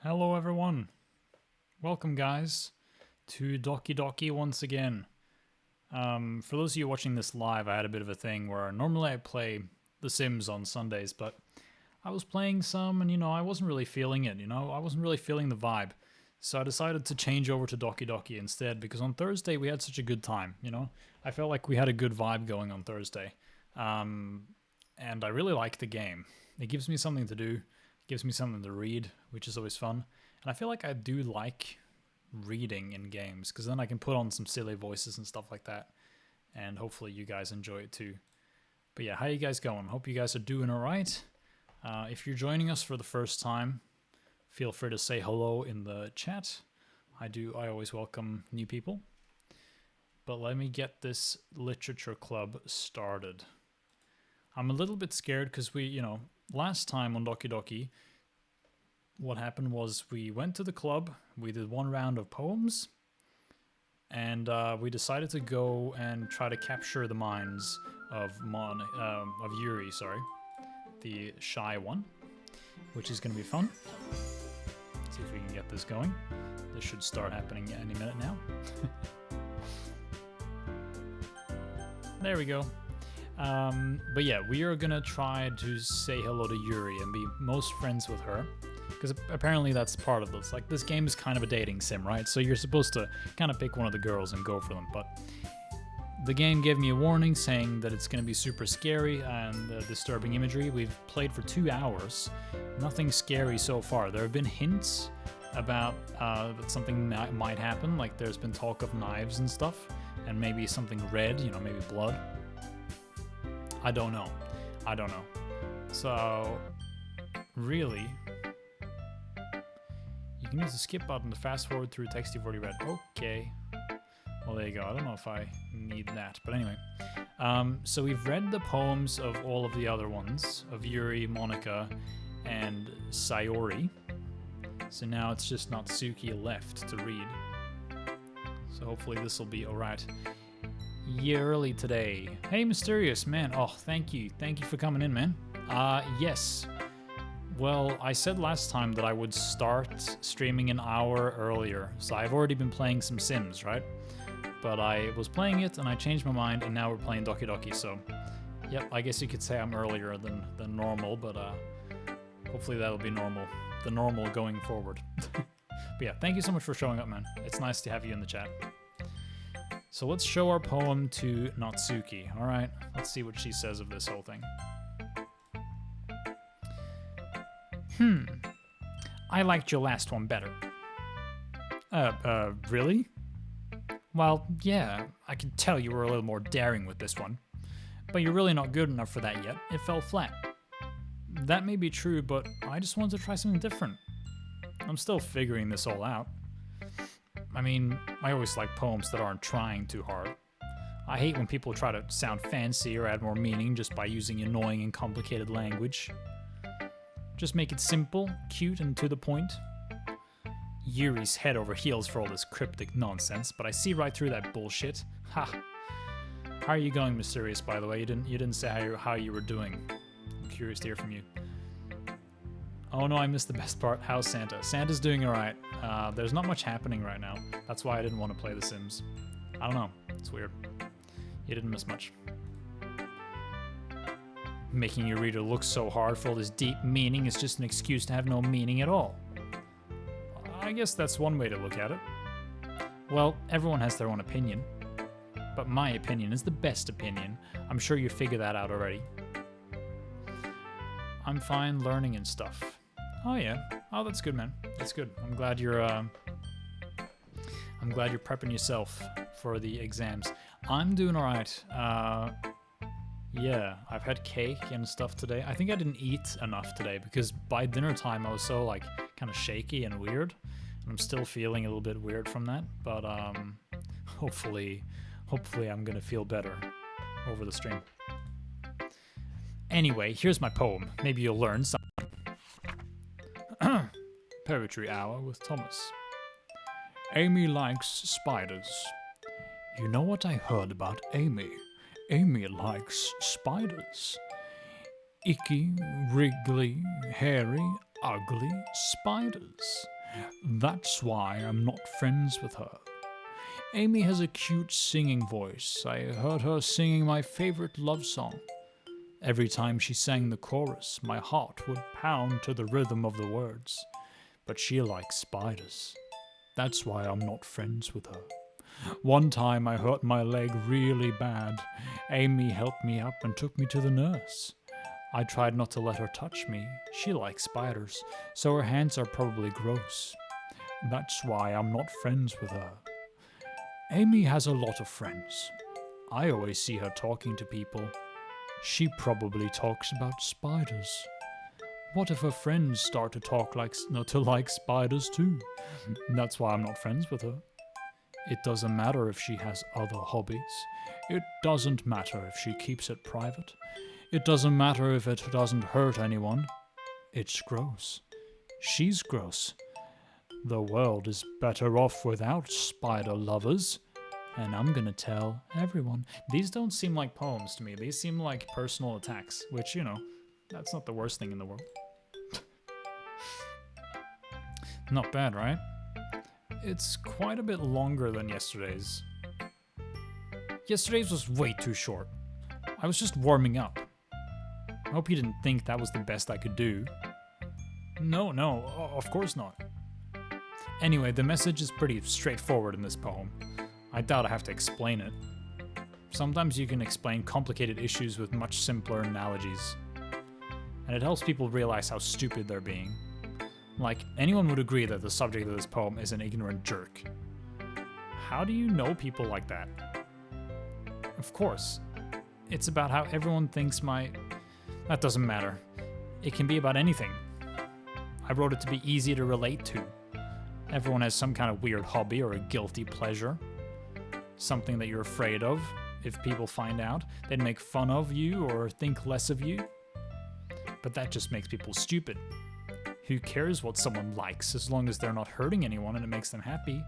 Hello everyone, welcome guys to Doki Doki once again. For those of you watching this live, I had a bit of a thing where normally I play The Sims on Sundays, but I was playing some and I wasn't really feeling it, I wasn't really feeling the vibe. So I decided to change over to Doki Doki instead because on Thursday we had such a good time, I felt like we had a good vibe going on Thursday. And I really like the game. It gives me something to do. Gives me something to read, which is always fun. And I feel like I do like reading in games because then I can put on some silly voices and stuff like that. And hopefully you guys enjoy it too. But yeah, how you guys going? Hope you guys are doing all right. If you're joining us for the first time, feel free to say hello in the chat. I always welcome new people. But let me get this literature club started. I'm a little bit scared because last time on Doki Doki, what happened was we went to the club, we did one round of poems, and we decided to go and try to capture the minds of Yuri, the shy one, which is going to be fun. Let's see if we can get this going. This should start happening any minute now. There we go. But yeah, we are gonna try to say hello to Yuri and be most friends with her, because apparently that's part of this. Like, this game is kind of a dating sim, right? So you're supposed to kind of pick one of the girls and go for them, but the game gave me a warning saying that it's gonna be super scary and disturbing imagery. We've played for 2 hours, nothing scary so far. There have been hints about that something might happen, like there's been talk of knives and stuff, and maybe something red, maybe blood. I don't know. So, really, you can use the skip button to fast forward through text you've already read. Okay. Well, there you go. I don't know if I need that. But anyway. So we've read the poems of all of the other ones, of Yuri, Monica, and Sayori. So now it's just Natsuki left to read. So hopefully this will be alright. Early today. Hey, Mysterious, man. Oh, thank you. Thank you for coming in, man. Yes. Well, I said last time that I would start streaming an hour earlier. So I've already been playing some Sims, right? But I was playing it and I changed my mind and now we're playing Doki Doki. So, yep, I guess you could say I'm earlier than normal, but hopefully that'll be normal. The normal going forward. But yeah, thank you so much for showing up, man. It's nice to have you in the chat. So let's show our poem to Natsuki. All right, let's see what she says of this whole thing. I liked your last one better. Really? Well, yeah, I can tell you were a little more daring with this one. But you're really not good enough for that yet. It fell flat. That may be true, but I just wanted to try something different. I'm still figuring this all out. I mean, I always like poems that aren't trying too hard. I hate when people try to sound fancy or add more meaning just by using annoying and complicated language. Just make it simple, cute, and to the point. Yuri's head over heels for all this cryptic nonsense, but I see right through that bullshit. Ha! How are you going, Mysterious, by the way? You didn't say how you were doing. I'm curious to hear from you. Oh no, I missed the best part. How's Santa? Santa's doing alright. There's not much happening right now. That's why I didn't want to play The Sims. I don't know. It's weird. You didn't miss much. Making your reader look so hard for all this deep meaning is just an excuse to have no meaning at all. I guess that's one way to look at it. Well, everyone has their own opinion. But my opinion is the best opinion. I'm sure you figured that out already. I'm fine learning and stuff. Oh yeah. Oh, that's good, man. That's good. I'm glad you're prepping yourself for the exams. I'm doing all right. Yeah, I've had cake and stuff today. I think I didn't eat enough today because by dinner time I was so kind of shaky and weird. And I'm still feeling a little bit weird from that, but hopefully I'm gonna feel better over the stream. Anyway, here's my poem. Maybe you'll learn something. Poetry Hour with Thomas. Amy likes spiders. You know what I heard about Amy? Amy likes spiders. Icky, wriggly, hairy, ugly spiders. That's why I'm not friends with her. Amy has a cute singing voice. I heard her singing my favorite love song. Every time she sang the chorus, my heart would pound to the rhythm of the words. But she likes spiders. That's why I'm not friends with her. One time I hurt my leg really bad. Amy helped me up and took me to the nurse. I tried not to let her touch me. She likes spiders, so her hands are probably gross. That's why I'm not friends with her. Amy has a lot of friends. I always see her talking to people. She probably talks about spiders. What if her friends start to like spiders too? That's why I'm not friends with her. It doesn't matter if she has other hobbies. It doesn't matter if she keeps it private. It doesn't matter if it doesn't hurt anyone. It's gross. She's gross. The world is better off without spider lovers. And I'm gonna tell everyone. These don't seem like poems to me. These seem like personal attacks, which, that's not the worst thing in the world. Not bad, right? It's quite a bit longer than yesterday's. Yesterday's was way too short. I was just warming up. I hope you didn't think that was the best I could do. No, of course not. Anyway, the message is pretty straightforward in this poem. I doubt I have to explain it. Sometimes you can explain complicated issues with much simpler analogies. And it helps people realize how stupid they're being. Like, anyone would agree that the subject of this poem is an ignorant jerk. How do you know people like that? Of course. It's about how everyone thinks That doesn't matter. It can be about anything. I wrote it to be easy to relate to. Everyone has some kind of weird hobby or a guilty pleasure. Something that you're afraid of. If people find out, they'd make fun of you or think less of you. But that just makes people stupid. Who cares what someone likes as long as they're not hurting anyone and it makes them happy?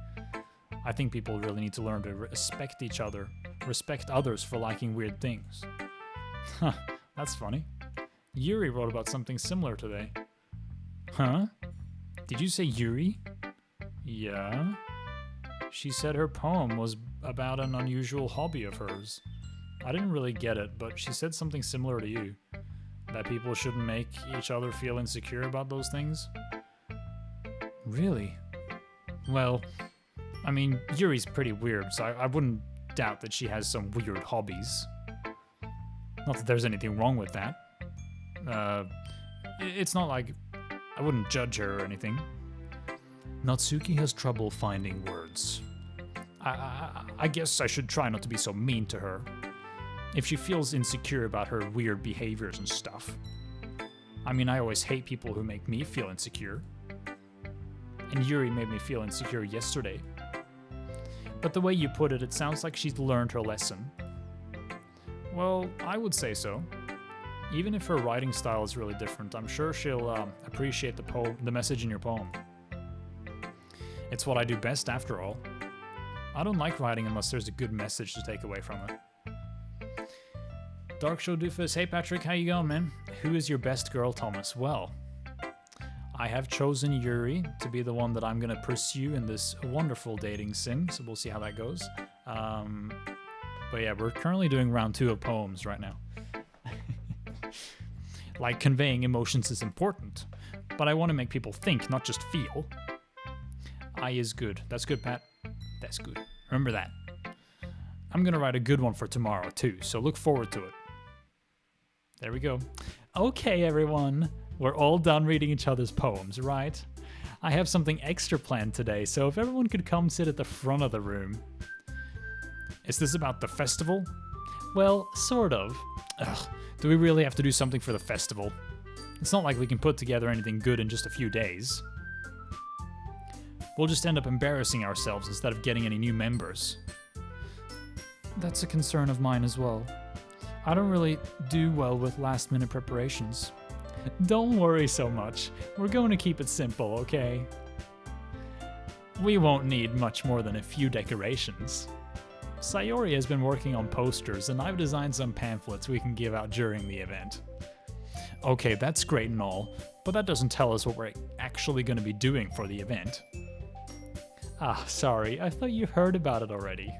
I think people really need to learn to respect each other, respect others for liking weird things. Huh, that's funny. Yuri wrote about something similar today. Huh? Did you say Yuri? Yeah. She said her poem was about an unusual hobby of hers. I didn't really get it, but she said something similar to you. That people shouldn't make each other feel insecure about those things. Really? Well, I mean, Yuri's pretty weird, so I wouldn't doubt that she has some weird hobbies. Not that there's anything wrong with that. It's not like I wouldn't judge her or anything. Natsuki has trouble finding words. I guess I should try not to be so mean to her. If she feels insecure about her weird behaviors and stuff. I mean, I always hate people who make me feel insecure. And Yuri made me feel insecure yesterday. But the way you put it, it sounds like she's learned her lesson. Well, I would say so. Even if her writing style is really different, I'm sure she'll appreciate the message in your poem. It's what I do best, after all. I don't like writing unless there's a good message to take away from it. Dark Show Doofus, hey Patrick, how you going, man? Who is your best girl, Thomas? Well, I have chosen Yuri to be the one that I'm going to pursue in this wonderful dating sim, so we'll see how that goes. But yeah, we're currently doing round 2 of poems right now. Like, conveying emotions is important, but I want to make people think, not just feel. I is good. That's good, Pat. That's good. Remember that. I'm going to write a good one for tomorrow, too, so look forward to it. There we go. Okay, everyone. We're all done reading each other's poems, right? I have something extra planned today, so if everyone could come sit at the front of the room. Is this about the festival? Well, sort of. Ugh, do we really have to do something for the festival? It's not like we can put together anything good in just a few days. We'll just end up embarrassing ourselves instead of getting any new members. That's a concern of mine as well. I don't really do well with last-minute preparations. Don't worry so much. We're going to keep it simple, okay? We won't need much more than a few decorations. Sayori has been working on posters, and I've designed some pamphlets we can give out during the event. Okay, that's great and all, but that doesn't tell us what we're actually going to be doing for the event. Ah, sorry, I thought you heard about it already.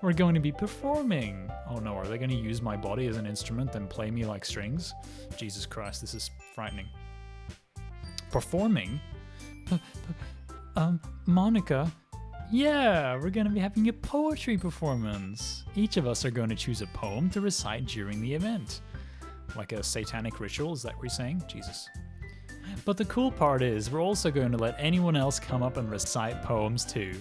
We're going to be performing. Oh no, are they going to use my body as an instrument and play me like strings? Jesus Christ, this is frightening. Performing? Monica? Yeah, we're going to be having a poetry performance. Each of us are going to choose a poem to recite during the event. Like a satanic ritual, is that what you're saying? Jesus. But the cool part is, we're also going to let anyone else come up and recite poems too.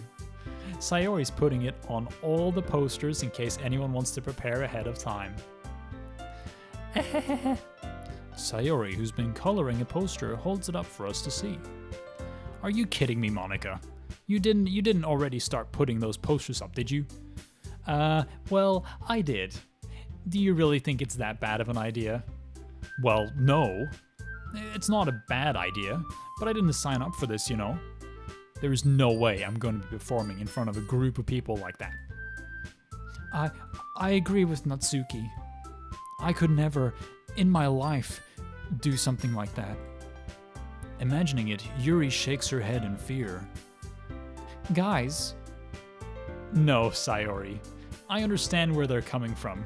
Sayori's putting it on all the posters in case anyone wants to prepare ahead of time. Sayori, who's been coloring a poster, holds it up for us to see. Are you kidding me, Monica? You didn't already start putting those posters up, did you? Well, I did. Do you really think it's that bad of an idea? Well, no. It's not a bad idea, but I didn't sign up for this, you know. There is no way I'm going to be performing in front of a group of people like that. I agree with Natsuki. I could never, in my life, do something like that. Imagining it, Yuri shakes her head in fear. Guys. No, Sayori. I understand where they're coming from.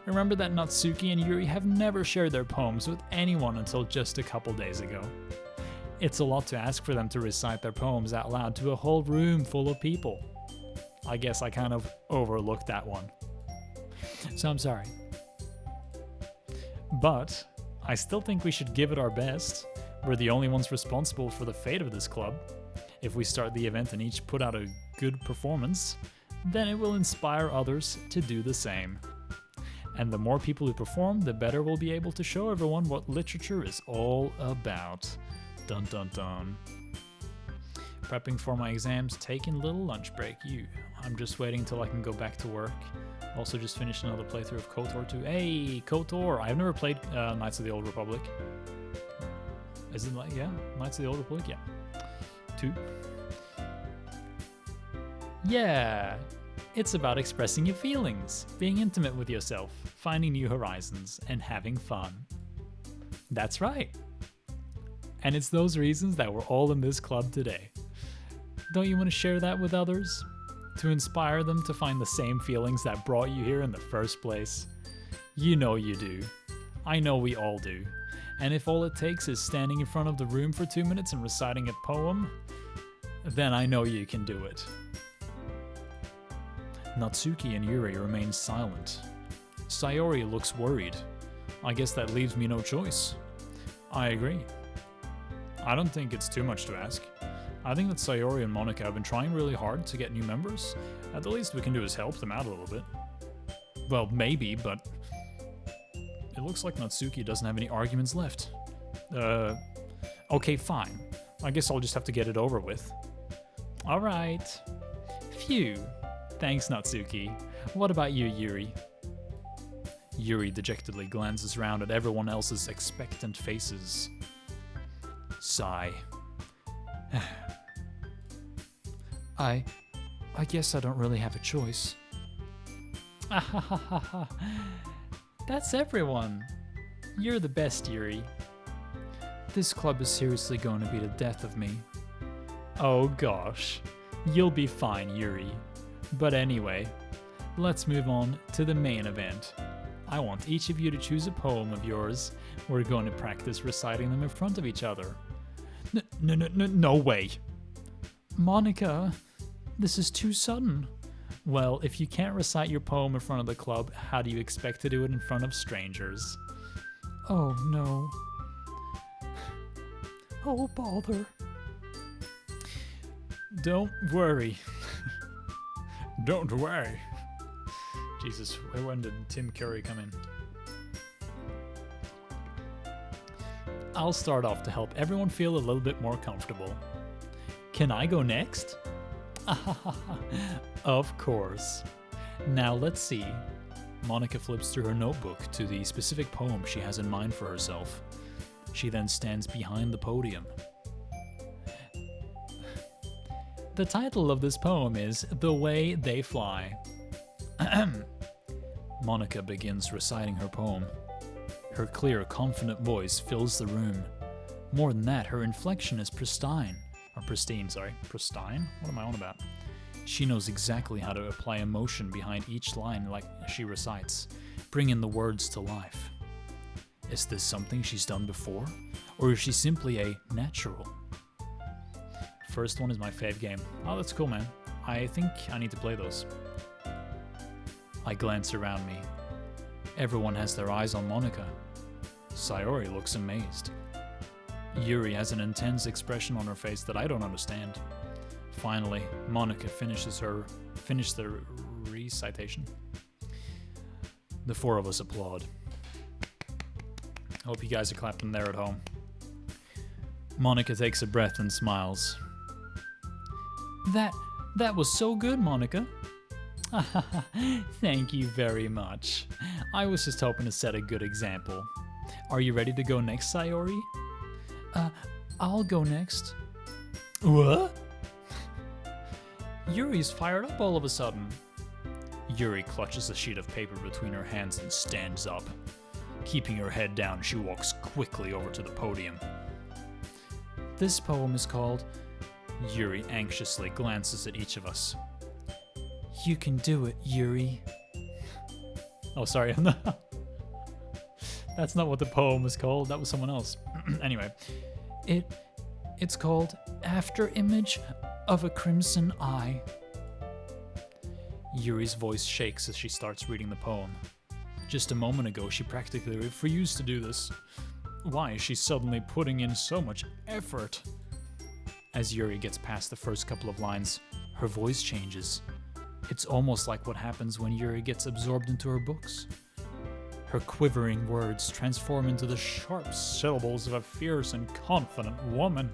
Remember that Natsuki and Yuri have never shared their poems with anyone until just a couple days ago. It's a lot to ask for them to recite their poems out loud to a whole room full of people. I guess I kind of overlooked that one. So I'm sorry. But I still think we should give it our best. We're the only ones responsible for the fate of this club. If we start the event and each put out a good performance, then it will inspire others to do the same. And the more people who perform, the better we'll be able to show everyone what literature is all about. Dun dun dun. Prepping for my exams, taking a little lunch break. I'm just waiting till I can go back to work. Also just finished another playthrough of KOTOR 2. Hey, KOTOR! I've never played Knights of the Old Republic. Is it like, yeah? Knights of the Old Republic? Yeah. 2. Yeah! It's about expressing your feelings, being intimate with yourself, finding new horizons, and having fun. That's right. And it's those reasons that we're all in this club today. Don't you want to share that with others? To inspire them to find the same feelings that brought you here in the first place? You know you do. I know we all do. And if all it takes is standing in front of the room for 2 minutes and reciting a poem, then I know you can do it. Natsuki and Yuri remain silent. Sayori looks worried. I guess that leaves me no choice. I agree. I don't think it's too much to ask. I think that Sayori and Monica have been trying really hard to get new members. At the least we can do is help them out a little bit. Well, maybe, but it looks like Natsuki doesn't have any arguments left. Okay, fine. I guess I'll just have to get it over with. Alright. Phew. Thanks, Natsuki. What about you, Yuri? Yuri dejectedly glances around at everyone else's expectant faces. Sigh. I guess I don't really have a choice. That's everyone. You're the best, Yuri. This club is seriously going to be the death of me. Oh gosh. You'll be fine, Yuri. But anyway, let's move on to the main event. I want each of you to choose a poem of yours. We're going to practice reciting them in front of each other. No way. Monica, this is too sudden. Well, if you can't recite your poem in front of the club, how do you expect to do it in front of strangers? Oh no. Oh bother. Don't worry. Don't worry. Jesus, when did Tim Curry come in? I'll start off to help everyone feel a little bit more comfortable. Can I go next? Of course. Now let's see. Monica flips through her notebook to the specific poem she has in mind for herself. She then stands behind the podium. The title of this poem is The Way They Fly. Monica begins reciting her poem. Her clear, confident voice fills the room. More than that, her inflection is pristine. Or pristine, sorry. Pristine? What am I on about? She knows exactly how to apply emotion behind each line like she recites, bringing the words to life. Is this something she's done before? Or is she simply a natural? First one is my fave game. Oh, that's cool, man. I think I need to play those. I glance around me. Everyone has their eyes on Monika. Sayori looks amazed. Yuri has an intense expression on her face that I don't understand. Finally, Monika finishes the recitation. The four of us applaud. Hope you guys are clapping there at home. Monika takes a breath and smiles. That was so good, Monika. Thank you very much. I was just hoping to set a good example. Are you ready to go next, Sayori? I'll go next. What? Yuri's fired up all of a sudden. Yuri clutches a sheet of paper between her hands and stands up. Keeping her head down, she walks quickly over to the podium. This poem is called... Yuri anxiously glances at each of us. You can do it, Yuri. Oh, sorry. That's not what the poem was called. That was someone else. Anyway, it's called After Image of a Crimson Eye. Yuri's voice shakes as she starts reading the poem. Just a moment ago, she practically refused to do this. Why is she suddenly putting in so much effort? As Yuri gets past the first couple of lines, her voice changes. It's almost like what happens when Yuri gets absorbed into her books. Her quivering words transform into the sharp syllables of a fierce and confident woman.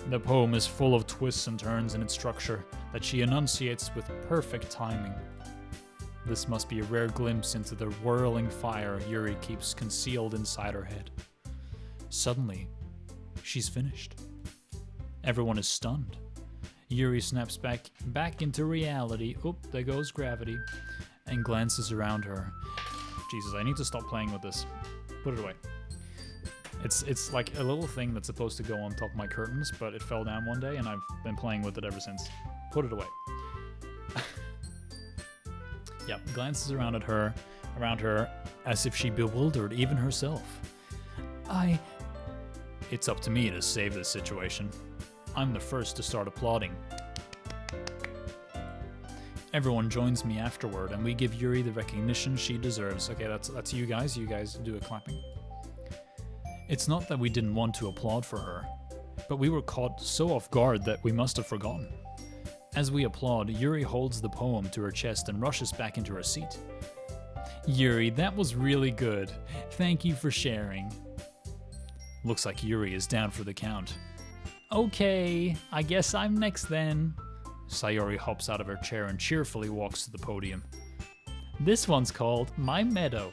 The poem is full of twists and turns in its structure that she enunciates with perfect timing. This must be a rare glimpse into the whirling fire Yuri keeps concealed inside her head. Suddenly, she's finished. Everyone is stunned. Yuri snaps back into reality. Oop, there goes gravity. And glances around her. Jesus, I need to stop playing with this. Put it away. It's like a little thing that's supposed to go on top of my curtains, but it fell down one day and I've been playing with it ever since. Put it away. Yeah, glances around her as if she bewildered even herself. It's up to me to save this situation. I'm the first to start applauding. Everyone joins me afterward, and we give Yuri the recognition she deserves. Okay, that's you guys. You guys do a clapping. It's not that we didn't want to applaud for her, but we were caught so off guard that we must have forgotten. As we applaud, Yuri holds the poem to her chest and rushes back into her seat. Yuri, that was really good. Thank you for sharing. Looks like Yuri is down for the count. Okay, I guess I'm next then. Sayori hops out of her chair and cheerfully walks to the podium. This one's called My Meadow.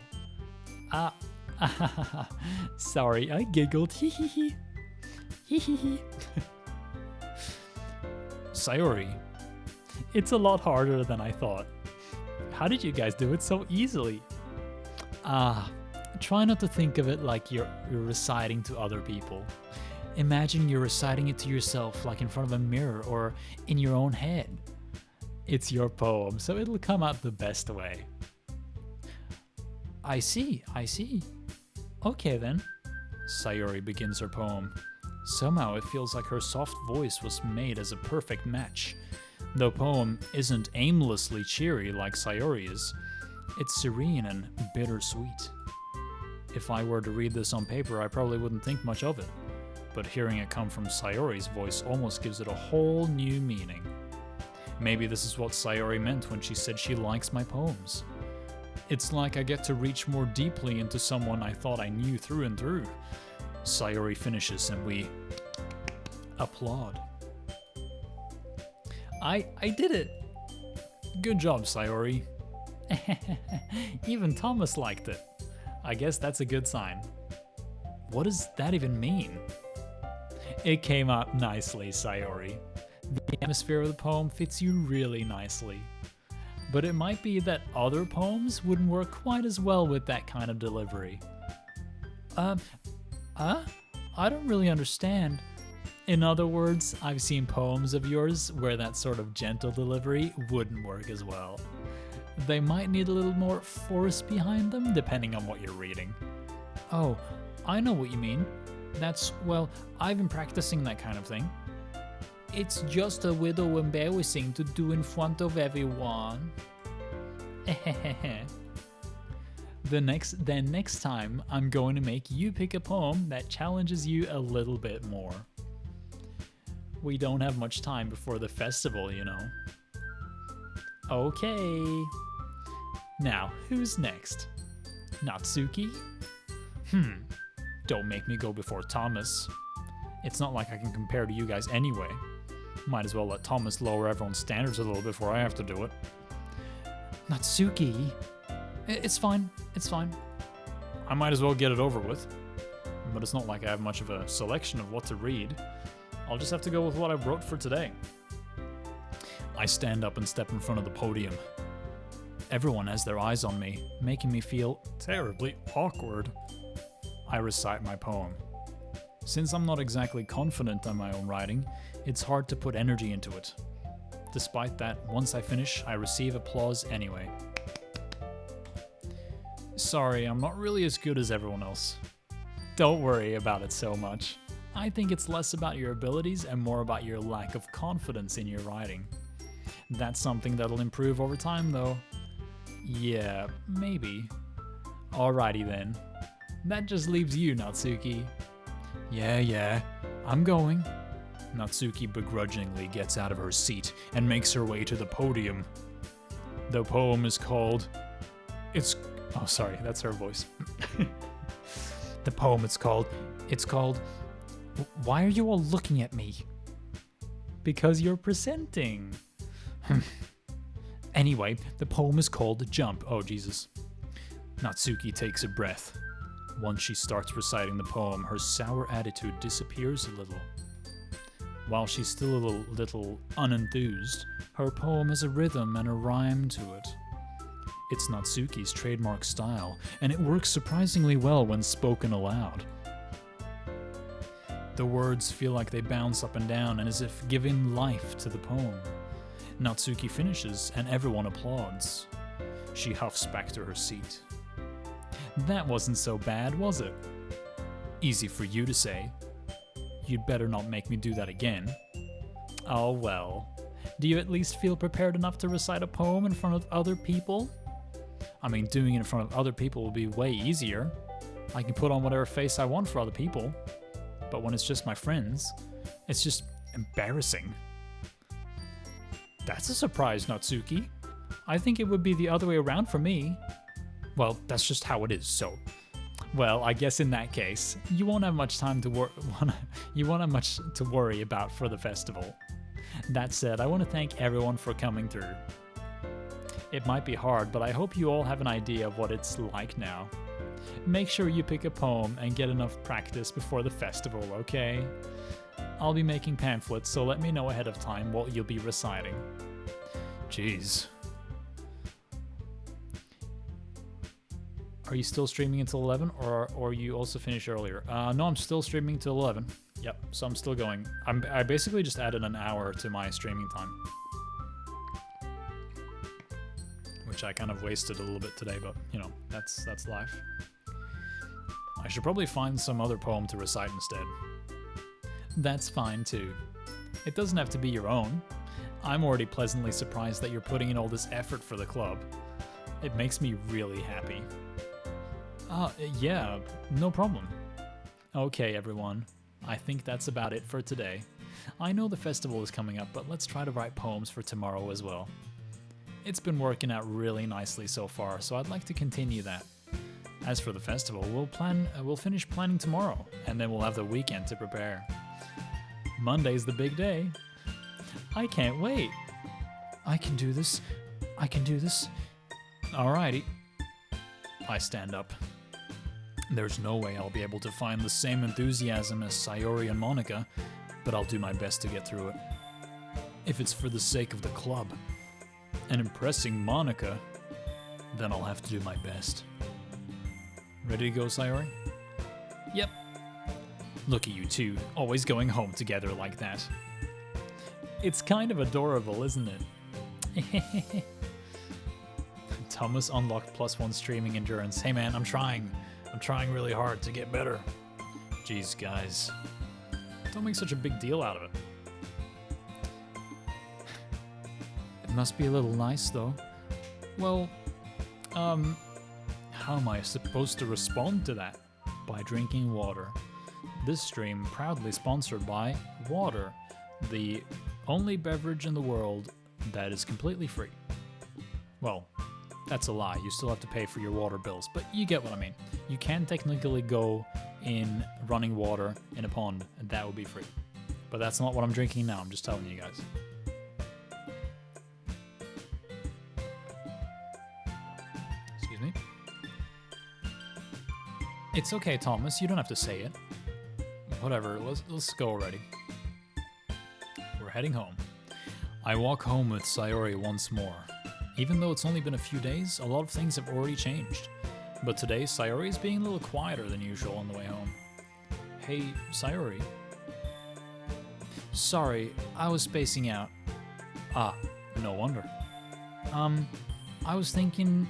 Sorry, I giggled. Hee hee hee. Hee hee hee. Sayori, it's a lot harder than I thought. How did you guys do it so easily? Try not to think of it like you're reciting to other people. Imagine you're reciting it to yourself, like in front of a mirror or in your own head. It's your poem, so it'll come out the best way. I see. Okay then. Sayori begins her poem. Somehow it feels like her soft voice was made as a perfect match. The poem isn't aimlessly cheery like Sayori's. It's serene and bittersweet. If I were to read this on paper, I probably wouldn't think much of it. But hearing it come from Sayori's voice almost gives it a whole new meaning. Maybe this is what Sayori meant when she said she likes my poems. It's like I get to reach more deeply into someone I thought I knew through and through. Sayori finishes and we applaud. I did it! Good job, Sayori. Even Thomas liked it. I guess that's a good sign. What does that even mean? It came out nicely, Sayori. The atmosphere of the poem fits you really nicely. But it might be that other poems wouldn't work quite as well with that kind of delivery. I don't really understand. In other words, I've seen poems of yours where that sort of gentle delivery wouldn't work as well. They might need a little more force behind them, depending on what you're reading. Oh, I know what you mean. Well, I've been practicing that kind of thing. It's just a little embarrassing to do in front of everyone. Next time, I'm going to make you pick a poem that challenges you a little bit more. We don't have much time before the festival, you know. Okay. Now, who's next? Natsuki? Don't make me go before Thomas. It's not like I can compare to you guys anyway. Might as well let Thomas lower everyone's standards a little before I have to do it. Natsuki? It's fine. I might as well get it over with. But it's not like I have much of a selection of what to read. I'll just have to go with what I wrote for today. I stand up and step in front of the podium. Everyone has their eyes on me, making me feel terribly awkward. I recite my poem. Since I'm not exactly confident on my own writing, it's hard to put energy into it. Despite that, once I finish, I receive applause anyway. Sorry, I'm not really as good as everyone else. Don't worry about it so much. I think it's less about your abilities and more about your lack of confidence in your writing. That's something that'll improve over time, though. Yeah, maybe. Alrighty then. That just leaves you, Natsuki. Yeah, I'm going. Natsuki begrudgingly gets out of her seat and makes her way to the podium. The poem is called... Oh, sorry, that's her voice. The poem it's called... Why are you all looking at me? Because you're presenting. Anyway, the poem is called Jump. Oh, Jesus. Natsuki takes a breath. Once she starts reciting the poem, her sour attitude disappears a little. While she's still a little unenthused, her poem has a rhythm and a rhyme to it. It's Natsuki's trademark style, and it works surprisingly well when spoken aloud. The words feel like they bounce up and down and as if giving life to the poem. Natsuki finishes, and everyone applauds. She huffs back to her seat. That wasn't so bad, was it? Easy for you to say. You'd better not make me do that again. Oh well. Do you at least feel prepared enough to recite a poem in front of other people? I mean, doing it in front of other people will be way easier. I can put on whatever face I want for other people. But when it's just my friends, it's just embarrassing. That's a surprise, Natsuki. I think it would be the other way around for me. Well, that's just how it is, so... Well, I guess in that case, you won't have much time to worry about for the festival. That said, I want to thank everyone for coming through. It might be hard, but I hope you all have an idea of what it's like now. Make sure you pick a poem and get enough practice before the festival, okay? I'll be making pamphlets, so let me know ahead of time what you'll be reciting. Jeez. Are you still streaming until 11, or you also finish earlier? No, I'm still streaming till 11. Yep, so I'm still going. I basically just added an hour to my streaming time. Which I kind of wasted a little bit today, but, you know, that's life. I should probably find some other poem to recite instead. That's fine, too. It doesn't have to be your own. I'm already pleasantly surprised that you're putting in all this effort for the club. It makes me really happy. Yeah, no problem. Okay, everyone. I think that's about it for today. I know the festival is coming up, but let's try to write poems for tomorrow as well. It's been working out really nicely so far, so I'd like to continue that. As for the festival, we'll finish planning tomorrow, and then we'll have the weekend to prepare. Monday's the big day. I can't wait. I can do this. Alrighty. I stand up. There's no way I'll be able to find the same enthusiasm as Sayori and Monica, but I'll do my best to get through it. If it's for the sake of the club, and impressing Monica, then I'll have to do my best. Ready to go, Sayori? Yep. Look at you two, always going home together like that. It's kind of adorable, isn't it? Thomas unlocked +1 streaming endurance. Hey man, I'm trying really hard to get better. Jeez, guys. Don't make such a big deal out of it. It must be a little nice, though. Well, how am I supposed to respond to that? By drinking water. This stream proudly sponsored by water, the only beverage in the world that is completely free. Well, that's a lie. You still have to pay for your water bills, but you get what I mean. You can technically go in running water in a pond, and that would be free. But that's not what I'm drinking now. I'm just telling you guys. Excuse me. It's okay, Thomas. You don't have to say it. Whatever. Let's go already. We're heading home. I walk home with Sayori once more. Even though it's only been a few days, a lot of things have already changed. But today, Sayori is being a little quieter than usual on the way home. Hey, Sayori. Sorry, I was spacing out. Ah, no wonder. I was thinking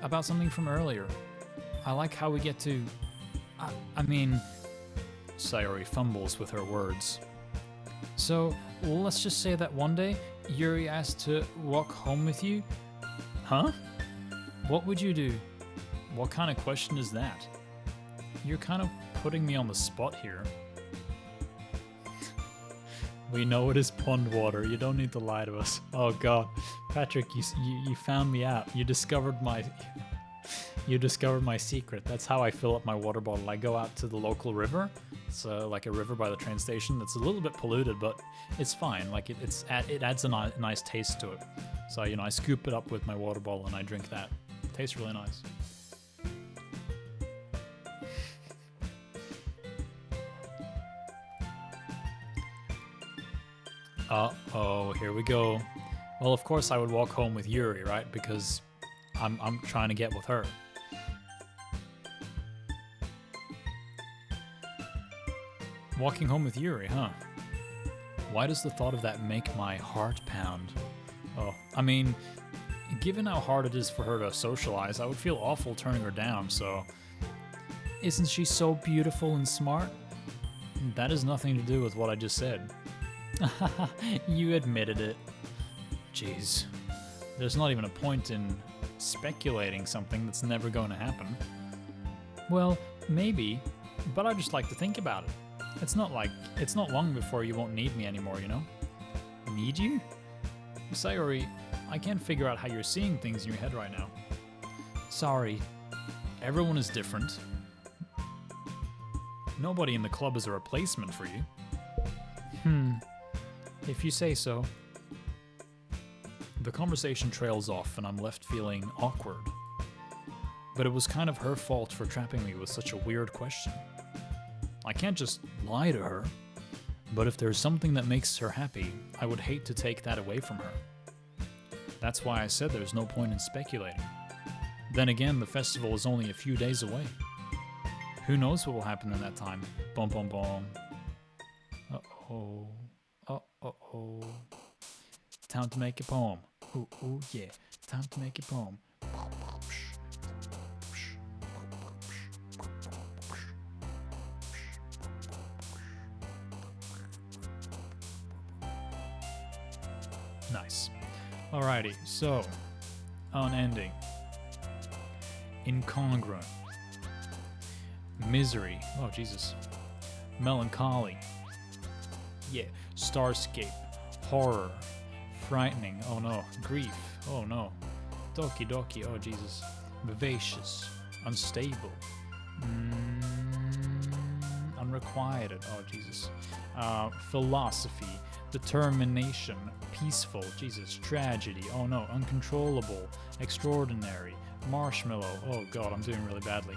about something from earlier. I like how we get to... I mean... Sayori fumbles with her words. So, let's just say that one day, Yuri asked to walk home with you? Huh? What would you do? What kind of question is that? You're kind of putting me on the spot here. We know it is pond water. You don't need to lie to us. Oh god. Patrick, you found me out. You discovered my secret. That's how I fill up my water bottle. I go out to the local river. It's like a river by the train station. It's a little bit polluted, but it's fine. Like it adds a nice taste to it. So I scoop it up with my water bottle and I drink that. It tastes really nice. Uh-oh, here we go. Well, of course I would walk home with Yuri, right? Because I'm trying to get with her. Walking home with Yuri, huh? Why does the thought of that make my heart pound? Oh, I mean, given how hard it is for her to socialize, I would feel awful turning her down, so... Isn't she so beautiful and smart? That has nothing to do with what I just said. You admitted it. Jeez. There's not even a point in speculating something that's never going to happen. Well, maybe, but I just like to think about it. It's not long before you won't need me anymore, you know? Need you? Sayori, I can't figure out how you're seeing things in your head right now. Sorry. Everyone is different. Nobody in the club is a replacement for you. If you say so. The conversation trails off and I'm left feeling awkward. But it was kind of her fault for trapping me with such a weird question. I can't just lie to her, but if there's something that makes her happy, I would hate to take that away from her. That's why I said there's no point in speculating. Then again, the festival is only a few days away. Who knows what will happen in that time? Bum bum bum. Uh-oh. Uh-oh. Time to make a poem. Ooh, ooh, yeah. Time to make a poem. Nice. Alrighty, so, unending. Incongruent. Misery. Oh, Jesus. Melancholy. Yeah. Starscape. Horror. Frightening. Oh no. Grief. Oh no. Doki Doki. Oh, Jesus. Vivacious. Unstable. Unrequited. Oh, Jesus. Philosophy. Determination. Peaceful. Jesus. Tragedy. Oh no. Uncontrollable. Extraordinary. Marshmallow. Oh god, I'm doing really badly.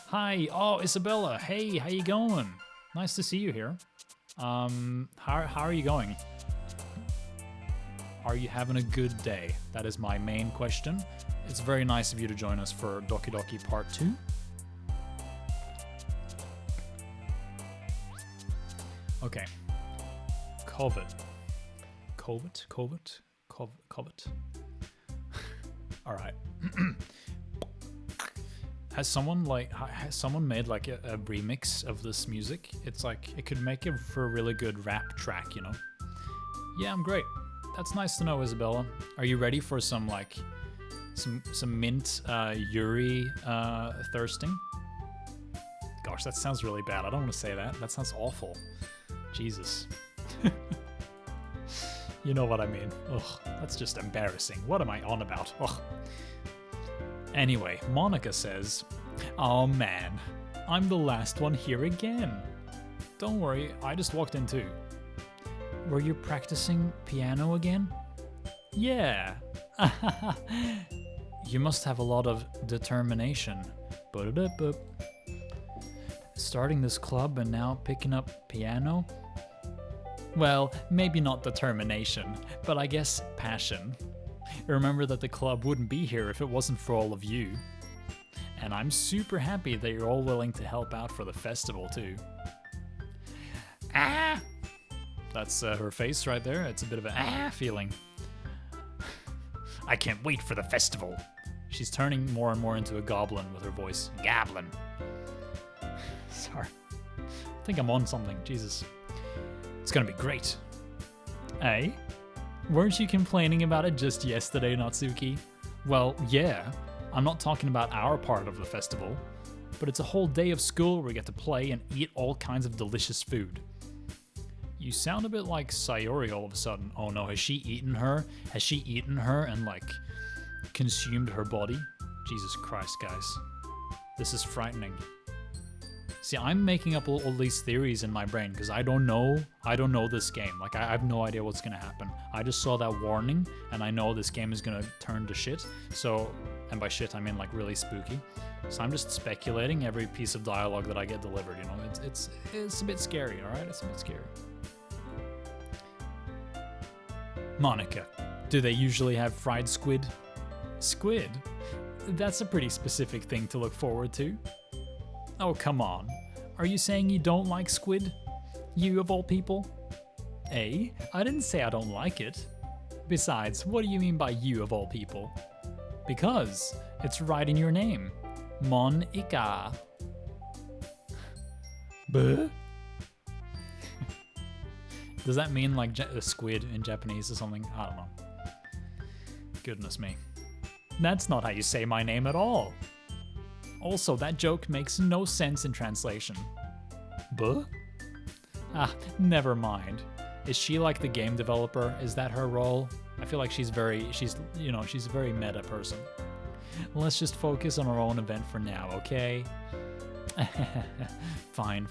Hi. Oh, Isabella. Hey, how you going? Nice to see you here. How are you going? Are you having a good day? That is my main question. It's very nice of you to join us for Doki Doki Part 2. Okay. Covet. Covet. All right. Has someone made like a remix of this music? It's like it could make it for a really good rap track, you know? Yeah, I'm great. That's nice to know, Isabella. Are you ready for some like some mint Yuri thirsting? Gosh, that sounds really bad. I don't want to say that. That sounds awful. Jesus. You know what I mean. Ugh, that's just embarrassing. What am I on about? Ugh. Anyway, Monica says, "Oh man, I'm the last one here again. Don't worry, I just walked in too. Were you practicing piano again?" "Yeah." "You must have a lot of determination. Ba-da-da-ba. Starting this club and now picking up piano? Well, maybe not determination, but I guess passion. Remember that the club wouldn't be here if it wasn't for all of you. And I'm super happy that you're all willing to help out for the festival too." Ah! That's her face right there. It's a bit of a feeling. "I can't wait for the festival." She's turning more and more into a goblin with her voice. Goblin. Sorry. I think I'm on something. Jesus. It's gonna be great. Eh? Weren't you complaining about it just yesterday, Natsuki? Well, yeah. I'm not talking about our part of the festival, but it's a whole day of school where we get to play and eat all kinds of delicious food. You sound a bit like Sayori all of a sudden. Oh no, has she eaten her? Has she eaten her and like consumed her body? Jesus Christ, guys. This is frightening. See, I'm making up all these theories in my brain because I don't know this game. Like, I have no idea what's gonna happen. I just saw that warning, and I know this game is gonna turn to shit. So, and by shit I mean like really spooky. So I'm just speculating every piece of dialogue that I get delivered. You know, it's a bit scary. All right, it's a bit scary. Monica, do they usually have fried squid? Squid? That's a pretty specific thing to look forward to. Oh, come on. Are you saying you don't like squid? You of all people? Eh? I didn't say I don't like it. Besides, what do you mean by you of all people? Because it's right in your name. Monica. Buh? Does that mean like a squid in Japanese or something? I don't know. Goodness me. That's not how you say my name at all. Also, that joke makes no sense in translation. Buh? Ah, never mind. Is she like the game developer? Is that her role? I feel like she's a very meta person. Let's just focus on our own event for now, okay? Fine.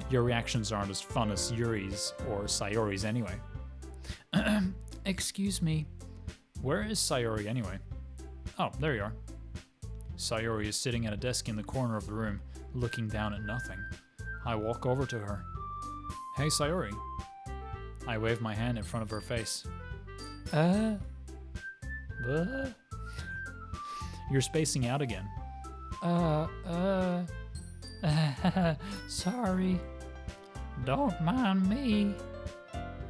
Your reactions aren't as fun as Yuri's or Sayori's anyway. Excuse me. Where is Sayori anyway? Oh, there you are. Sayori is sitting at a desk in the corner of the room, looking down at nothing. I walk over to her. Hey, Sayori. I wave my hand in front of her face. What? You're spacing out again. Sorry. Don't mind me.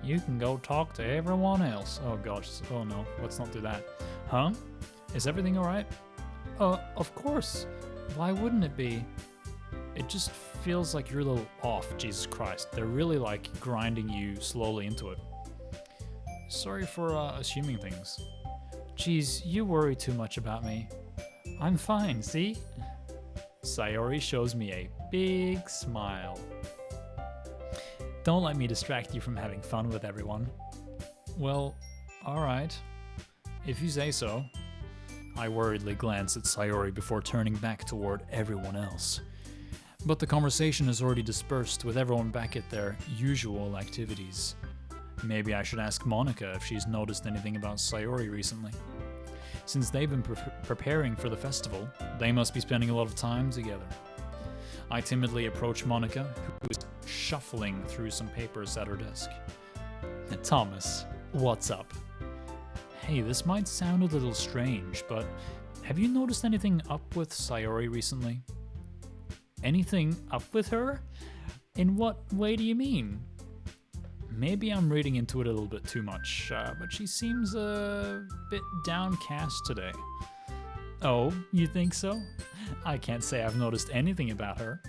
You can go talk to everyone else. Oh gosh, oh no, let's not do that. Huh? Is everything alright? Of course. Why wouldn't it be? It just feels like you're a little off, Jesus Christ. They're really like grinding you slowly into it. Sorry for assuming things. Geez, you worry too much about me. I'm fine, see? Sayori shows me a big smile. Don't let me distract you from having fun with everyone. Well, alright. If you say so. I worriedly glance at Sayori before turning back toward everyone else. But the conversation has already dispersed with everyone back at their usual activities. Maybe I should ask Monica if she's noticed anything about Sayori recently. Since they've been preparing for the festival, they must be spending a lot of time together. I timidly approach Monica, who is shuffling through some papers at her desk. Thomas, what's up? Hey, this might sound a little strange, but have you noticed anything up with Sayori recently? Anything up with her? In what way do you mean? Maybe I'm reading into it a little bit too much, but she seems a bit downcast today. Oh, you think so? I can't say I've noticed anything about her.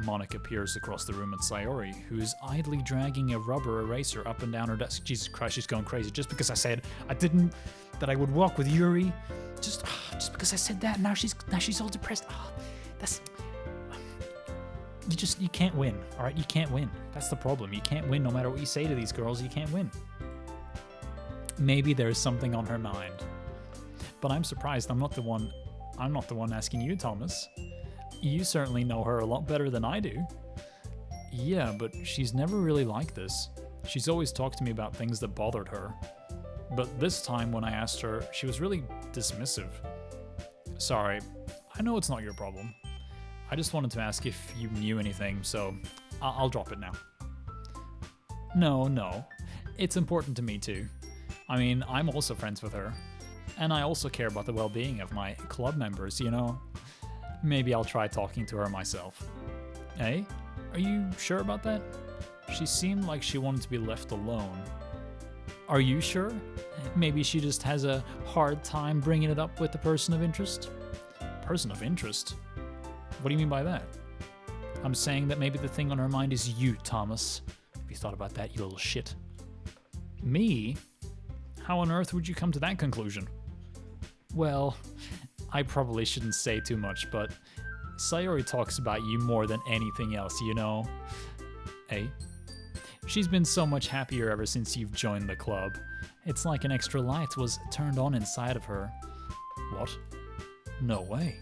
Monica peers across the room at Sayori, who's idly dragging a rubber eraser up and down her desk. Jesus Christ, she's going crazy. Just because I said that I would walk with Yuri, just because I said that, now she's all depressed. You can't win, all right? You can't win. That's the problem. You can't win no matter what you say to these girls. You can't win. Maybe there's something on her mind, but I'm surprised. I'm not the one asking you, Thomas. You certainly know her a lot better than I do. Yeah, but she's never really like this. She's always talked to me about things that bothered her. But this time when I asked her, she was really dismissive. Sorry, I know it's not your problem. I just wanted to ask if you knew anything, so I'll drop it now. No. It's important to me too. I mean, I'm also friends with her. And I also care about the well-being of my club members, you know? Maybe I'll try talking to her myself. Eh? Are you sure about that? She seemed like she wanted to be left alone. Are you sure? Maybe she just has a hard time bringing it up with the person of interest? Person of interest? What do you mean by that? I'm saying that maybe the thing on her mind is you, Thomas. Have you thought about that, you little shit? Me? How on earth would you come to that conclusion? Well, I probably shouldn't say too much, but Sayori talks about you more than anything else, you know? Eh? She's been so much happier ever since you've joined the club. It's like an extra light was turned on inside of her. What? No way.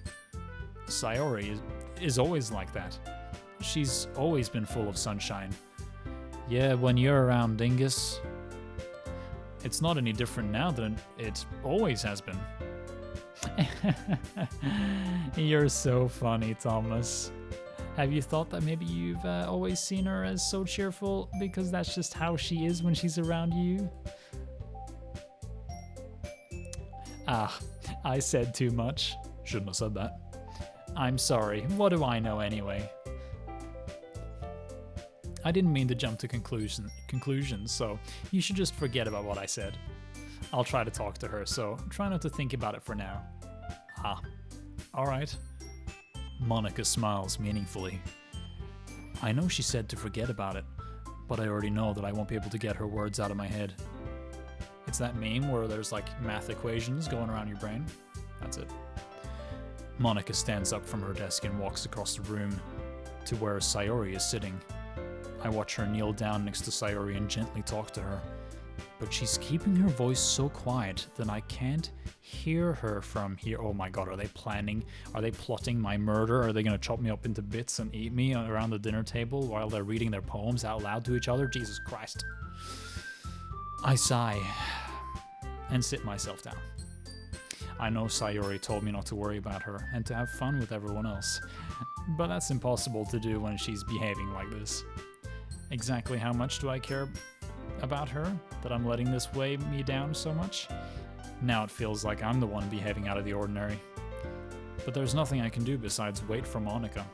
Sayori is always like that. She's always been full of sunshine. Yeah, when you're around, Dingus. It's not any different now than it always has been. You're so funny, Thomas. Have you thought that maybe you've always seen her as so cheerful because that's just how she is when she's around you? Ah, I said too much. Shouldn't have said that. I'm sorry. What do I know anyway? I didn't mean to jump to conclusions, so you should just forget about what I said. I'll try to talk to her, so try not to think about it for now. Ah, alright. Monica smiles meaningfully. I know she said to forget about it, but I already know that I won't be able to get her words out of my head. It's that meme where there's like math equations going around your brain. That's it. Monica stands up from her desk and walks across the room to where Sayori is sitting. I watch her kneel down next to Sayori and gently talk to her, but she's keeping her voice so quiet that I can't hear her from here. Oh my god, are they plotting my murder? Are they gonna chop me up into bits and eat me around the dinner table while they're reading their poems out loud to each other? Jesus Christ. I sigh and sit myself down. I know Sayori told me not to worry about her and to have fun with everyone else, but that's impossible to do when she's behaving like this. Exactly how much do I care about her that I'm letting this weigh me down so much? Now it feels like I'm the one behaving out of the ordinary. But there's nothing I can do besides wait for Monica.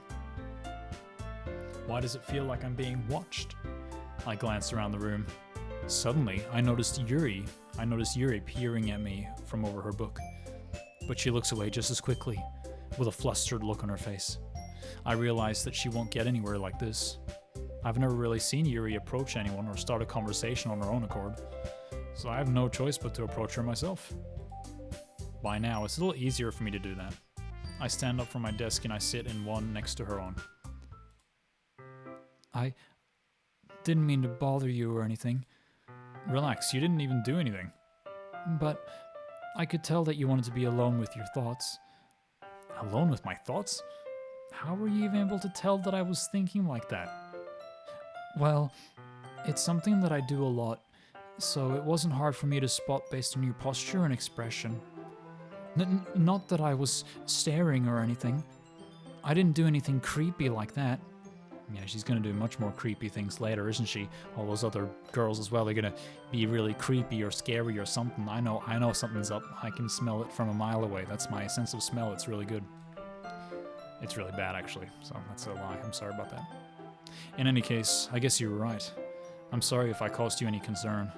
Why does it feel like I'm being watched? I glance around the room. Suddenly, I notice Yuri peering at me from over her book. But she looks away just as quickly, with a flustered look on her face. I realize that she won't get anywhere like this. I've never really seen Yuri approach anyone or start a conversation on her own accord, so I have no choice but to approach her myself. By now, it's a little easier for me to do that. I stand up from my desk and I sit in one next to her own. I didn't mean to bother you or anything. Relax, you didn't even do anything. But I could tell that you wanted to be alone with your thoughts. Alone with my thoughts? How were you even able to tell that I was thinking like that? Well, it's something that I do a lot, so it wasn't hard for me to spot based on your posture and expression. Not that I was staring or anything. I didn't do anything creepy like that. Yeah, she's gonna do much more creepy things later, isn't she? All those other girls as well, they're gonna be really creepy or scary or something. I know something's up. I can smell it from a mile away. That's my sense of smell. It's really good. It's really bad, actually, so that's a lie. I'm sorry about that. In any case, I guess you were right. I'm sorry if I caused you any concern.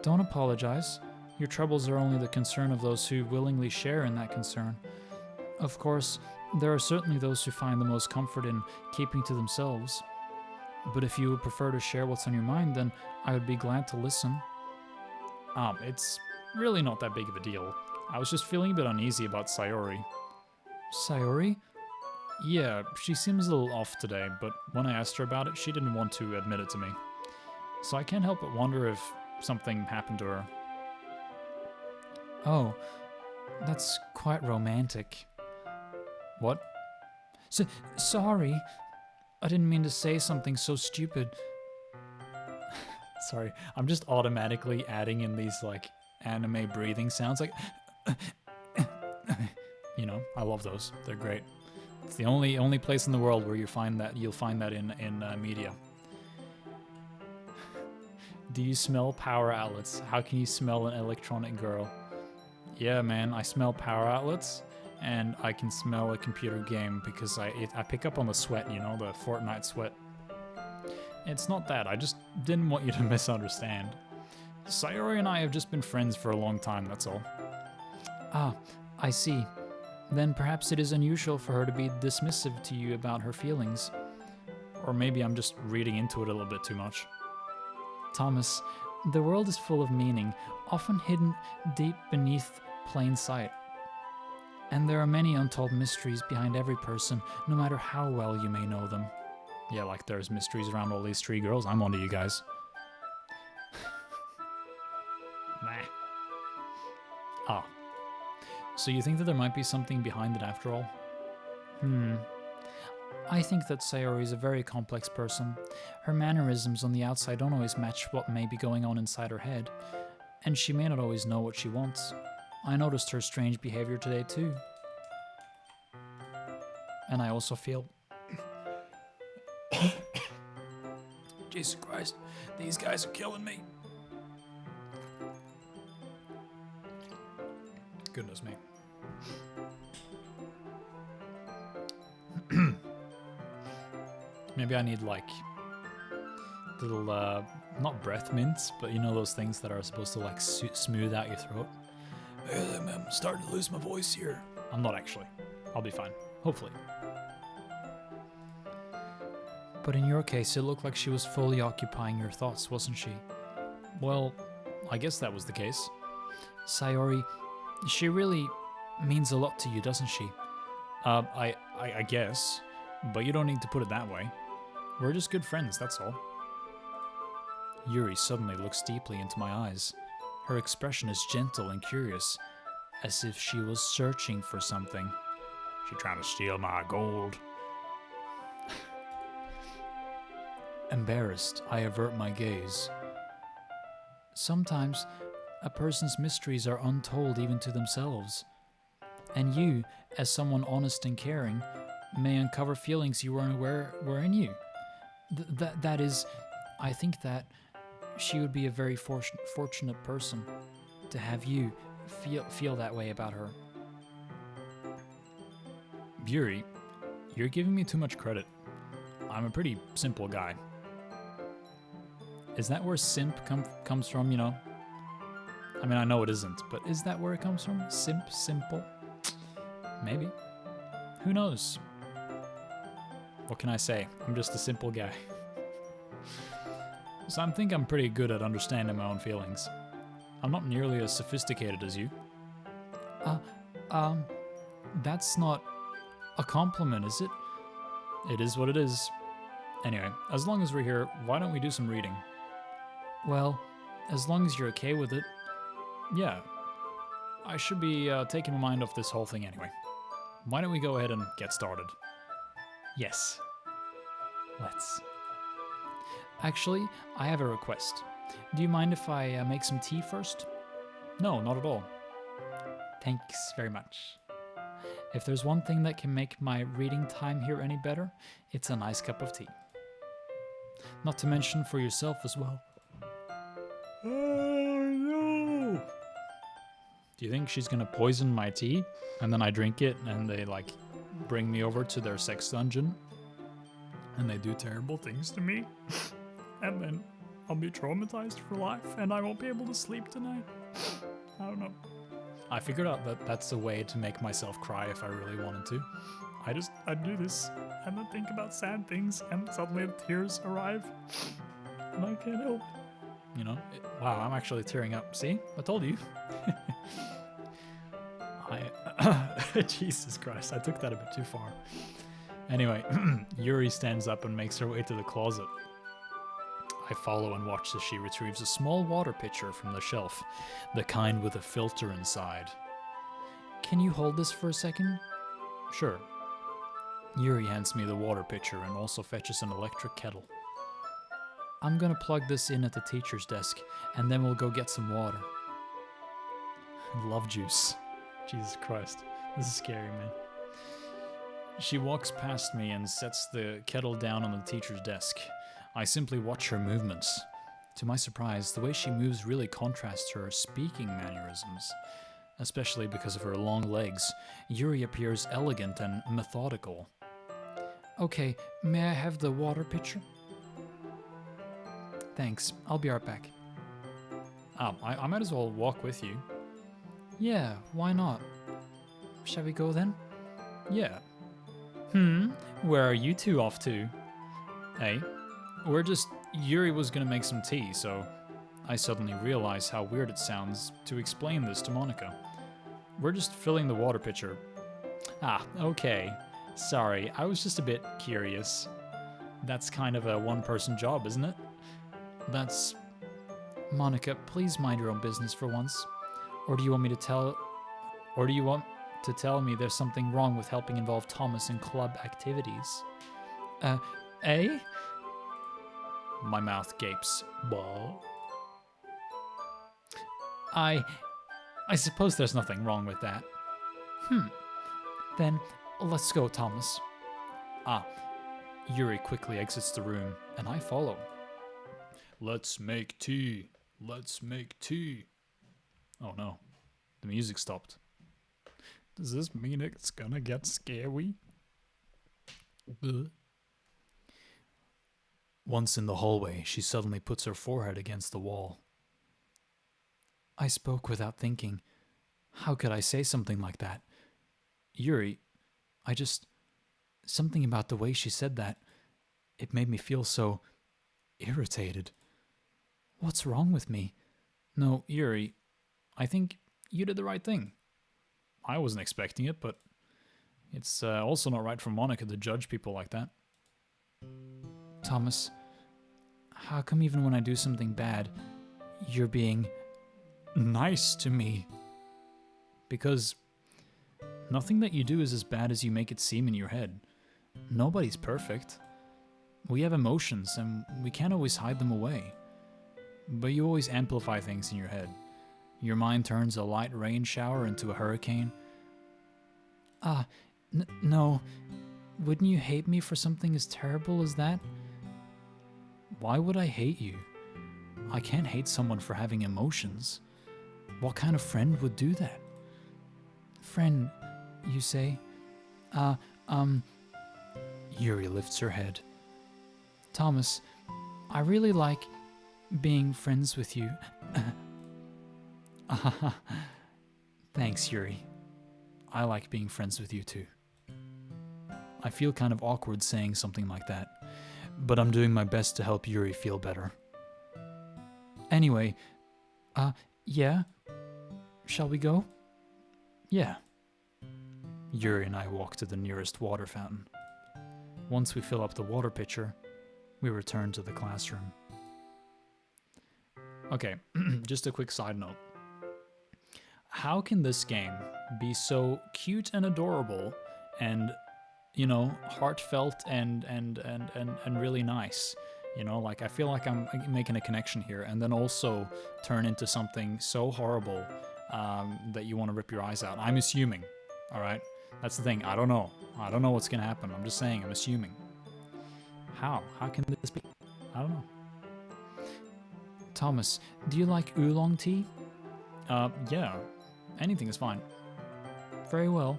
Don't apologize. Your troubles are only the concern of those who willingly share in that concern. Of course, there are certainly those who find the most comfort in keeping to themselves. But if you would prefer to share what's on your mind, then I would be glad to listen. It's really not that big of a deal. I was just feeling a bit uneasy about Sayori. Sayori? Yeah, she seems a little off today, but when I asked her about it, she didn't want to admit it to me. So I can't help but wonder if something happened to her. Oh, that's quite romantic. What? Sorry. I didn't mean to say something so stupid. Sorry, I'm just automatically adding in these, like, anime breathing sounds, like... You know, I love those. They're great. It's the only place in the world where you'll find that in media. Do you smell power outlets? How can you smell an electronic girl? Yeah, man, I smell power outlets, and I can smell a computer game because I pick up on the sweat, you know, the Fortnite sweat. It's not that, I just didn't want you to misunderstand. Sayori and I have just been friends for a long time, that's all. Ah, I see. Then perhaps it is unusual for her to be dismissive to you about her feelings. Or maybe I'm just reading into it a little bit too much. Thomas, the world is full of meaning, often hidden deep beneath plain sight. And there are many untold mysteries behind every person, no matter how well you may know them. Yeah, like there's mysteries around all these 3 girls. I'm onto you guys. Nah. Ah. So you think that there might be something behind it after all? I think that Sayori is a very complex person. Her mannerisms on the outside don't always match what may be going on inside her head, and she may not always know what she wants. I noticed her strange behavior today too. And I also feel... Jesus Christ, these guys are killing me. Goodness me. Maybe I need like little, not breath mints, but you know those things that are supposed to like smooth out your throat? I'm starting to lose my voice here. I'm not actually. I'll be fine. Hopefully. But in your case, it looked like she was fully occupying your thoughts, wasn't she? Well, I guess that was the case. Sayori, she really means a lot to you, doesn't she? I guess. But you don't need to put it that way. We're just good friends, that's all. Yuri suddenly looks deeply into my eyes. Her expression is gentle and curious, as if she was searching for something. She trying to steal my gold. Embarrassed, I avert my gaze. Sometimes, a person's mysteries are untold even to themselves. And you, as someone honest and caring, may uncover feelings you weren't aware were in you. That is, I think that she would be a very fortunate person to have you feel that way about her. Yuri, you're giving me too much credit. I'm a pretty simple guy. Is that where simp comes from, you know? I mean, I know it isn't, but is that where it comes from? Simple? Maybe. Who knows? What can I say? I'm just a simple guy. So I think I'm pretty good at understanding my own feelings. I'm not nearly as sophisticated as you. That's not a compliment, is it? It is what it is. Anyway, as long as we're here, why don't we do some reading? Well, as long as you're okay with it. Yeah. I should be taking my mind off this whole thing anyway. Why don't we go ahead and get started? Yes. Let's. Actually, I have a request. Do you mind if I make some tea first? No, not at all. Thanks very much. If there's one thing that can make my reading time here any better, it's a nice cup of tea. Not to mention for yourself as well. Oh no! Do you think she's gonna poison my tea? And then I drink it and they like bring me over to their sex dungeon? And they do terrible things to me? and then I'll be traumatized for life and I won't be able to sleep tonight. I don't know. I figured out that that's a way to make myself cry if I really wanted to. I'd do this and then think about sad things and suddenly the tears arrive and I can't help it. You know, wow, I'm actually tearing up. See? I told you. Jesus Christ, I took that a bit too far. Anyway, Yuri stands up and makes her way to the closet. I follow and watch as she retrieves a small water pitcher from the shelf, the kind with a filter inside. Can you hold this for a second? Sure. Yuri hands me the water pitcher and also fetches an electric kettle. I'm gonna plug this in at the teacher's desk, and then we'll go get some water. Love juice. Jesus Christ. This is scary, man. She walks past me and sets the kettle down on the teacher's desk. I simply watch her movements. To my surprise, the way she moves really contrasts her speaking mannerisms. Especially because of her long legs, Yuri appears elegant and methodical. Okay, may I have the water pitcher? Thanks, I'll be right back. I might as well walk with you. Yeah, why not? Shall we go then? Yeah. Where are you two off to? Hey, Yuri was gonna make some tea, so I suddenly realize how weird it sounds to explain this to Monica. We're just filling the water pitcher. Okay. Sorry, I was just a bit curious. That's kind of a one-person job, isn't it? That's... Monica, please mind your own business for once. Or do you want to tell me there's something wrong with helping involve Thomas in club activities? Eh? My mouth gapes. Well, I suppose there's nothing wrong with that. Then let's go, Thomas. Yuri quickly exits the room, and I follow. Let's make tea. Let's make tea. Oh no, the music stopped. Does this mean it's gonna get scary? Once in the hallway, she suddenly puts her forehead against the wall. I spoke without thinking. How could I say something like that? Yuri, something about the way she said that, it made me feel so irritated. What's wrong with me? No, Yuri, I think you did the right thing. I wasn't expecting it, but it's also not right for Monica to judge people like that. Thomas, how come even when I do something bad, you're being nice to me? Because nothing that you do is as bad as you make it seem in your head. Nobody's perfect. We have emotions, and we can't always hide them away. But you always amplify things in your head. Your mind turns a light rain shower into a hurricane. No. Wouldn't you hate me for something as terrible as that? Why would I hate you? I can't hate someone for having emotions. What kind of friend would do that? Friend, you say? Yuri lifts her head. Thomas, I really like being friends with you. Thanks, Yuri. I like being friends with you too. I feel kind of awkward saying something like that, but I'm doing my best to help Yuri feel better. Anyway, yeah? Shall we go? Yeah. Yuri and I walk to the nearest water fountain. Once we fill up the water pitcher, we return to the classroom. Okay, just a quick side note. How can this game be so cute and adorable and, you know, heartfelt and really nice? You know, like I feel like I'm making a connection here, and then also turn into something so horrible that you want to rip your eyes out. I'm assuming, all right? That's the thing. I don't know. I don't know what's going to happen. I'm just saying, I'm assuming. How? How can this be? I don't know. Thomas, do you like oolong tea? Yeah. Anything is fine. Very well.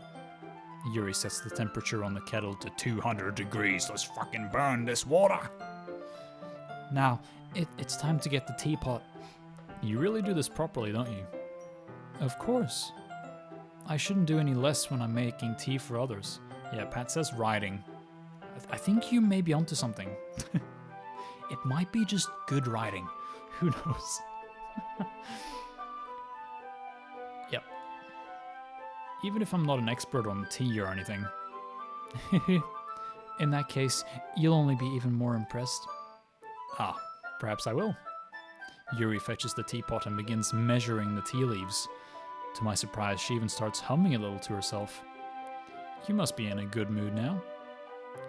Yuri sets the temperature on the kettle to 200 degrees. Let's fucking burn this water. Now, it's time to get the teapot. You really do this properly, don't you? Of course. I shouldn't do any less when I'm making tea for others. Yeah, Pat says writing. I think you may be onto something. It might be just good writing. Who knows? Yep. Even if I'm not an expert on tea or anything. In that case, you'll only be even more impressed. Ah, perhaps I will. Yuri fetches the teapot and begins measuring the tea leaves. To my surprise, she even starts humming a little to herself. You must be in a good mood now.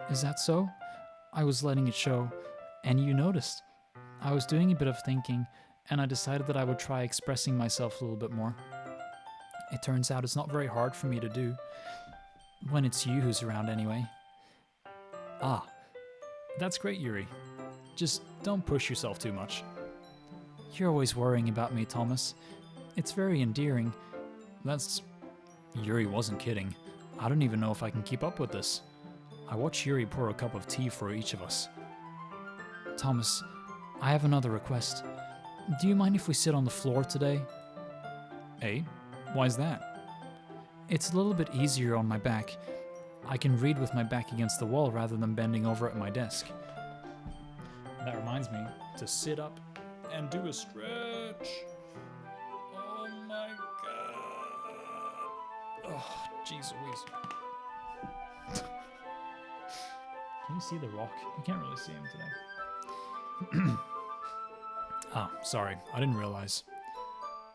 Is that so? I was letting it show, and you noticed. I was doing a bit of thinking, and I decided that I would try expressing myself a little bit more. It turns out it's not very hard for me to do, when it's you who's around anyway. Ah, that's great, Yuri. Just don't push yourself too much. You're always worrying about me, Thomas. It's very endearing. Yuri wasn't kidding. I don't even know if I can keep up with this. I watch Yuri pour a cup of tea for each of us. Thomas, I have another request. Do you mind if we sit on the floor today? Eh? Why's that? It's a little bit easier on my back. I can read with my back against the wall rather than bending over at my desk. That reminds me to sit up and do a stretch. Oh my god. Oh, jeez Louise. Can you see the rock? You can't really see him today. Ah, sorry. I didn't realize.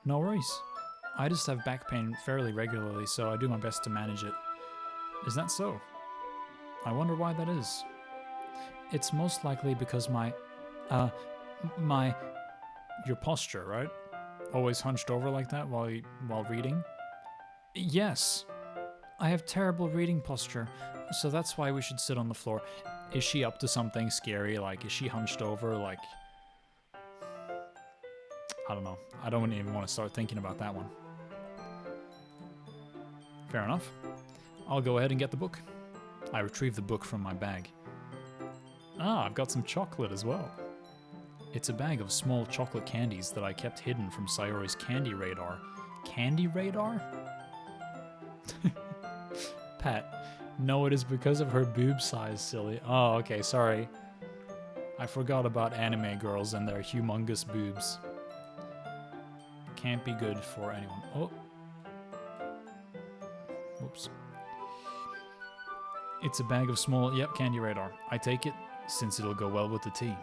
No worries. I just have back pain fairly regularly, so I do my best to manage it. Is that so? I wonder why that is. It's most likely because your posture, right? Always hunched over like that while reading? Yes. I have terrible reading posture, so that's why we should sit on the floor. Is she up to something scary? Like, is she hunched over? Like, I don't know. I don't even want to start thinking about that one. Fair enough. I'll go ahead and get the book. I retrieve the book from my bag. Ah, I've got some chocolate as well. It's a bag of small chocolate candies that I kept hidden from Sayori's candy radar. Candy radar? Pat, no, it is because of her boob size, silly. Oh, okay, sorry. I forgot about anime girls and their humongous boobs. Can't be good for anyone. Oh. Oops. It's a bag of small, candy radar. I take it, since it'll go well with the tea.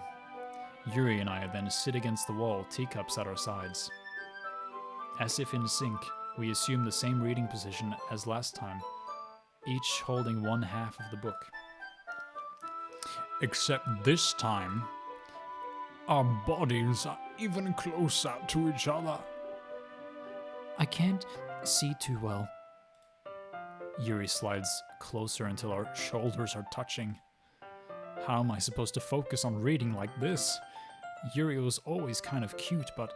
Yuri and I then sit against the wall, teacups at our sides. As if in sync, we assume the same reading position as last time, each holding one half of the book. Except this time, our bodies are even closer to each other. I can't see too well. Yuri slides closer until our shoulders are touching. How am I supposed to focus on reading like this? Yuri was always kind of cute, but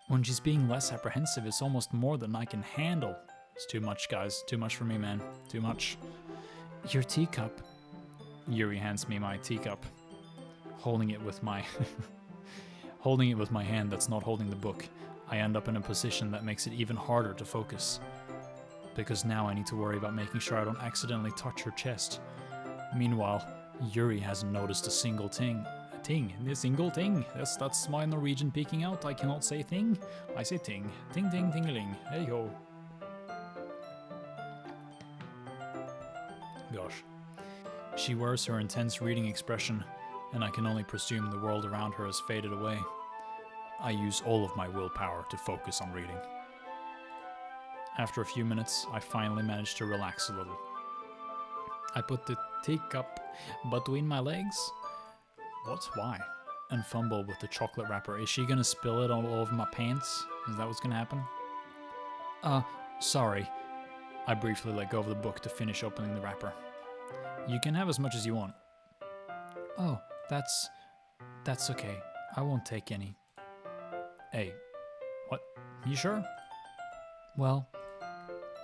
when she's being less apprehensive, it's almost more than I can handle. It's too much, guys. Too much for me, man. Too much. Your teacup. Yuri hands me my teacup, holding it with my hand that's not holding the book. I end up in a position that makes it even harder to focus, because now I need to worry about making sure I don't accidentally touch her chest. Meanwhile, Yuri hasn't noticed a single thing. A single thing. That's my Norwegian peeking out. I cannot say thing. I say ting. Ting ting tingaling. Hey ho. Gosh. She wears her intense reading expression, and I can only presume the world around her has faded away. I use all of my willpower to focus on reading. After a few minutes, I finally manage to relax a little. I put the teacup between my legs. What? Why? And fumble with the chocolate wrapper. Is she gonna spill it all over my pants? Is that what's gonna happen? Sorry. I briefly let go of the book to finish opening the wrapper. You can have as much as you want. Oh, that's okay. I won't take any. Hey, what? You sure? Well,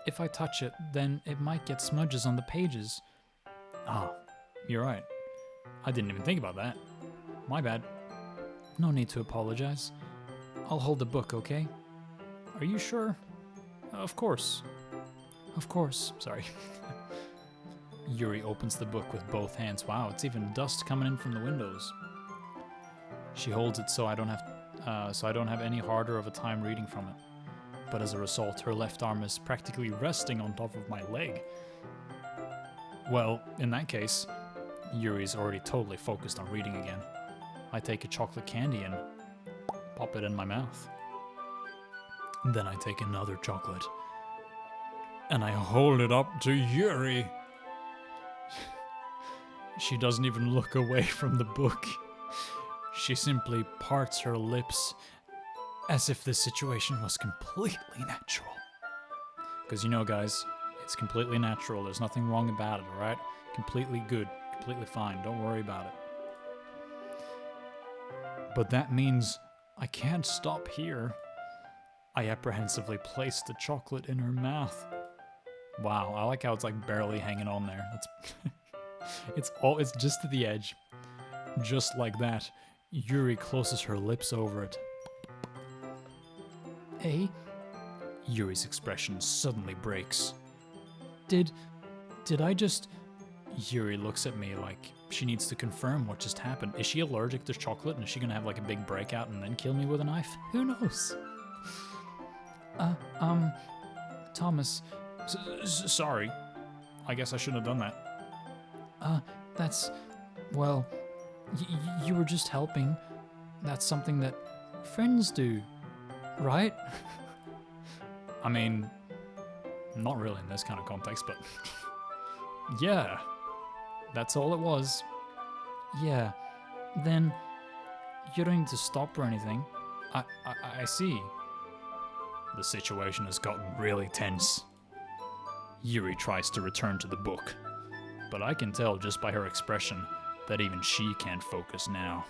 if I touch it, then it might get smudges on the pages. Ah, you're right. I didn't even think about that. My bad. No need to apologize. I'll hold the book, okay? Are you sure? Of course. Of course. Sorry. Yuri opens the book with both hands. Wow, it's even dust coming in from the windows. She holds it so I don't have any harder of a time reading from it. But as a result, her left arm is practically resting on top of my leg. Well, in that case, Yuri's already totally focused on reading again. I take a chocolate candy and pop it in my mouth. Then I take another chocolate and I hold it up to Yuri. She doesn't even look away from the book. She simply parts her lips as if this situation was completely natural. Because you know, guys, it's completely natural. There's nothing wrong about it, alright? Completely good, completely fine. Don't worry about it. But that means I can't stop here. I apprehensively place the chocolate in her mouth. Wow, I like how it's like barely hanging on there. That's it's just to the edge. Just like that, Yuri closes her lips over it. Hey? Yuri's expression suddenly breaks. Did I just... Yuri looks at me like she needs to confirm what just happened. Is she allergic to chocolate and is she gonna have like a big breakout and then kill me with a knife? Who knows? Thomas, sorry. I guess I shouldn't have done that. That's... Well, you were just helping. That's something that friends do, right? I mean, not really in this kind of context, but... Yeah, that's all it was. Yeah, then you don't need to stop or anything. I see. The situation has gotten really tense. Yuri tries to return to the book, but I can tell just by her expression that even she can't focus now.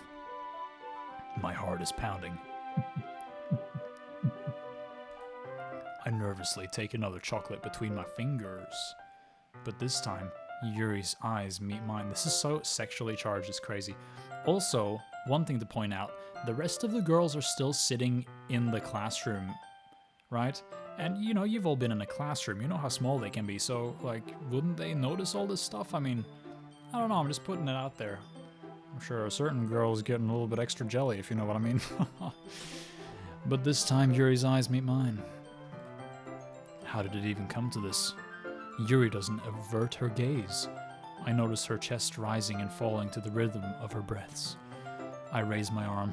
My heart is pounding. I nervously take another chocolate between my fingers, but this time Yuri's eyes meet mine. This is so sexually charged, it's crazy. Also, one thing to point out, the rest of the girls are still sitting in the classroom, right? And you know, you've all been in a classroom, you know how small they can be, so like, wouldn't they notice all this stuff? I mean, I don't know, I'm just putting it out there. I'm sure a certain girl's getting a little bit extra jelly, if you know what I mean. But this time Yuri's eyes meet mine. How did it even come to this? Yuri doesn't avert her gaze. I notice her chest rising and falling to the rhythm of her breaths. I raise my arm.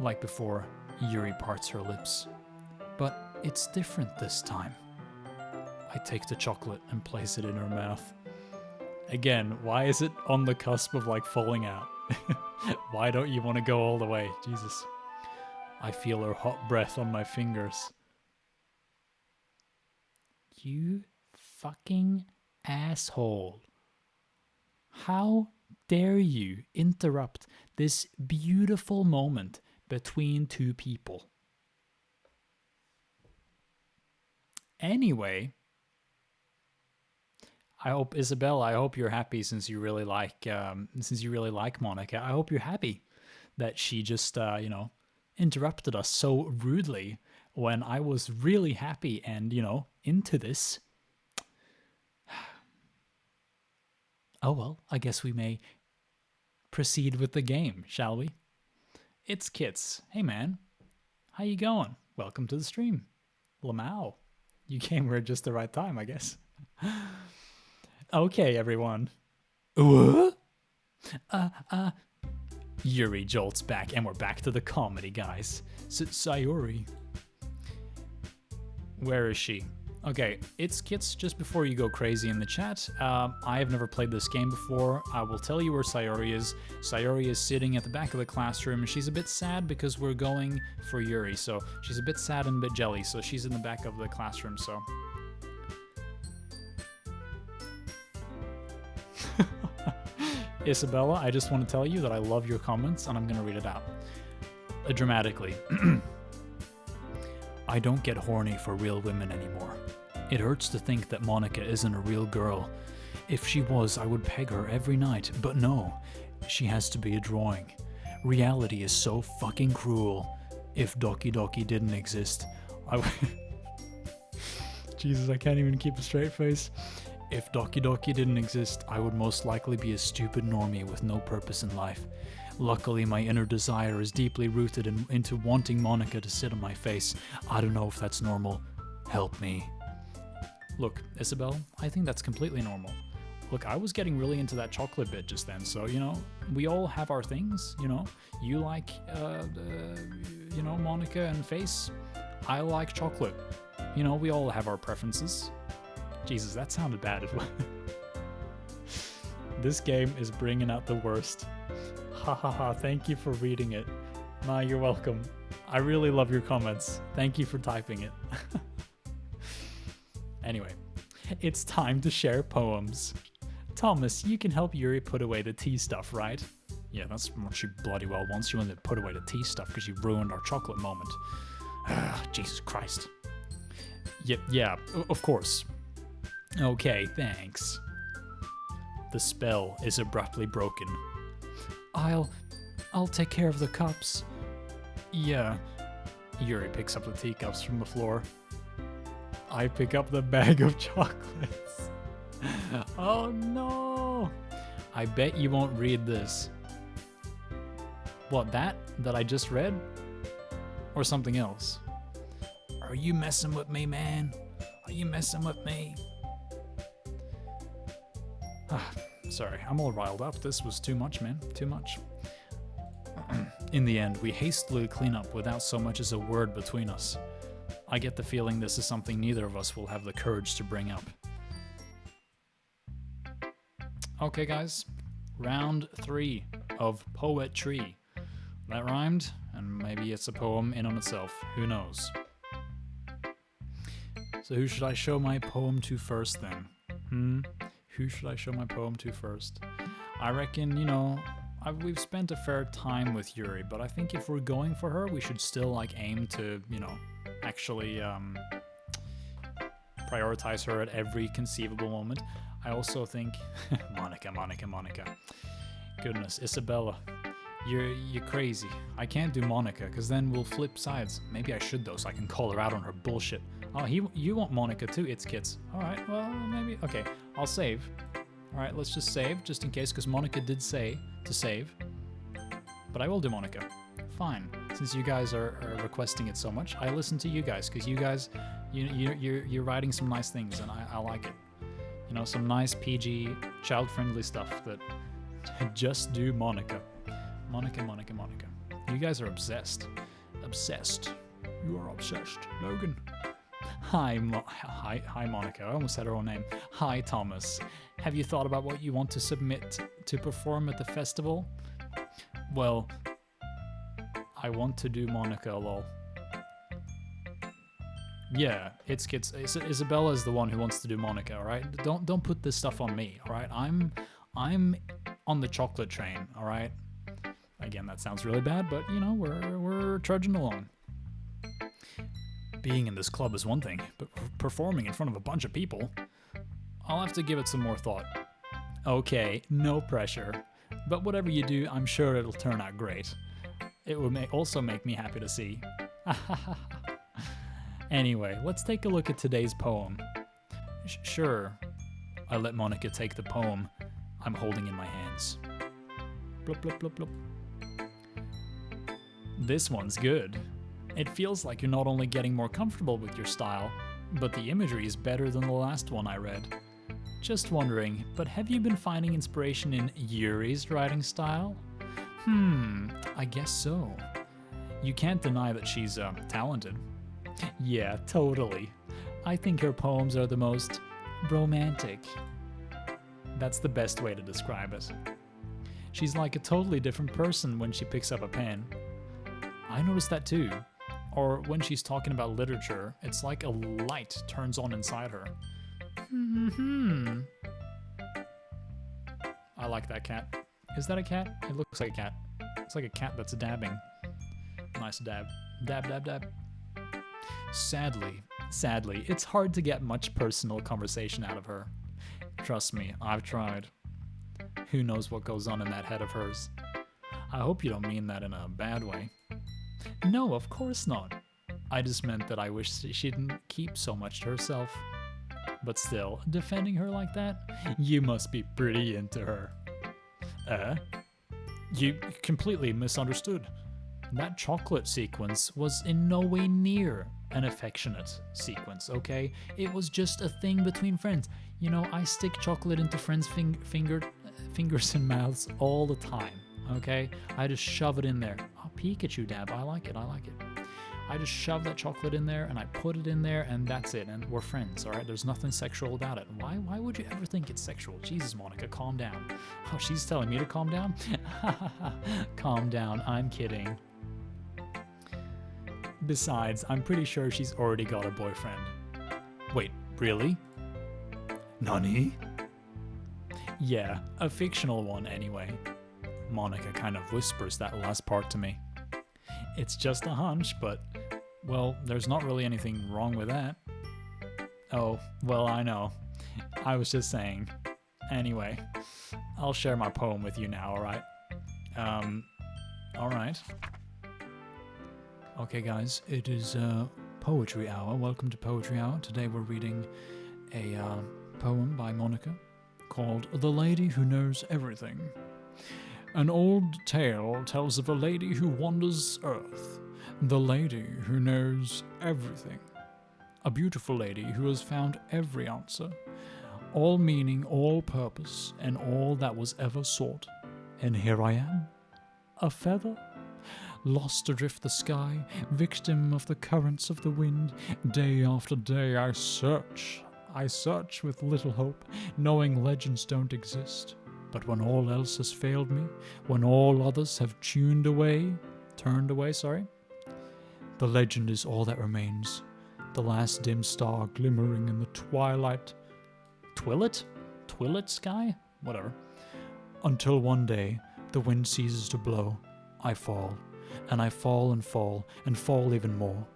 Like before, Yuri parts her lips. But it's different this time. I take the chocolate and place it in her mouth. Again, why is it on the cusp of like falling out? Why don't you want to go all the way? Jesus. I feel her hot breath on my fingers. You fucking asshole. How dare you interrupt this beautiful moment between two people? Anyway, I hope, Isabella, I hope you're happy since you really like Monica. I hope you're happy that she just, interrupted us so rudely when I was really happy and, into this. Oh well, I guess we may proceed with the game, shall we? It's Kits. Hey man, how you going? Welcome to the stream. Lamau. You came here at just the right time, I guess. Okay, everyone. What? Yuri jolts back, and we're back to the comedy, guys. Sayori. Where is she? Okay, it's Kits just before you go crazy in the chat. I have never played this game before. I will tell you where Sayori is. Sayori is sitting at the back of the classroom, and she's a bit sad because we're going for Yuri. So she's a bit sad and a bit jelly, so she's in the back of the classroom, so... Isabella, I just want to tell you that I love your comments, and I'm going to read it out. Dramatically. I don't get horny for real women anymore. It hurts to think that Monica isn't a real girl. If she was, I would peg her every night, but no, she has to be a drawing. Reality is so fucking cruel. If Doki Doki didn't exist, Jesus, I can't even keep a straight face. If Doki Doki didn't exist, I would most likely be a stupid normie with no purpose in life. Luckily, my inner desire is deeply rooted into wanting Monica to sit on my face. I don't know if that's normal. Help me. Look, Isabel, I think that's completely normal. Look, I was getting really into that chocolate bit just then, so, we all have our things, You like, Monica and face. I like chocolate. We all have our preferences. Jesus, that sounded bad as well. This game is bringing out the worst. Ha ha ha, thank you for reading it. Nah, you're welcome. I really love your comments. Thank you for typing it. Anyway, it's time to share poems. Thomas, you can help Yuri put away the tea stuff, right? Yeah, that's what she bloody well wants. She wanted to put away the tea stuff because you ruined our chocolate moment. Jesus Christ. Yeah, of course. Okay, thanks. The spell is abruptly broken. I'll take care of the cups. Yeah. Yuri picks up the teacups from the floor. I pick up the bag of chocolates. Oh no! I bet you won't read this. What, that I just read? Or something else? Are you messing with me, man? Are you messing with me? Sorry, I'm all riled up. This was too much, man. Too much. In the end, we hastily clean up without so much as a word between us. I get the feeling this is something neither of us will have the courage to bring up. Okay, guys. Round 3 of poetry. That rhymed, and maybe it's a poem in on itself. Who knows? So who should I show my poem to first, then? Who should I show my poem to first? I reckon, we've spent a fair time with Yuri, but I think if we're going for her, we should still, aim to, actually prioritize her at every conceivable moment. I also think... Monica. Goodness, Isabella. You're crazy. I can't do Monica, because then we'll flip sides. Maybe I should, though, so I can call her out on her bullshit. Oh, you want Monica too, It's Kits. Alright, well, maybe... Okay, I'll save. Alright, let's just save, just in case, because Monica did say to save. But I will do Monica. Fine. Since you guys are requesting it so much, I listen to you guys, because you guys, you're writing some nice things, and I like it. Some nice PG, child-friendly stuff that just do Monica. Monica. You guys are obsessed. Obsessed. You are obsessed, Logan. Hi, Monica. I almost said her own name. Hi, Thomas. Have you thought about what you want to submit to perform at the festival? Well, I want to do Monica, lol. Yeah, it's kids. Isabella is the one who wants to do Monica, all right? Don't put this stuff on me, all right? I'm on the chocolate train, all right? Again, that sounds really bad, but we're trudging along. Being in this club is one thing, but performing in front of a bunch of people, I'll have to give it some more thought. Okay, no pressure, but whatever you do, I'm sure it'll turn out great. It would also make me happy to see. Anyway, let's take a look at today's poem. Sure. I let Monica take the poem I'm holding in my hands. Blop, blop, blop, blop. This one's good. It feels like you're not only getting more comfortable with your style, but the imagery is better than the last one I read. Just wondering, but have you been finding inspiration in Yuri's writing style? I guess so. You can't deny that she's talented. Yeah, totally. I think her poems are the most romantic. That's the best way to describe it. She's like a totally different person when she picks up a pen. I noticed that too. Or when she's talking about literature, it's like a light turns on inside her. I like that cat. Is that a cat? It looks like a cat. It's like a cat that's dabbing. Nice dab. Dab, dab, dab. Sadly, it's hard to get much personal conversation out of her. Trust me, I've tried. Who knows what goes on in that head of hers? I hope you don't mean that in a bad way. No, of course not. I just meant that I wish she didn't keep so much to herself. But still, defending her like that? You must be pretty into her. You completely misunderstood. That chocolate sequence was in no way near an affectionate sequence, okay? It was just a thing between friends. You know, I stick chocolate into friends' fingers and mouths all the time, okay? I just shove it in there. Oh, Pikachu dab, I like it. I just shove that chocolate in there and I put it in there and that's it. And we're friends, all right? There's nothing sexual about it. Why would you ever think it's sexual? Jesus, Monica, calm down. Oh, she's telling me to calm down? Calm down, I'm kidding. Besides, I'm pretty sure she's already got a boyfriend. Wait, really? Nani? Yeah, a fictional one anyway. Monica kind of whispers that last part to me. It's just a hunch, but, well, there's not really anything wrong with that. Oh, well, I know. I was just saying. Anyway, I'll share my poem with you now, alright? Alright. Okay, guys, it is Poetry Hour. Welcome to Poetry Hour. Today we're reading a poem by Monica called The Lady Who Knows Everything. An old tale tells of a lady who wanders earth, the lady who knows everything. A beautiful lady who has found every answer, all meaning, all purpose, and all that was ever sought. And here I am, a feather, lost adrift the sky, victim of the currents of the wind. Day after day I search with little hope, knowing legends don't exist. But when all else has failed me, when all others have turned away, the legend is all that remains. The last dim star glimmering in the twilight. Twilit sky? Whatever. Until one day, the wind ceases to blow. I fall, and I fall and fall, and fall even more.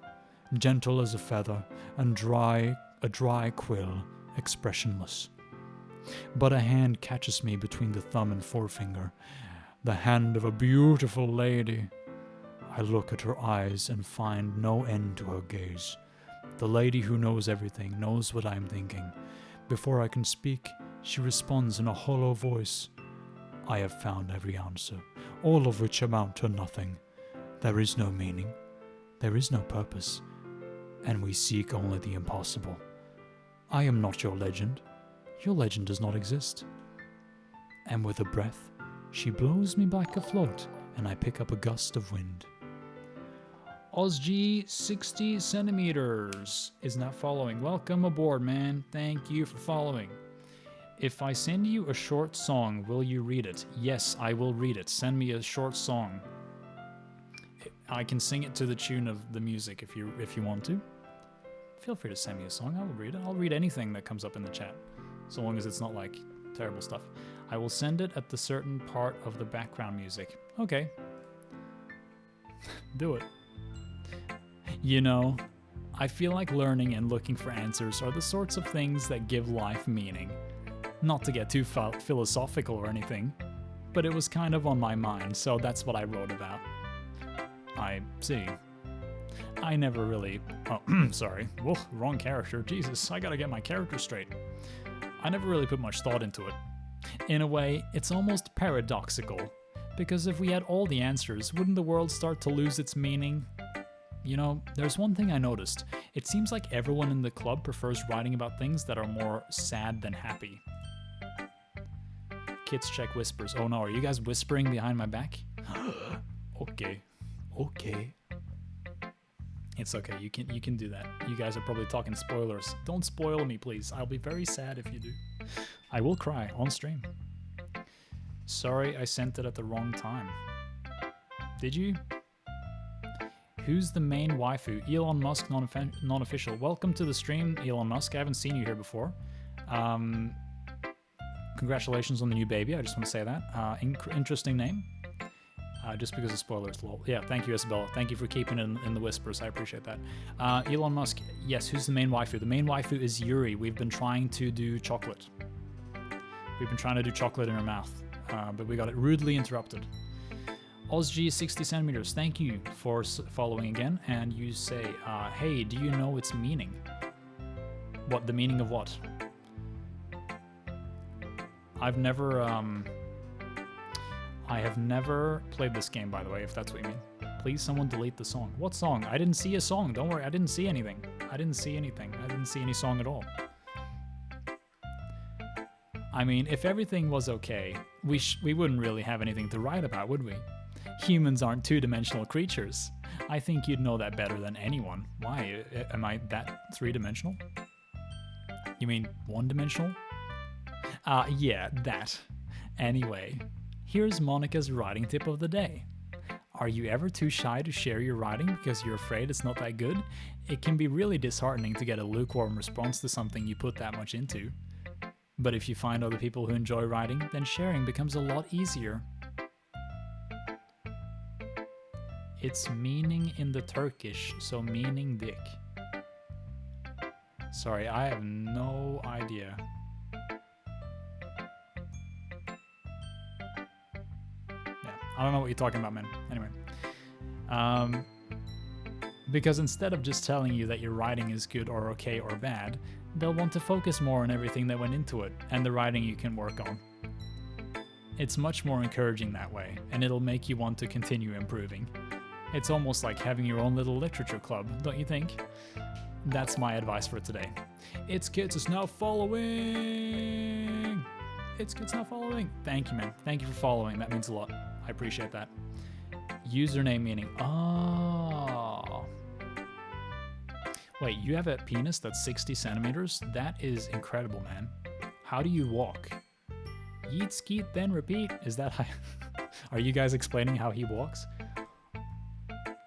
Gentle as a feather, and a dry quill, expressionless. But a hand catches me between the thumb and forefinger, the hand of a beautiful lady. I look at her eyes and find no end to her gaze. The lady who knows everything knows what I am thinking. Before I can speak, she responds in a hollow voice. I have found every answer, all of which amount to nothing. There is no meaning, there is no purpose, and we seek only the impossible. I am not your legend. Your legend does not exist. And with a breath, she blows me back a float, and I pick up a gust of wind. OzG 60 centimeters is not following. Welcome aboard, man. Thank you for following. If I send you a short song, will you read it? Yes, I will read it. Send me a short song. I can sing it to the tune of the music if you want to. Feel free to send me a song. I will read it. I'll read anything that comes up in the chat, so long as it's not like terrible stuff. I will send it at the certain part of the background music. Okay. Do it. You know, I feel like learning and looking for answers are the sorts of things that give life meaning. Not to get too philosophical or anything, but it was kind of on my mind, so that's what I wrote about. I see. I never really... Oh, sorry. Whoa, wrong character. Jesus, I gotta get my character straight. I never really put much thought into it. In a way, it's almost paradoxical, because if we had all the answers, wouldn't the world start to lose its meaning? You know, there's one thing I noticed. It seems like everyone in the club prefers writing about things that are more sad than happy. Kids check whispers. Oh no, are you guys whispering behind my back? Okay. It's okay, you can do that. You guys are probably talking spoilers. Don't spoil me, please. I'll be very sad if you do. I will cry on stream. Sorry, I sent it at the wrong time. Did you? Who's the main waifu? Elon Musk, non-official. Welcome to the stream, Elon Musk. I haven't seen you here before. Congratulations on the new baby. I just want to say that. Interesting name. Just because of spoilers, lol. Yeah, thank you, Isabella. Thank you for keeping it in the whispers. I appreciate that. Elon Musk. Yes, who's the main waifu? The main waifu is Yuri. We've been trying to do chocolate. We've been trying to do chocolate in her mouth, but we got it rudely interrupted. OzG 60 centimeters, thank you for following again. And you say, hey, do you know its meaning? What, the meaning of what? I have never played this game, by the way, if that's what you mean. Please, someone delete the song. What song? I didn't see a song. Don't worry, I didn't see anything. I didn't see anything. I didn't see any song at all. I mean, if everything was okay, we wouldn't really have anything to write about, would we? Humans aren't two-dimensional creatures. I think you'd know that better than anyone. Why? Am I that three-dimensional? You mean one-dimensional? Yeah, that. Anyway, here's Monica's writing tip of the day. Are you ever too shy to share your writing because you're afraid it's not that good? It can be really disheartening to get a lukewarm response to something you put that much into. But if you find other people who enjoy writing, then sharing becomes a lot easier. It's meaning in the Turkish, so meaning dick. Sorry, I have no idea. Yeah, I don't know what you're talking about, man. Anyway. Because instead of just telling you that your writing is good or okay or bad, they'll want to focus more on everything that went into it and the writing you can work on. It's much more encouraging that way, and it'll make you want to continue improving. It's almost like having your own little literature club, don't you think? That's my advice for today. It's Kids is now following! It's Kids now following! Thank you, man. Thank you for following. That means a lot. I appreciate that. Username meaning. Oh. Wait, you have a penis that's 60 centimeters? That is incredible, man. How do you walk? Yeet, skeet, then repeat. Is that how... Are you guys explaining how he walks?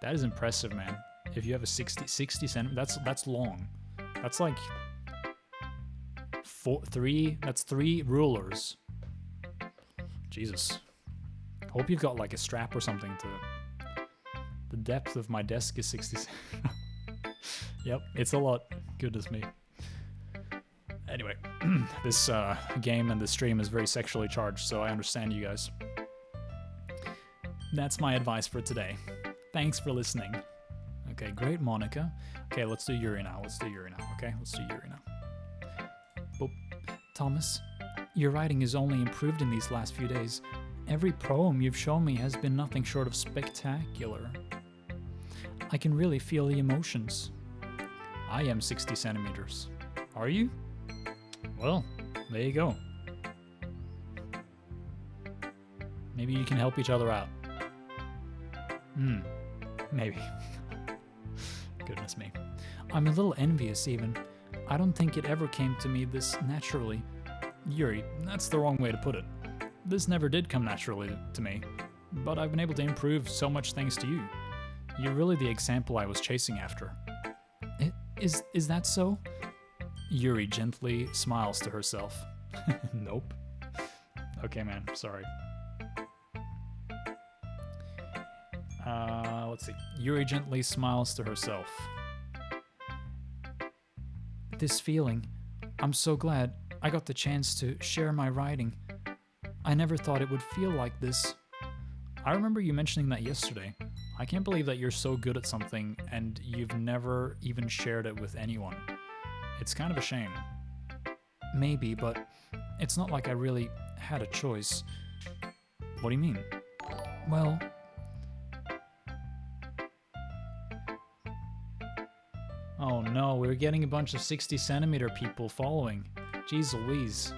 That is impressive, man. If you have a 60 centimeters, that's long. That's like that's 3 rulers. Jesus. Hope you've got like a strap or something to... The depth of my desk is 60 Yep, it's a lot. Goodness me. Anyway, this game and this stream is very sexually charged, so I understand you guys. That's my advice for today. Thanks for listening. Okay, great, Monica. Okay, let's do Yuri now. Okay, let's do Yuri now. Boop. Thomas, your writing has only improved in these last few days. Every poem you've shown me has been nothing short of spectacular. I can really feel the emotions. I am 60 centimeters. Are you? Well, there you go. Maybe you can help each other out. Maybe. Goodness me. I'm a little envious even. I don't think it ever came to me this naturally. Yuri, that's the wrong way to put it. This never did come naturally to me, but I've been able to improve so much thanks to you. You're really the example I was chasing after. Is that so? Yuri gently smiles to herself. Nope. Okay, man, sorry. Let's see. Yuri gently smiles to herself. This feeling, I'm so glad I got the chance to share my writing. I never thought it would feel like this. I remember you mentioning that yesterday. I can't believe that you're so good at something and you've never even shared it with anyone. It's kind of a shame. Maybe, but it's not like I really had a choice. What do you mean? Well... Oh no, we're getting a bunch of 60 centimeter people following. Jeez Louise.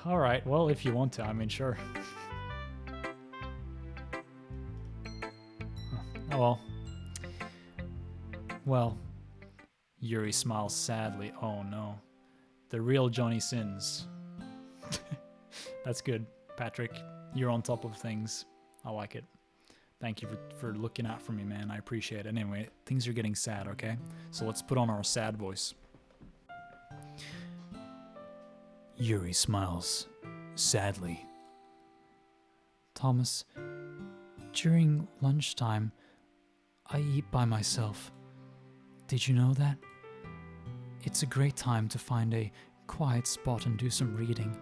Alright, well, if you want to, I mean, sure. Oh well. Well, Yuri smiles sadly. Oh no. The real Johnny Sins. That's good, Patrick. You're on top of things. I like it. Thank you for looking out for me, man. I appreciate it. Anyway, things are getting sad, okay? So let's put on our sad voice. Yuri smiles sadly. Thomas, during lunchtime, I eat by myself. Did you know that? It's a great time to find a quiet spot and do some reading.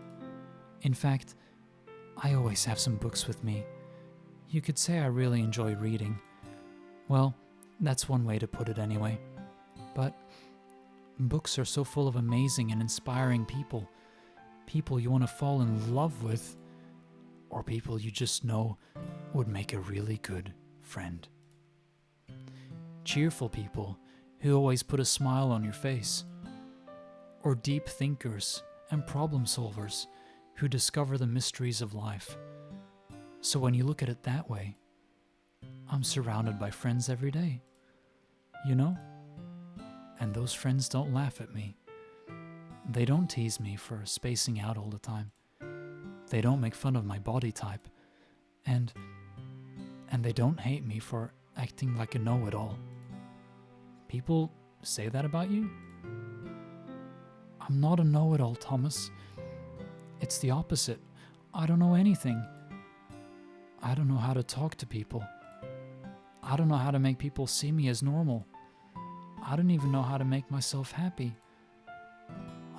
In fact, I always have some books with me. You could say I really enjoy reading. Well, that's one way to put it anyway. But books are so full of amazing and inspiring people. People you want to fall in love with, or people you just know would make a really good friend. Cheerful people who always put a smile on your face, or deep thinkers and problem solvers who discover the mysteries of life. So when you look at it that way, I'm surrounded by friends every day, you know? And those friends don't laugh at me. They don't tease me for spacing out all the time. They don't make fun of my body type. And they don't hate me for acting like a know-it-all. People say that about you? I'm not a know-it-all, Thomas. It's the opposite. I don't know anything. I don't know how to talk to people. I don't know how to make people see me as normal. I don't even know how to make myself happy.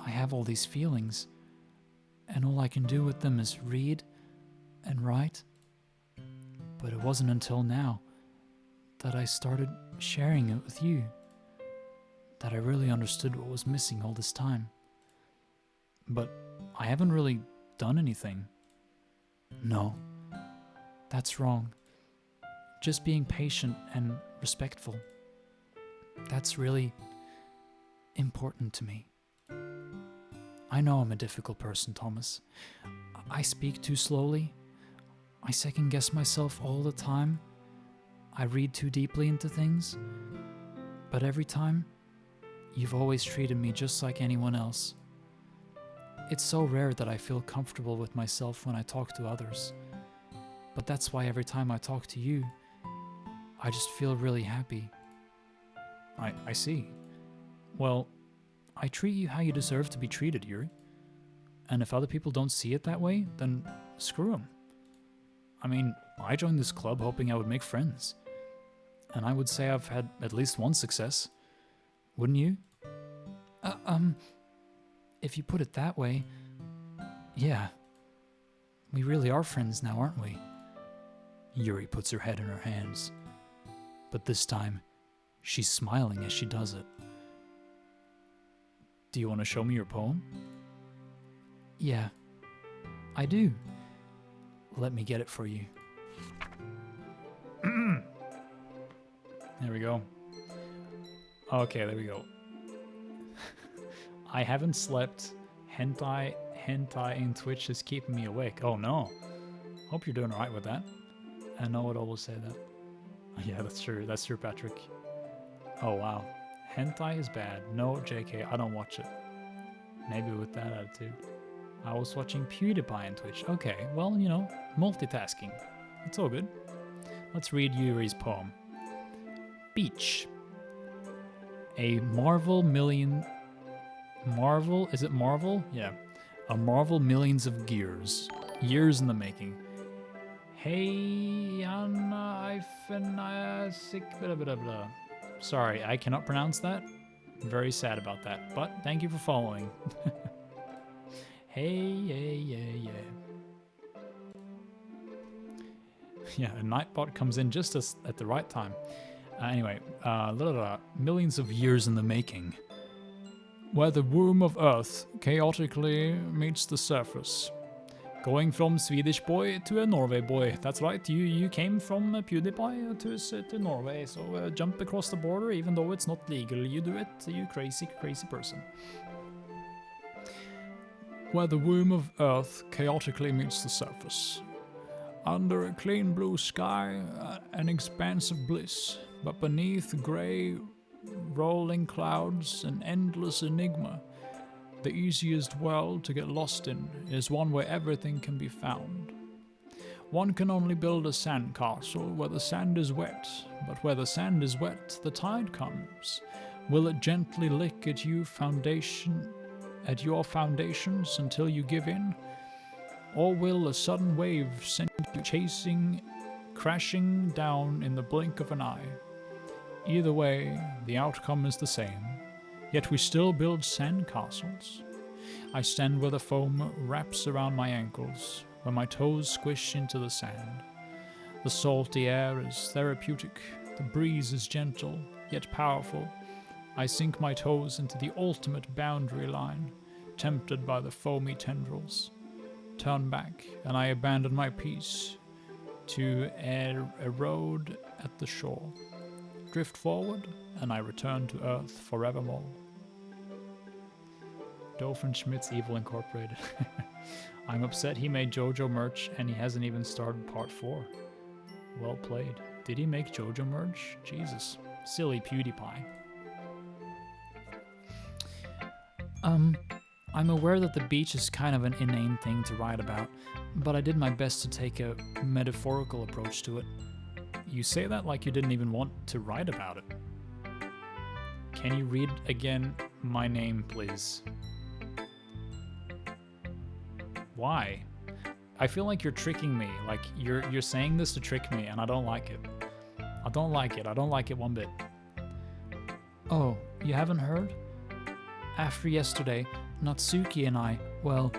I have all these feelings, and all I can do with them is read and write. But it wasn't until now that I started sharing it with you that I really understood what was missing all this time. But I haven't really done anything. No, that's wrong. Just being patient and respectful. That's really important to me. I know I'm a difficult person, Thomas. I speak too slowly. I second guess myself all the time. I read too deeply into things. But every time, you've always treated me just like anyone else. It's so rare that I feel comfortable with myself when I talk to others. But that's why every time I talk to you, I just feel really happy. I see. Well, I treat you how you deserve to be treated, Yuri. And if other people don't see it that way, then screw them. I mean, I joined this club hoping I would make friends. And I would say I've had at least one success. Wouldn't you? If you put it that way, yeah. We really are friends now, aren't we? Yuri puts her head in her hands. But this time, she's smiling as she does it. Do you want to show me your poem? Yeah, I do. Let me get it for you. There we go. Okay, there we go. I haven't slept. Hentai in Twitch is keeping me awake. Oh no. Hope you're doing alright with that. I know it always say that. Yeah, that's true. That's true, Patrick. Oh wow. Hentai is bad. No, JK, I don't watch it. Maybe with that attitude. I was watching PewDiePie on Twitch. Okay, well, you know, multitasking. It's all good. Let's read Yuri's poem. Beach. A Marvel million... Marvel? Is it Marvel? Yeah. A Marvel millions of gears. Years in the making. Hey, Anna, blah, blah, blah. Sorry, I cannot pronounce that. I'm very sad about that, but thank you for following. Hey, yeah. Yeah, a Nightbot comes in just at the right time. Anyway, millions of years in the making. Where the womb of Earth chaotically meets the surface. Going from Swedish boy to a Norway boy. That's right, you came from PewDiePie to Norway, so jump across the border even though it's not legal. You do it, you crazy person. Where the womb of Earth chaotically meets the surface. Under a clean blue sky, an expanse of bliss, but beneath grey, rolling clouds, an endless enigma. The easiest world to get lost in is one where everything can be found. One can only build a sand castle where the sand is wet, but where the sand is wet, the tide comes. Will it gently lick at your foundations until you give in? Or will a sudden wave send you crashing down in the blink of an eye? Either way, the outcome is the same. Yet we still build sand castles. I stand where the foam wraps around my ankles, where my toes squish into the sand. The salty air is therapeutic, the breeze is gentle, yet powerful. I sink my toes into the ultimate boundary line, tempted by the foamy tendrils. Turn back, and I abandon my peace to erode at the shore. Drift forward, and I return to Earth forevermore. Doofenshmirtz Evil Incorporated. I'm upset he made JoJo merch and he hasn't even started part 4. Well played. Did he make JoJo merch? Jesus. Silly PewDiePie. I'm aware that the beach is kind of an inane thing to write about, but I did my best to take a metaphorical approach to it. You say that like you didn't even want to write about it. Can you read again my name, please? Why? I feel like you're tricking me. Like you're saying this to trick me, and I don't like it. I don't like it. I don't like it one bit. Oh, you haven't heard? After yesterday, Natsuki and I, well,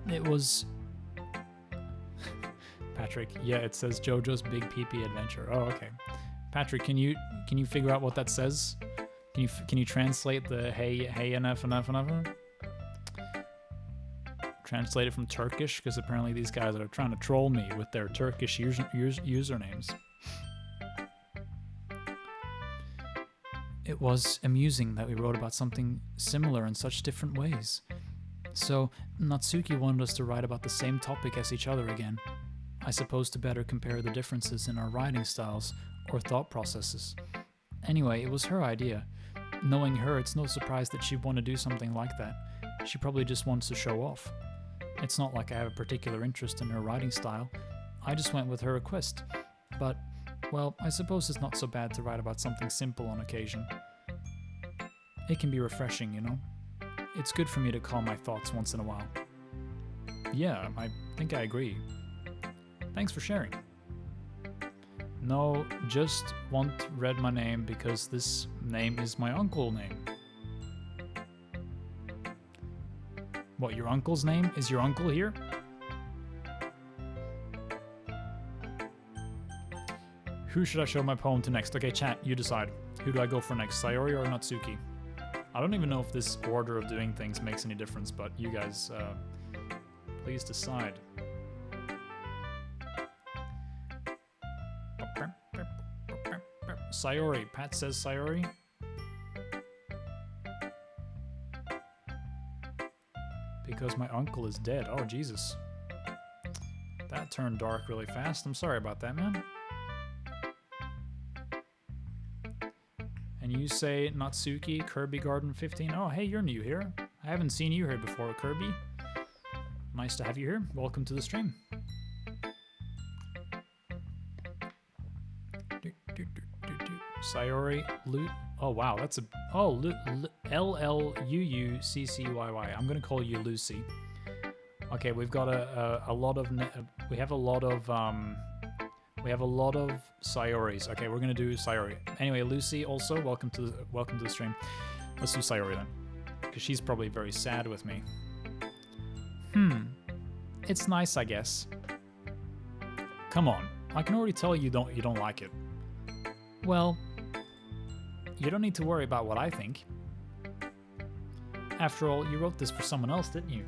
it was... Patrick, yeah, it says JoJo's Big Pee-Pee Adventure. Oh, okay. Patrick, can you figure out what that says? Can you translate the hey enough? Translate it from Turkish, because apparently these guys are trying to troll me with their Turkish usernames. It was amusing that we wrote about something similar in such different ways. So, Natsuki wanted us to write about the same topic as each other again. I suppose to better compare the differences in our writing styles or thought processes. Anyway, it was her idea. Knowing her, it's no surprise that she'd want to do something like that. She probably just wants to show off. It's not like I have a particular interest in her writing style. I just went with her request. But, well, I suppose it's not so bad to write about something simple on occasion. It can be refreshing, you know? It's good for me to calm my thoughts once in a while. Yeah, I think I agree. Thanks for sharing. No, just read my name because this name is my uncle's name. What, your uncle's name? Is your uncle here? Who should I show my poem to next? Okay, chat, you decide. Who do I go for next, Sayori or Natsuki? I don't even know if this order of doing things makes any difference, but you guys, please decide. Sayori. Pat says Sayori. Because my uncle is dead. Oh, Jesus. That turned dark really fast. I'm sorry about that, man. And you say Natsuki, Kirby Garden 15. Oh, hey, you're new here. I haven't seen you here before, Kirby. Nice to have you here. Welcome to the stream. Sayori, Lu. Oh, wow, that's a. Oh, Lulluccyyy. I'm gonna call you Lucy. Okay, we've got a lot of. We have a lot of Sayoris. Okay, we're gonna do Sayori. Anyway, Lucy, also welcome to the stream. Let's do Sayori then, because she's probably very sad with me. It's nice, I guess. Come on, I can already tell you don't like it. Well, you don't need to worry about what I think. After all, you wrote this for someone else, didn't you?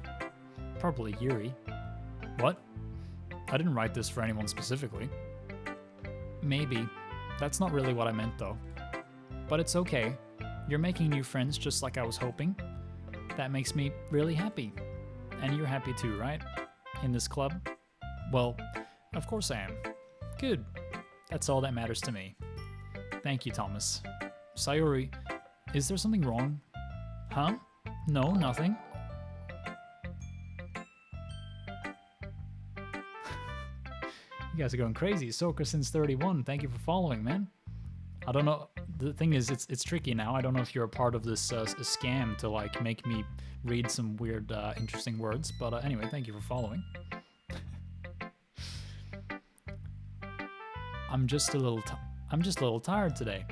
Probably Yuri. What? I didn't write this for anyone specifically. Maybe. That's not really what I meant, though. But it's okay. You're making new friends just like I was hoping. That makes me really happy. And you're happy too, right? In this club? Well, of course I am. Good. That's all that matters to me. Thank you, Thomas. Sayori, is there something wrong? Huh? No, nothing. You guys are going crazy. Soka since 31. Thank you for following, man. I don't know. The thing is, it's tricky now. I don't know if you're a part of this scam to like make me read some weird, interesting words. But anyway, thank you for following. I'm just a little tired today.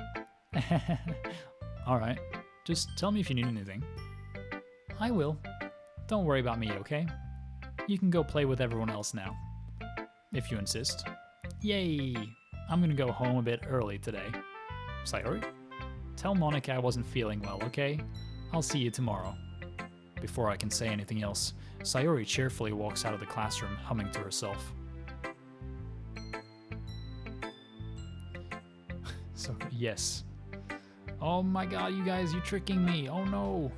All right. Just tell me if you need anything. I will. Don't worry about me, okay? You can go play with everyone else now, if you insist. Yay! I'm gonna go home a bit early today. Sayori? Tell Monica I wasn't feeling well, okay? I'll see you tomorrow. Before I can say anything else, Sayori cheerfully walks out of the classroom, humming to herself. So, yes. Oh my god, you guys, you're tricking me. Oh no.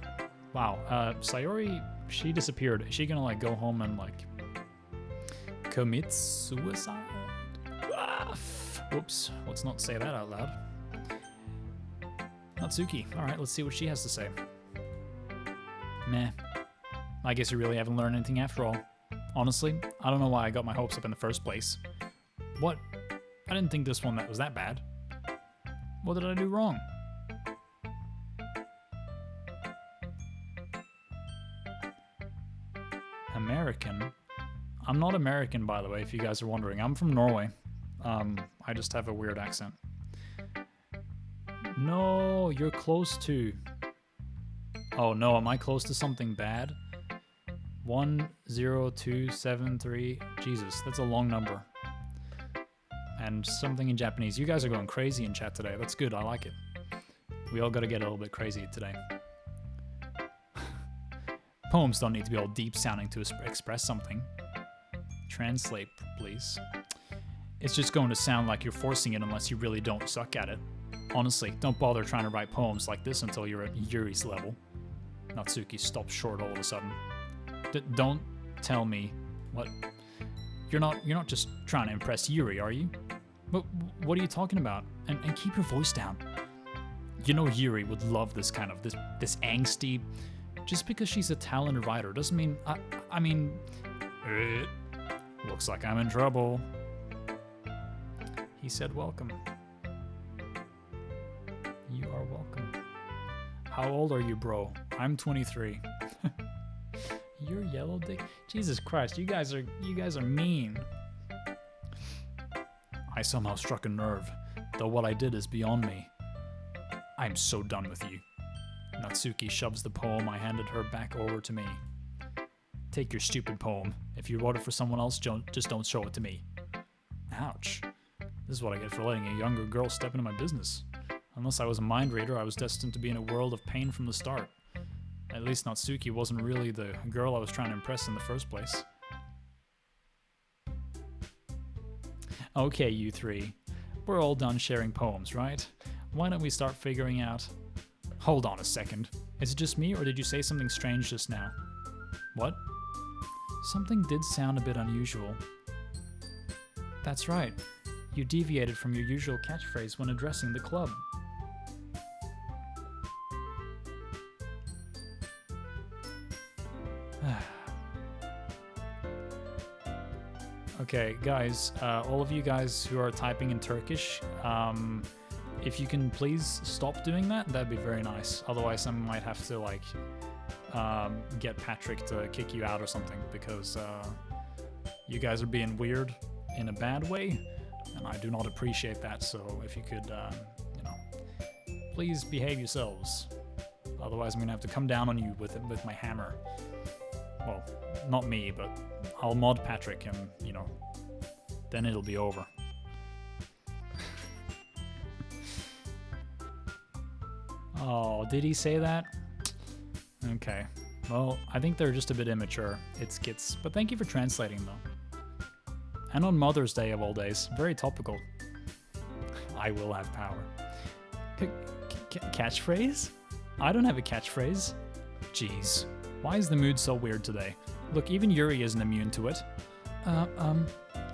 Wow, Sayori, she disappeared. Is she gonna, like, go home and, like, commit suicide? Ah, whoops, let's not say that out loud. Natsuki, alright, let's see what she has to say. Meh. I guess you really haven't learned anything after all. Honestly, I don't know why I got my hopes up in the first place. What? I didn't think this one was that bad. What did I do wrong? American? I'm not American, by the way, if you guys are wondering. I'm from Norway. I just have a weird accent. No, you're close to... Oh no, am I close to something bad? 10273. Jesus, that's a long number. And something in Japanese. You guys are going crazy in chat today. That's good, I like it. We all gotta get a little bit crazy today. Poems don't need to be all deep sounding to express something. Translate, please. It's just going to sound like you're forcing it unless you really don't suck at it. Honestly, don't bother trying to write poems like this until you're at Yuri's level. Natsuki stops short all of a sudden. Don't tell me what... You're not just trying to impress Yuri, are you? What are you talking about? And keep your voice down. You know Yuri would love this kind of, this angsty... Just because she's a talented writer doesn't mean... I mean... Looks like I'm in trouble. He said welcome. You are welcome. How old are you, bro? I'm 23. You're yellow dick? Jesus Christ, you guys are mean. I somehow struck a nerve, though what I did is beyond me. I'm so done with you. Natsuki shoves the poem I handed her back over to me. Take your stupid poem. If you wrote it for someone else, just don't show it to me. Ouch. This is what I get for letting a younger girl step into my business. Unless I was a mind reader, I was destined to be in a world of pain from the start. At least Natsuki wasn't really the girl I was trying to impress in the first place. Okay, you three. We're all done sharing poems, right? Why don't we start figuring out... Hold on a second. Is it just me, or did you say something strange just now? What? Something did sound a bit unusual. That's right. You deviated from your usual catchphrase when addressing the club. Okay, guys, all of you guys who are typing in Turkish, if you can please stop doing that, that'd be very nice. Otherwise, I might have to, like, get Patrick to kick you out or something, because you guys are being weird in a bad way, and I do not appreciate that. So if you could, you know, please behave yourselves. Otherwise, I'm gonna have to come down on you with my hammer. Well, not me, but I'll mod Patrick, and you know, then it'll be over. Oh, did he say that? Okay. Well, I think they're just a bit immature. It's kits, but thank you for translating though. And on Mother's Day of all days, very topical. I will have power. Catchphrase? I don't have a catchphrase. Jeez, why is the mood so weird today? Look, even Yuri isn't immune to it.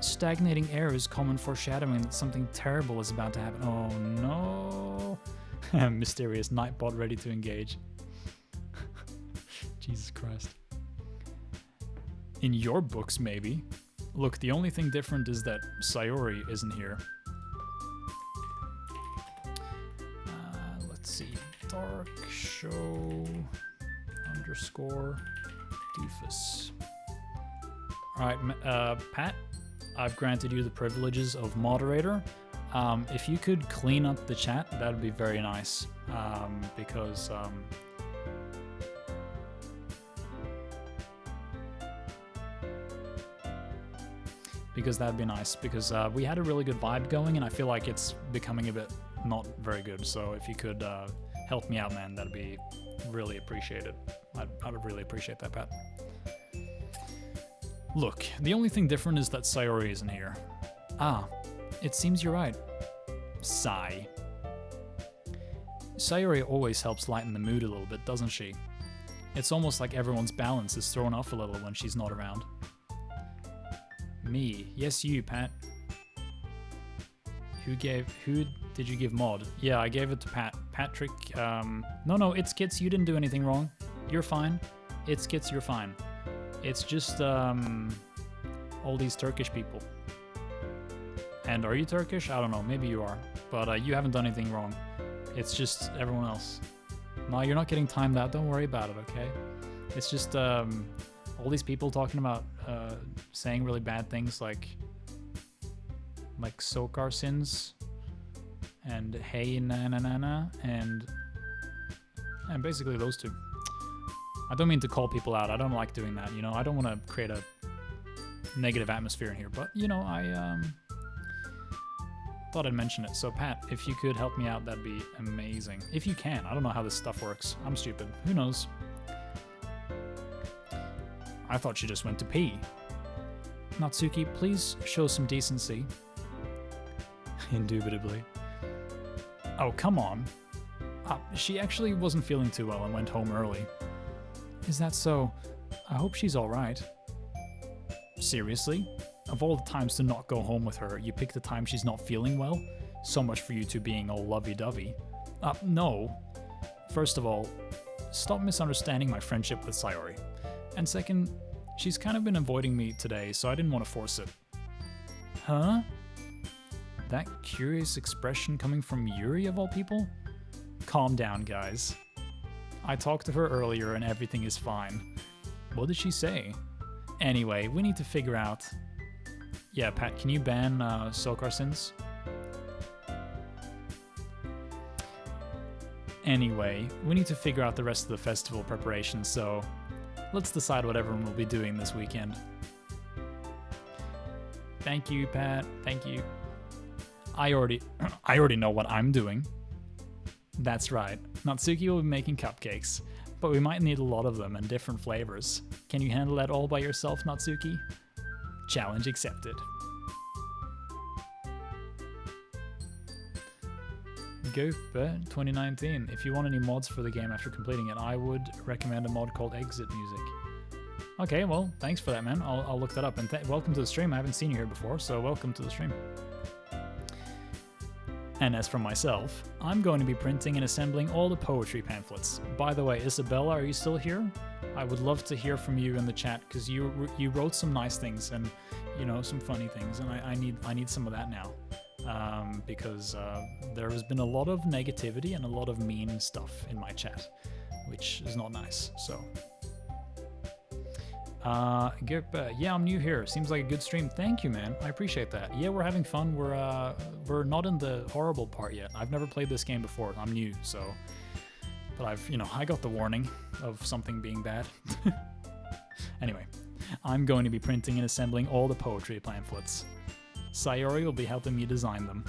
Stagnating air is common foreshadowing that something terrible is about to happen. Oh no. Mysterious Nightbot ready to engage. Jesus Christ. In your books, maybe. Look, the only thing different is that Sayori isn't here. Let's see. Dark show _ doofus. Alright, Pat, I've granted you the privileges of moderator. If you could clean up the chat, that would be very nice. because that'd be nice, because we had a really good vibe going, and I feel like it's becoming a bit not very good. So if you could help me out, man, that'd be really appreciated. I'd really appreciate that, Pat. Look, the only thing different is that Sayori isn't here. Ah, it seems you're right. Sigh. Sayori always helps lighten the mood a little bit, doesn't she? It's almost like everyone's balance is thrown off a little when she's not around. Me. Yes, you, Pat. Who did you give mod? Yeah, I gave it to Pat. Patrick, no, it's Kits, you didn't do anything wrong. You're fine. It's Kits, you're fine. It's just, all these Turkish people. And are you Turkish? I don't know, maybe you are. But you haven't done anything wrong. It's just everyone else. No, you're not getting timed out, don't worry about it, okay? It's just, all these people talking about, saying really bad things like Sokar sins and hey na na na na and basically those two. I don't mean to call people out. I don't like doing that, you know. I don't want to create a negative atmosphere in here, but you know, I thought I'd mention it. So Pat, if you could help me out, that'd be amazing. If you can. I don't know how this stuff works. I'm stupid. Who knows? I thought she just went to pee. Natsuki, please show some decency. Indubitably. Oh, come on. She actually wasn't feeling too well and went home early. Is that so? I hope she's alright. Seriously? Of all the times to not go home with her, you pick the time she's not feeling well? So much for you two being all lovey-dovey. No. First of all, stop misunderstanding my friendship with Sayori. And second, she's kind of been avoiding me today, so I didn't want to force it. Huh? That curious expression coming from Yuri of all people? Calm down, guys. I talked to her earlier and everything is fine. What did she say? Anyway, we need to figure out... Yeah, Pat, can you ban Sokar sins? Anyway, we need to figure out the rest of the festival preparations, so let's decide what everyone will be doing this weekend. Thank you, Pat. Thank you. I already know what I'm doing. That's right. Natsuki will be making cupcakes, but we might need a lot of them and different flavors. Can you handle that all by yourself, Natsuki? Challenge accepted. Gopa 2019. If you want any mods for the game after completing it, I would recommend a mod called Exit Music. Okay, well, thanks for that, man. I'll look that up. And welcome to the stream. I haven't seen you here before, so welcome to the stream. And as for myself, I'm going to be printing and assembling all the poetry pamphlets. By the way, Isabella, are you still here? I would love to hear from you in the chat, because you wrote some nice things and, you know, some funny things, and I need some of that now. Because there has been a lot of negativity and a lot of mean stuff in my chat, which is not nice, so... yeah, I'm new here. Seems like a good stream. Thank you, man. I appreciate that. Yeah, we're having fun. We're not in the horrible part yet. I've never played this game before. I'm new, so... But I got the warning of something being bad. Anyway, I'm going to be printing and assembling all the poetry pamphlets. Sayori will be helping me design them.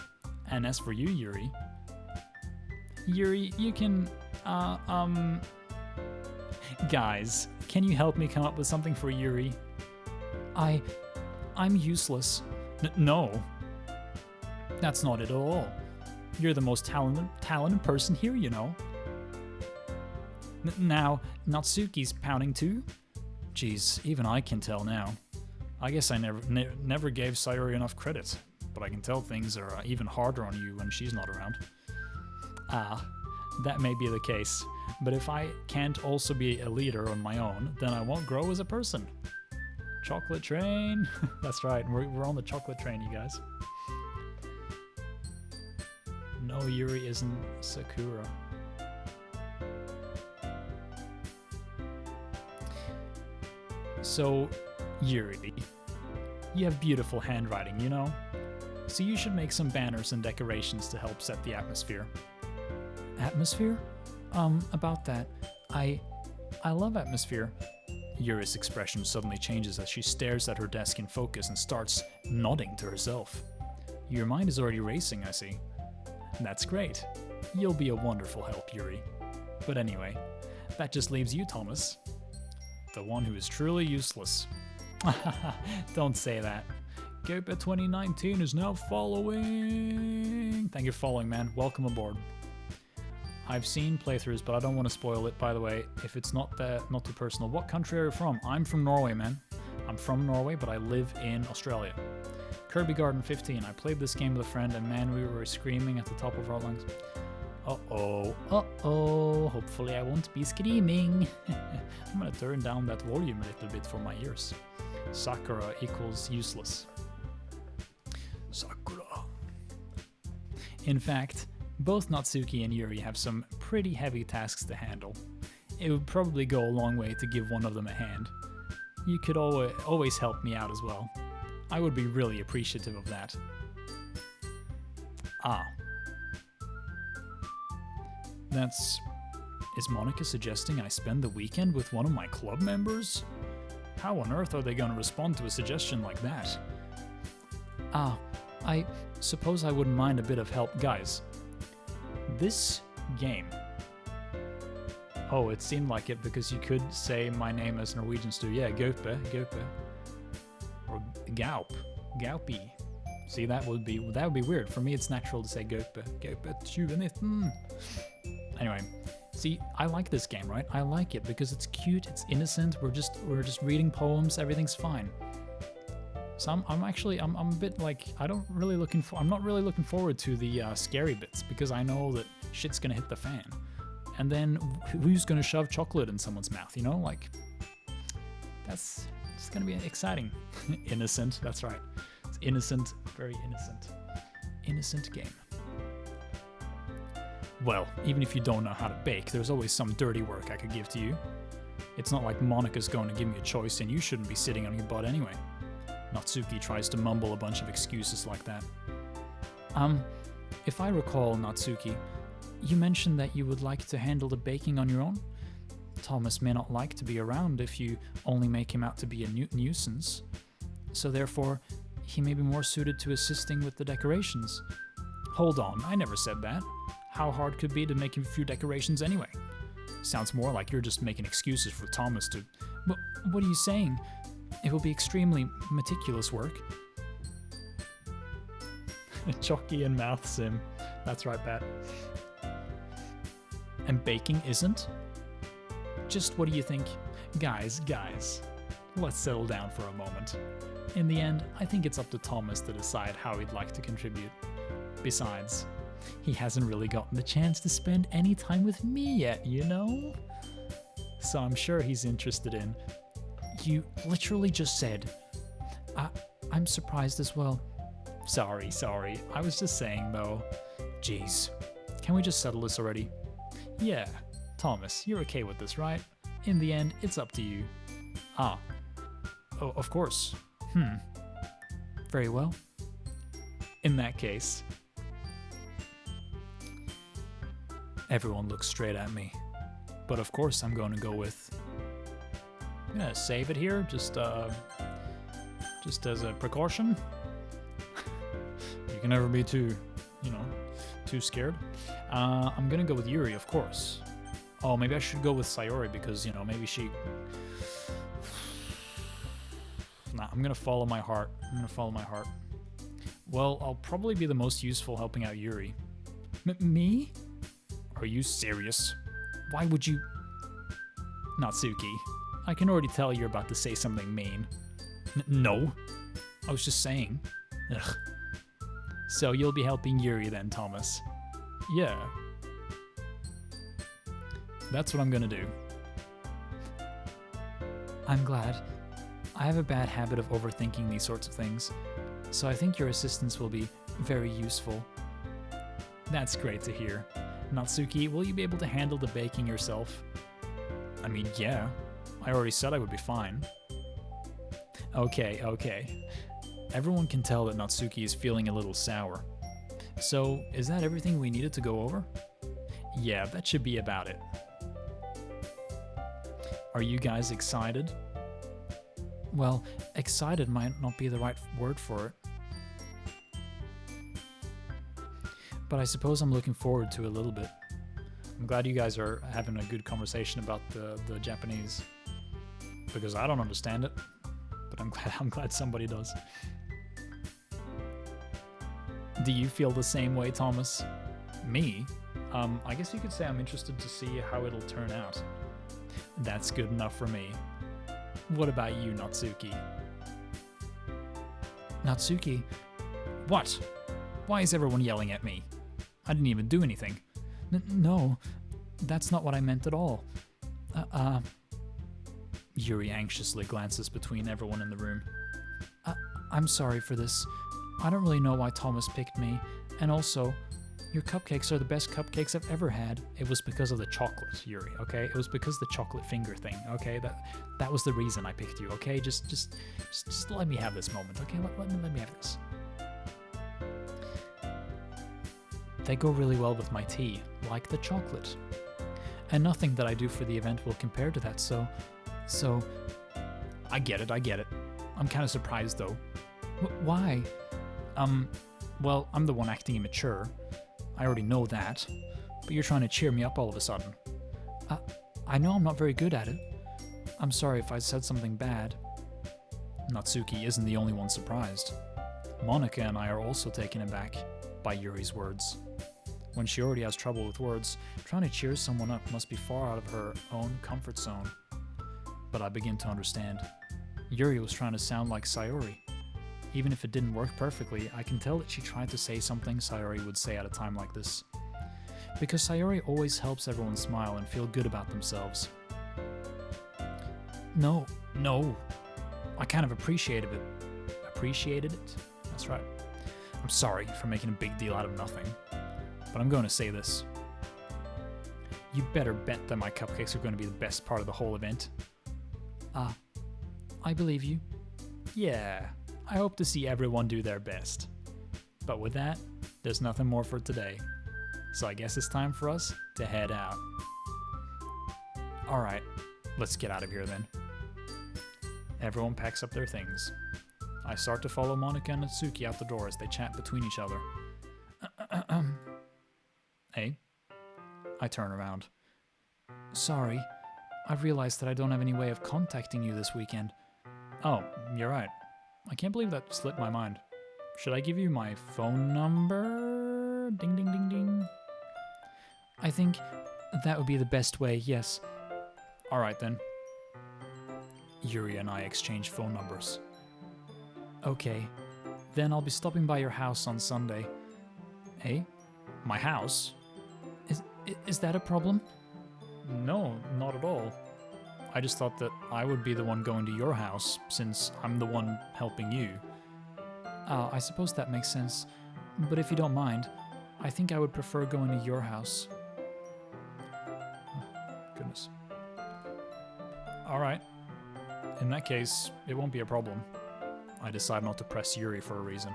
And as for you, Yuri... Yuri, you can... Guys, can you help me come up with something for Yuri? I'm useless. No. That's not it at all. You're the most talented person here, you know. Now, Natsuki's pouting too? Jeez, even I can tell now. I guess I never gave Sayori enough credit, but I can tell things are even harder on you when she's not around. Ah, that may be the case, but if I can't also be a leader on my own, then I won't grow as a person. Chocolate train. That's right, we're on the chocolate train, you guys. No, Yuri isn't Sakura. So, Yuri, you have beautiful handwriting, you know? So you should make some banners and decorations to help set the atmosphere. Atmosphere? About that, I love atmosphere. Yuri's expression suddenly changes as she stares at her desk in focus and starts nodding to herself. Your mind is already racing, I see. That's great. You'll be a wonderful help, Yuri. But anyway, that just leaves you, Thomas. The one who is truly useless. Don't say that. Gopa 2019 is now following. Thank you for following, man. Welcome aboard. I've seen playthroughs, but I don't want to spoil it, by the way, if it's not too personal. What country are you from? I'm from Norway, man. I'm from Norway, but I live in Australia. Kirby Garden 15. I played this game with a friend, and man, we were screaming at the top of our lungs. Uh-oh, uh-oh. Hopefully I won't be screaming. I'm gonna turn down that volume a little bit for my ears. Sakura equals useless. Sakura. In fact, both Natsuki and Yuri have some pretty heavy tasks to handle. It would probably go a long way to give one of them a hand. You could always help me out as well. I would be really appreciative of that. Ah. Is Monica suggesting I spend the weekend with one of my club members? How on earth are they going to respond to a suggestion like that? Ah, I suppose I wouldn't mind a bit of help. Guys, this game... Oh, it seemed like it because you could say my name as Norwegians do. Yeah, Gope. Or Gaup. Gaupy. See, that would be weird. For me, it's natural to say Gope. Gope 2019. Anyway, see, I like this game, right? I like it because it's cute, it's innocent. We're just reading poems. Everything's fine. So I'm a bit like I'm not really looking forward to the scary bits because I know that shit's gonna hit the fan. And then who's gonna shove chocolate in someone's mouth? You know, like it's gonna be exciting. Innocent. That's right. It's innocent. Very innocent. Innocent game. Well, even if you don't know how to bake, there's always some dirty work I could give to you. It's not like Monica's going to give me a choice and you shouldn't be sitting on your butt anyway. Natsuki tries to mumble a bunch of excuses like that. If I recall, Natsuki, you mentioned that you would like to handle the baking on your own? Thomas may not like to be around if you only make him out to be a nuisance. So therefore, he may be more suited to assisting with the decorations. Hold on, I never said that. How hard could it be to make a few decorations anyway? Sounds more like you're just making excuses for Thomas to... But what are you saying? It will be extremely meticulous work. Jockey and mouth sim. That's right, Pat. And baking isn't? Just what do you think? Guys, let's settle down for a moment. In the end, I think it's up to Thomas to decide how he'd like to contribute. Besides, he hasn't really gotten the chance to spend any time with me yet, you know? So I'm sure he's interested in... You literally just said... I'm surprised as well. Sorry. I was just saying, though. Jeez. Can we just settle this already? Yeah. Thomas, you're okay with this, right? In the end, it's up to you. Ah. Oh, of course. Very well. In that case... Everyone looks straight at me. But of course I'm going to go with... I'm going to save it here, just as a precaution. You can never be too scared. I'm going to go with Yuri, of course. Oh, maybe I should go with Sayori because, maybe she... Nah, I'm going to follow my heart. Well, I'll probably be the most useful helping out Yuri. Me? Are you serious? Why would you... Natsuki, I can already tell you're about to say something mean. No. I was just saying. Ugh. So you'll be helping Yuri then, Thomas? Yeah. That's what I'm gonna do. I'm glad. I have a bad habit of overthinking these sorts of things, so I think your assistance will be very useful. That's great to hear. Natsuki, will you be able to handle the baking yourself? I mean, yeah. I already said I would be fine. Okay. Everyone can tell that Natsuki is feeling a little sour. So, is that everything we needed to go over? Yeah, that should be about it. Are you guys excited? Well, excited might not be the right word for it. But I suppose I'm looking forward to it a little bit. I'm glad you guys are having a good conversation about the Japanese. Because I don't understand it. But I'm glad somebody does. Do you feel the same way, Thomas? Me? I guess you could say I'm interested to see how it'll turn out. That's good enough for me. What about you, Natsuki? Natsuki? What? Why is everyone yelling at me? I didn't even do anything. No, that's not what I meant at all. Yuri anxiously glances between everyone in the room. I'm sorry for this. I don't really know why Thomas picked me, and also, your cupcakes are the best cupcakes I've ever had. It was because of the chocolate, Yuri, okay? It was because of the chocolate finger thing, okay? That was the reason I picked you, okay? Just let me have this moment, okay? Let me have this. They go really well with my tea, like the chocolate. And nothing that I do for the event will compare to that, so... I get it. I'm kind of surprised, though. Why? Well, I'm the one acting immature. I already know that. But you're trying to cheer me up all of a sudden. I know I'm not very good at it. I'm sorry if I said something bad. Natsuki isn't the only one surprised. Monica and I are also taken aback by Yuri's words. When she already has trouble with words, trying to cheer someone up must be far out of her own comfort zone. But I begin to understand. Yuri was trying to sound like Sayori. Even if it didn't work perfectly, I can tell that she tried to say something Sayori would say at a time like this. Because Sayori always helps everyone smile and feel good about themselves. No. I kind of appreciated it. Appreciated it? That's right. I'm sorry for making a big deal out of nothing. But I'm going to say this. You better bet that my cupcakes are going to be the best part of the whole event. I believe you. Yeah, I hope to see everyone do their best. But with that, there's nothing more for today. So I guess it's time for us to head out. Alright, let's get out of here then. Everyone packs up their things. I start to follow Monica and Natsuki out the door as they chat between each other. Hey? I turn around. Sorry, I realized that I don't have any way of contacting you this weekend. Oh, you're right. I can't believe that slipped my mind. Should I give you my phone number? Ding, ding, ding, ding. I think that would be the best way, yes. Alright then. Yuri and I exchange phone numbers. Okay, then I'll be stopping by your house on Sunday. Hey? My house? Is that a problem? No, not at all. I just thought that I would be the one going to your house, since I'm the one helping you. I suppose that makes sense. But if you don't mind, I think I would prefer going to your house. Oh, goodness. Alright. In that case, it won't be a problem. I decide not to press Yuri for a reason.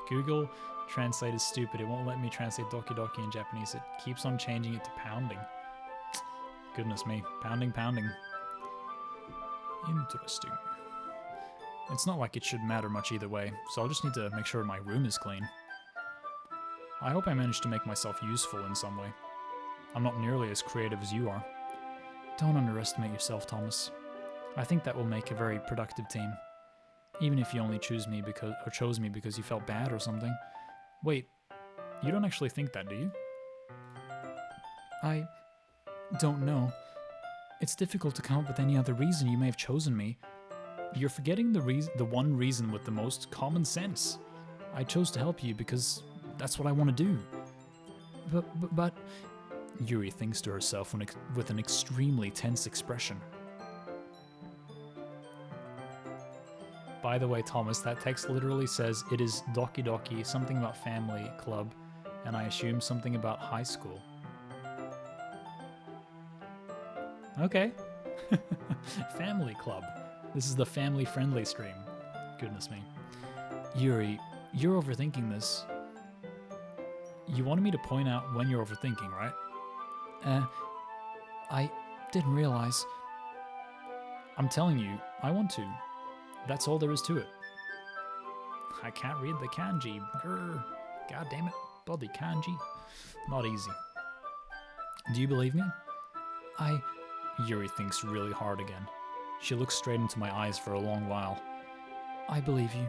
Google Translate is stupid. It won't let me translate Doki Doki in Japanese. It keeps on changing it to pounding. Goodness me. Pounding. Interesting. It's not like it should matter much either way, so I'll just need to make sure my room is clean. I hope I managed to make myself useful in some way. I'm not nearly as creative as you are. Don't underestimate yourself, Thomas. I think that will make a very productive team. Even if you only chose me because you felt bad or something. Wait, you don't actually think that, do you? I don't know. It's difficult to come up with any other reason you may have chosen me. You're forgetting the one reason with the most common sense. I chose to help you because that's what I want to do. But... Yuri thinks to herself with an extremely tense expression. By the way, Thomas, that text literally says it is Doki Doki, something about family club, and I assume something about high school. Okay. Family club. This is the family-friendly stream. Goodness me. Yuri, you're overthinking this. You wanted me to point out when you're overthinking, right? I didn't realize. I'm telling you, I want to. That's all there is to it. I can't read the kanji. Grr. God damn it. Bloody kanji. Not easy. Do you believe me? Yuri thinks really hard again. She looks straight into my eyes for a long while. I believe you.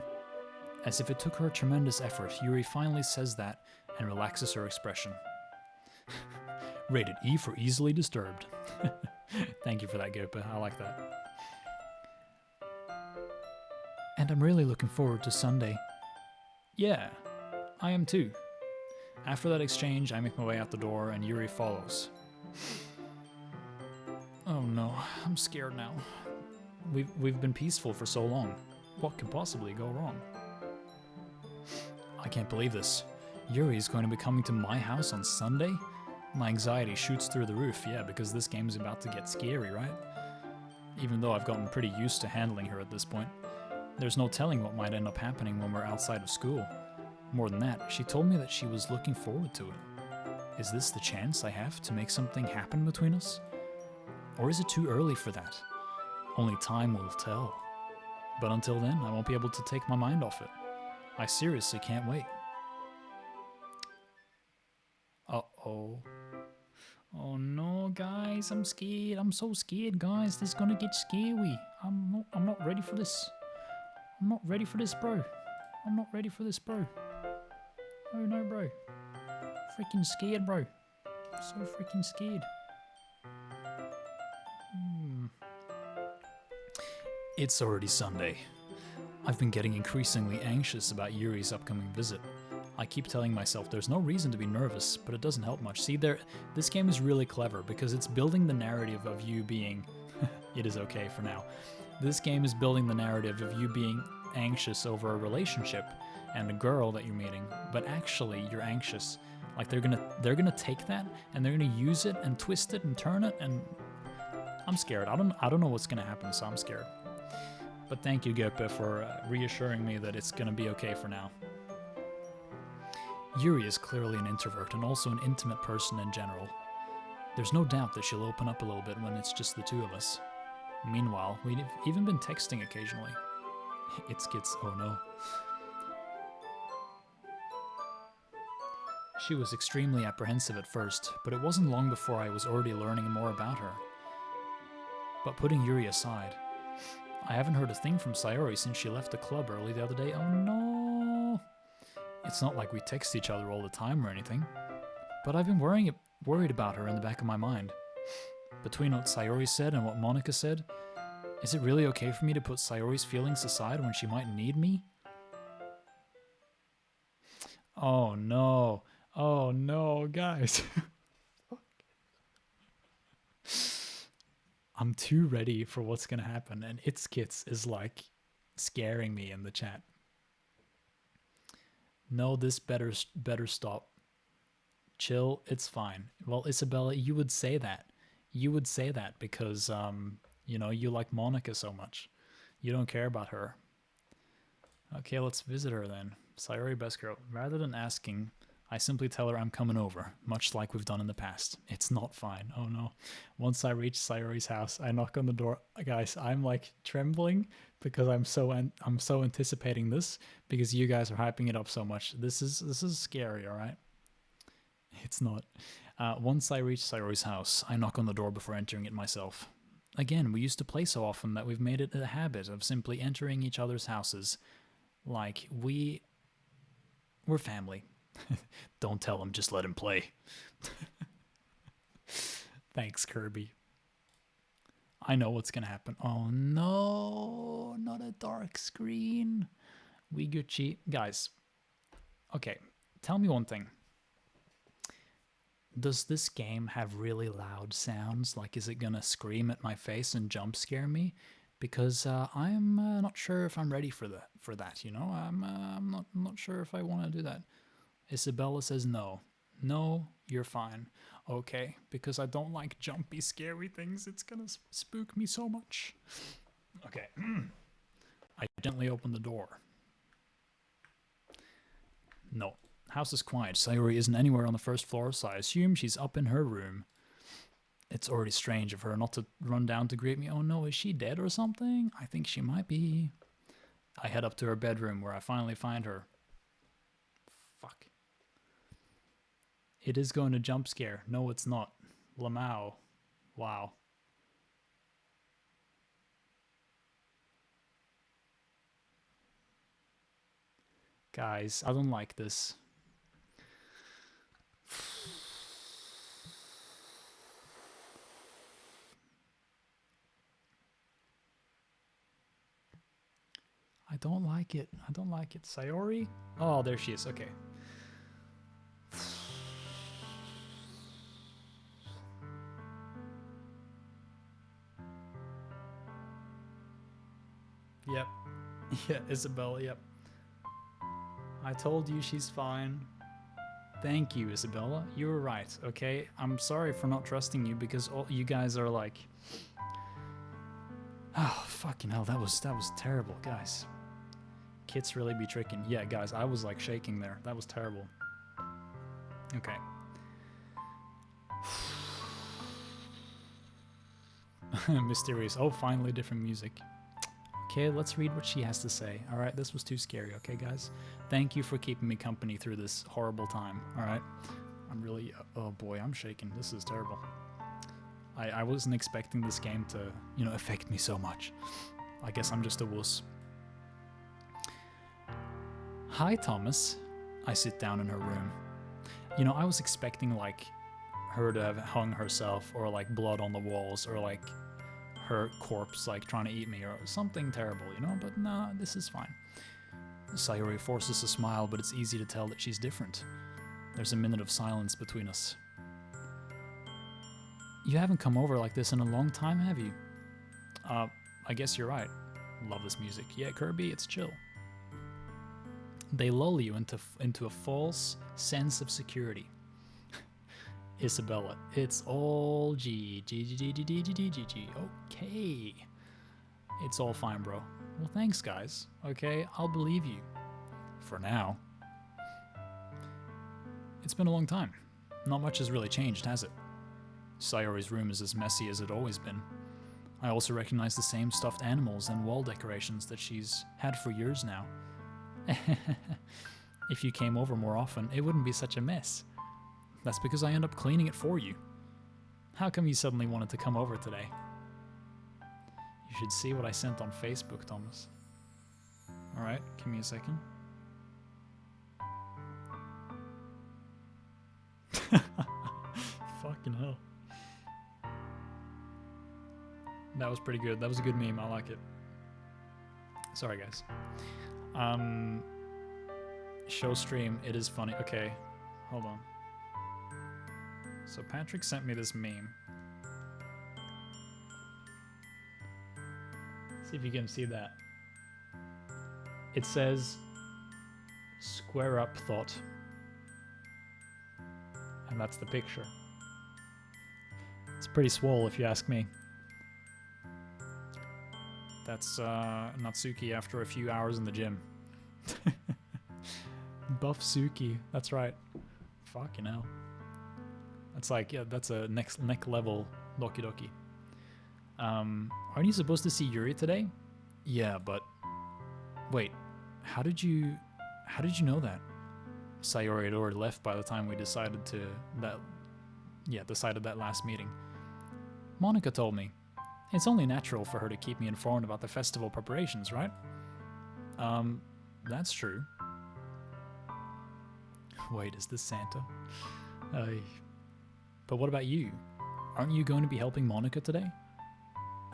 As if it took her a tremendous effort, Yuri finally says that and relaxes her expression. Rated E for easily disturbed. Thank you for that, Gopa. I like that. And I'm really looking forward to Sunday. Yeah, I am too. After that exchange, I make my way out the door and Yuri follows. Oh no, I'm scared now. We've been peaceful for so long. What could possibly go wrong? I can't believe this. Yuri is going to be coming to my house on Sunday? My anxiety shoots through the roof, yeah, because this game is about to get scary, right? Even though I've gotten pretty used to handling her at this point. There's no telling what might end up happening when we're outside of school. More than that, she told me that she was looking forward to it. Is this the chance I have to make something happen between us? Or is it too early for that? Only time will tell. But until then, I won't be able to take my mind off it. I seriously can't wait. Uh-oh. Oh no, guys, I'm scared. I'm so scared, guys. This is gonna get scary. I'm not ready for this. I'm not ready for this, bro. I'm not ready for this, bro. Oh no, bro. Freaking scared, bro. So freaking scared. It's already Sunday. I've been getting increasingly anxious about Yuri's upcoming visit. I keep telling myself there's no reason to be nervous, but it doesn't help much. See, this game is really clever because it's building the narrative of you being... it is okay for now. This game is building the narrative of you being anxious over a relationship and a girl that you're meeting, but actually you're anxious. Like they're gonna take that and they're gonna use it and twist it and turn it, and I'm scared. I don't know what's gonna happen, so I'm scared. But thank you, Gopa, for reassuring me that it's gonna be okay for now. Yuri is clearly an introvert and also an intimate person in general. There's no doubt that she'll open up a little bit when it's just the two of us. Meanwhile, we've even been texting occasionally. It gets, oh no. She was extremely apprehensive at first, but it wasn't long before I was already learning more about her. But putting Yuri aside, I haven't heard a thing from Sayori since she left the club early the other day. Oh no! It's not like we text each other all the time or anything, but I've been worried about her in the back of my mind. Between what Sayori said and what Monica said, is it really okay for me to put Sayori's feelings aside when she might need me? Oh no. Oh no, guys. I'm too ready for what's gonna happen, and Itskits is like scaring me in the chat. No, this better stop. Chill, it's fine. Well, Isabella, you would say that. You would say that because, you know, you like Monica so much. You don't care about her. Okay, let's visit her then. Sayori, best girl. Rather than asking, I simply tell her I'm coming over, much like we've done in the past. It's not fine. Oh no. Once I reach Sayori's house, I knock on the door. Guys, I'm like trembling because I'm so anticipating this because you guys are hyping it up so much. This is scary, all right? It's not. Once I reach Sayori's house, I knock on the door before entering it myself. Again, we used to play so often that we've made it a habit of simply entering each other's houses. Like, we're family. Don't tell him, just let him play. Thanks, Kirby. I know what's gonna happen. Oh no, not a dark screen. We Gucci. Guys, okay, tell me one thing. Does this game have really loud sounds? Like, is it gonna scream at my face and jump scare me? Because I'm not sure if I'm ready for that. You know, I'm not sure if I want to do that. Isabella says no. No, you're fine. Okay, because I don't like jumpy, scary things. It's gonna spook me so much. Okay. I gently open the door. No. House is quiet. Sayori isn't anywhere on the first floor, so I assume she's up in her room. It's already strange of her not to run down to greet me. Oh no, is she dead or something? I think she might be. I head up to her bedroom where I finally find her. Fuck. It is going to jump scare. No, it's not. Lamau. Wow. Guys, I don't like this. I don't like it. I don't like it. Sayori? Oh, there she is. Okay. Yep. Yeah, Isabella, yep. I told you she's fine. Thank you, Isabella. You were right, okay? I'm sorry for not trusting you because all you guys are like... Oh, fucking hell, that was terrible, guys. Kits really be tricking. Yeah, guys, I was like shaking there. That was terrible. Okay. Mysterious. Oh, finally different music. Okay, let's read what she has to say. All right, this was too scary. Okay, guys. Thank you for keeping me company through this horrible time. All right. I'm really... Oh, boy, I'm shaking. This is terrible. I wasn't expecting this game to, you know, affect me so much. I guess I'm just a wuss. Hi, Thomas. I sit down in her room. You know, I was expecting, like, her to have hung herself or, like, blood on the walls or, like, her corpse, like, trying to eat me or something terrible, you know? But nah, this is fine. Sayori forces a smile, but it's easy to tell that she's different. There's a minute of silence between us. You haven't come over like this in a long time, have you? I guess you're right. Love this music. Yeah, Kirby, it's chill. They lull you into a false sense of security. Isabella, it's all G. Okay. It's all fine, bro. Well, thanks, guys. Okay, I'll believe you. For now. It's been a long time. Not much has really changed, has it? Sayori's room is as messy as it's always been. I also recognize the same stuffed animals and wall decorations that she's had for years now. If you came over more often, it wouldn't be such a mess. That's because I end up cleaning it for you. How come you suddenly wanted to come over today? You should see what I sent on Facebook, Thomas. Alright, give me a second. Fucking hell. That was pretty good. That was a good meme. I like it. Sorry, guys. Show stream. It is funny. Okay, hold on. So Patrick sent me this meme. See if you can see that. It says, "Square up thought." And that's the picture. It's pretty swole if you ask me. That's Natsuki after a few hours in the gym. Buff Suki, that's right. Fucking hell. That's like, yeah, that's a neck level Doki Doki. Aren't you supposed to see Yuri today? Yeah, but wait, how did you know that? Sayori had already left by the time we decided that last meeting. Monica told me. It's only natural for her to keep me informed about the festival preparations, right? That's true. Wait, is this Santa? But what about you? Aren't you going to be helping Monica today?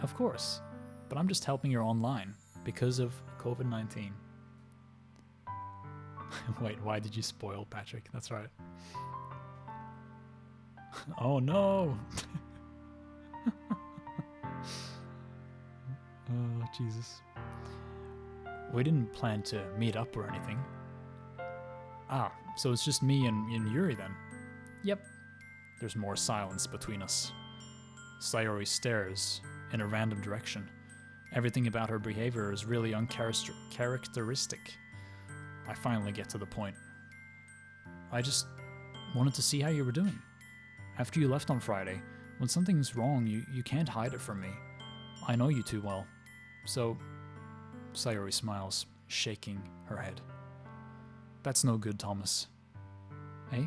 Of course, but I'm just helping her online because of COVID-19. Wait, why did you spoil Patrick? That's right. Oh no! Oh, Jesus. We didn't plan to meet up or anything. Ah, so it's just me and Yuri then? Yep. There's more silence between us. Sayori stares in a random direction. Everything about her behavior is really uncharacteristic. I finally get to the point. I just wanted to see how you were doing. After you left on Friday, When something's wrong, you can't hide it from me. I know you too well. So, Sayori smiles, shaking her head. That's no good, Thomas. Eh?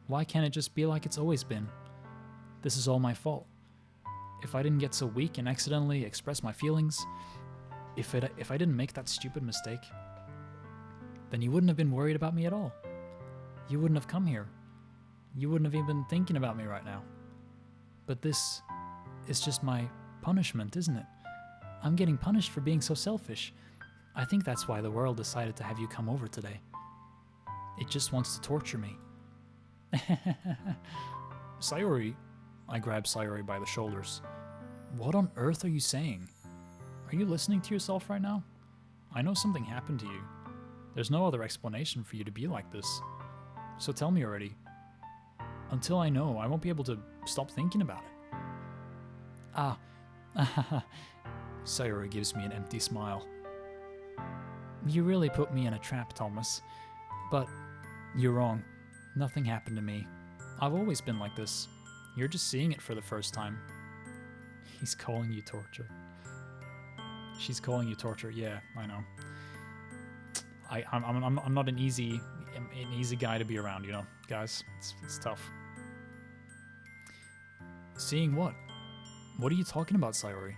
Why can't it just be like it's always been? This is all my fault. If I didn't get so weak and accidentally express my feelings, if I didn't make that stupid mistake, then you wouldn't have been worried about me at all. You wouldn't have come here. You wouldn't have even been thinking about me right now. But this is just my punishment, isn't it? I'm getting punished for being so selfish. I think that's why the world decided to have you come over today. It just wants to torture me. Sayori, I grab Sayori by the shoulders. What on earth are you saying? Are you listening to yourself right now? I know something happened to you. There's no other explanation for you to be like this. So tell me already. Until I know, I won't be able to stop thinking about it. Ah, Sayori gives me an empty smile. You really put me in a trap, Thomas. But you're wrong. Nothing happened to me. I've always been like this. You're just seeing it for the first time. He's calling you torture. She's calling you torture. Yeah, I know. I'm not an easy guy to be around, you know, guys. It's tough. Seeing what? What are you talking about, Sayori?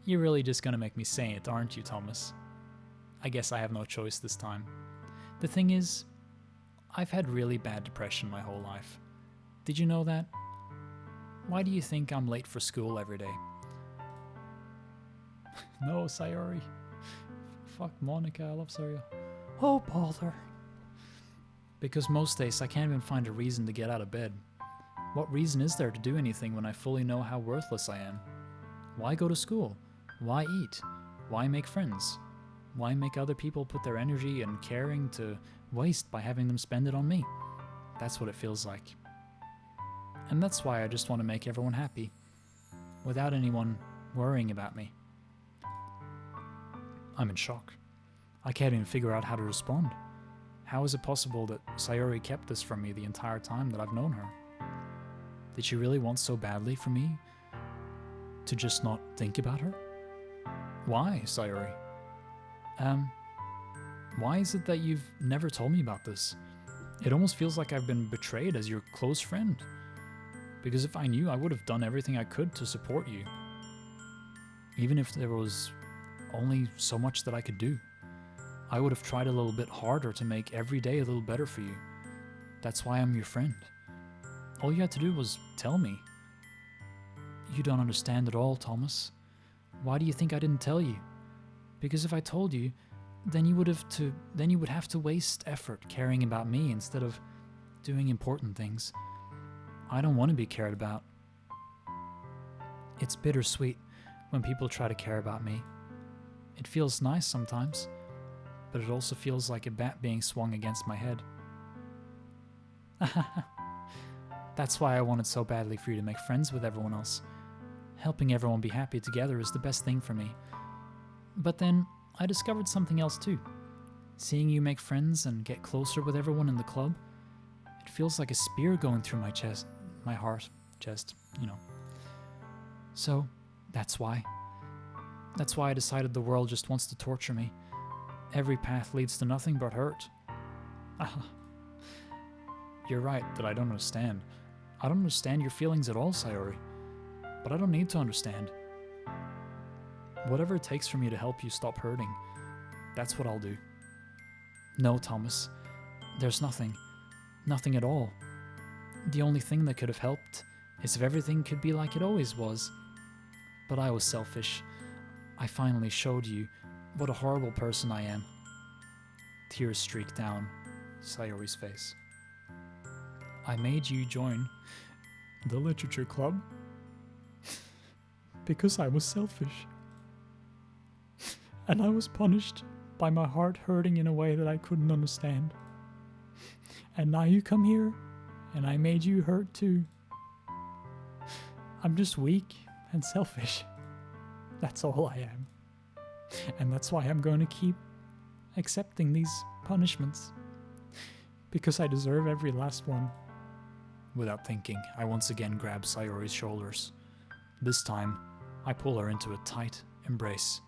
You're really just gonna make me say it, aren't you, Thomas? I guess I have no choice this time. The thing is, I've had really bad depression my whole life. Did you know that? Why do you think I'm late for school every day? No, Sayori. Fuck Monica, I love Sayori. Oh, bother. Because most days I can't even find a reason to get out of bed. What reason is there to do anything when I fully know how worthless I am? Why go to school? Why eat? Why make friends? Why make other people put their energy and caring to waste by having them spend it on me? That's what it feels like. And that's why I just want to make everyone happy, without anyone worrying about me. I'm in shock. I can't even figure out how to respond. How is it possible that Sayori kept this from me the entire time that I've known her? Did she really want so badly for me to just not think about her? Why, Sayori? Why is it that you've never told me about this? It almost feels like I've been betrayed as your close friend. Because if I knew, I would have done everything I could to support you. Even if there was only so much that I could do. I would have tried a little bit harder to make every day a little better for you. That's why I'm your friend. All you had to do was tell me. You don't understand at all, Thomas. Why do you think I didn't tell you? Because if I told you, then you would have to waste effort caring about me instead of doing important things. I don't want to be cared about. It's bittersweet when people try to care about me. It feels nice sometimes, but it also feels like a bat being swung against my head. That's why I wanted so badly for you to make friends with everyone else. Helping everyone be happy together is the best thing for me. But then I discovered something else too. Seeing you make friends and get closer with everyone in the club, it feels like a spear going through my chest, my heart, chest, you know. So, that's why. That's why I decided the world just wants to torture me. Every path leads to nothing but hurt. You're right that I don't understand. I don't understand your feelings at all, Sayori. But I don't need to understand. Whatever it takes for me to help you stop hurting, that's what I'll do. No, Thomas. There's nothing. Nothing at all. The only thing that could have helped is if everything could be like it always was. But I was selfish. I finally showed you what a horrible person I am. Tears streak down Sayori's face. I made you join the literature club because I was selfish. And I was punished by my heart hurting in a way that I couldn't understand. And now you come here, and I made you hurt too. I'm just weak and selfish. That's all I am. And that's why I'm going to keep accepting these punishments. Because I deserve every last one. Without thinking, I once again grab Sayori's shoulders. This time, I pull her into a tight embrace.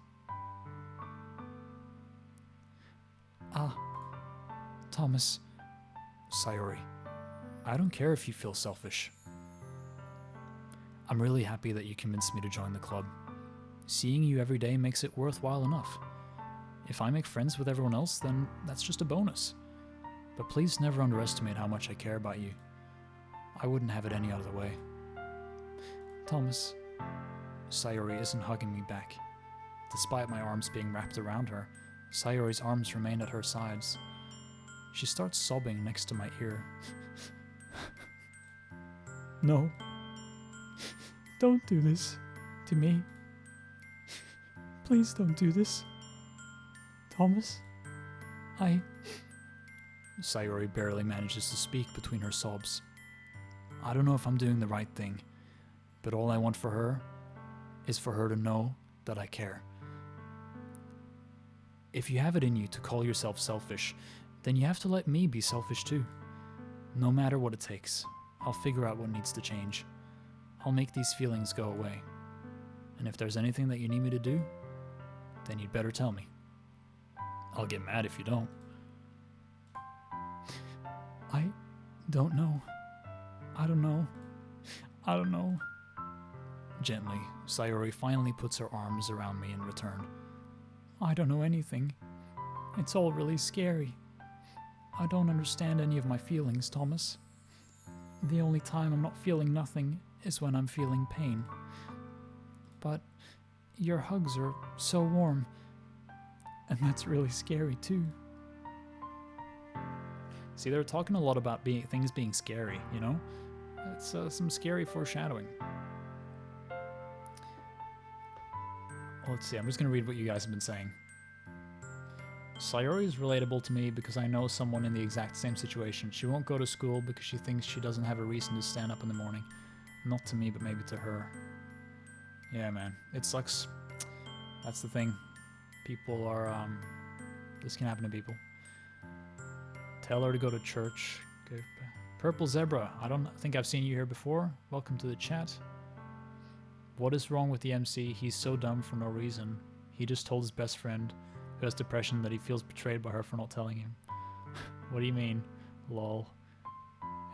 Ah, Thomas. Sayori, I don't care if you feel selfish. I'm really happy that you convinced me to join the club. Seeing you every day makes it worthwhile enough. If I make friends with everyone else, then that's just a bonus. But please never underestimate how much I care about you. I wouldn't have it any other way. Thomas. Sayori isn't hugging me back. Despite my arms being wrapped around her, Sayori's arms remain at her sides. She starts sobbing next to my ear. No. Don't do this to me. Please don't do this. Thomas, Sayori barely manages to speak between her sobs. I don't know if I'm doing the right thing, but all I want for her is for her to know that I care. If you have it in you to call yourself selfish, then you have to let me be selfish too. No matter what it takes, I'll figure out what needs to change. I'll make these feelings go away. And if there's anything that you need me to do, then you'd better tell me. I'll get mad if you don't. I don't know. I don't know. Gently, Sayori finally puts her arms around me in return. I don't know anything. It's all really scary. I don't understand any of my feelings, Thomas. The only time I'm not feeling nothing is when I'm feeling pain. But your hugs are so warm, and that's really scary too. See, they're talking a lot about things being scary, you know? It's some scary foreshadowing. Let's see, I'm just going to read what you guys have been saying. Sayori is relatable to me because I know someone in the exact same situation. She won't go to school because she thinks she doesn't have a reason to stand up in the morning. Not to me, but maybe to her. Yeah, man. It sucks. That's the thing. People are, this can happen to people. Tell her to go to church. Okay. Purple Zebra, I don't think I've seen you here before. Welcome to the chat. What is wrong with the MC? He's so dumb for no reason. He just told his best friend who has depression that he feels betrayed by her for not telling him. What do you mean? Lol.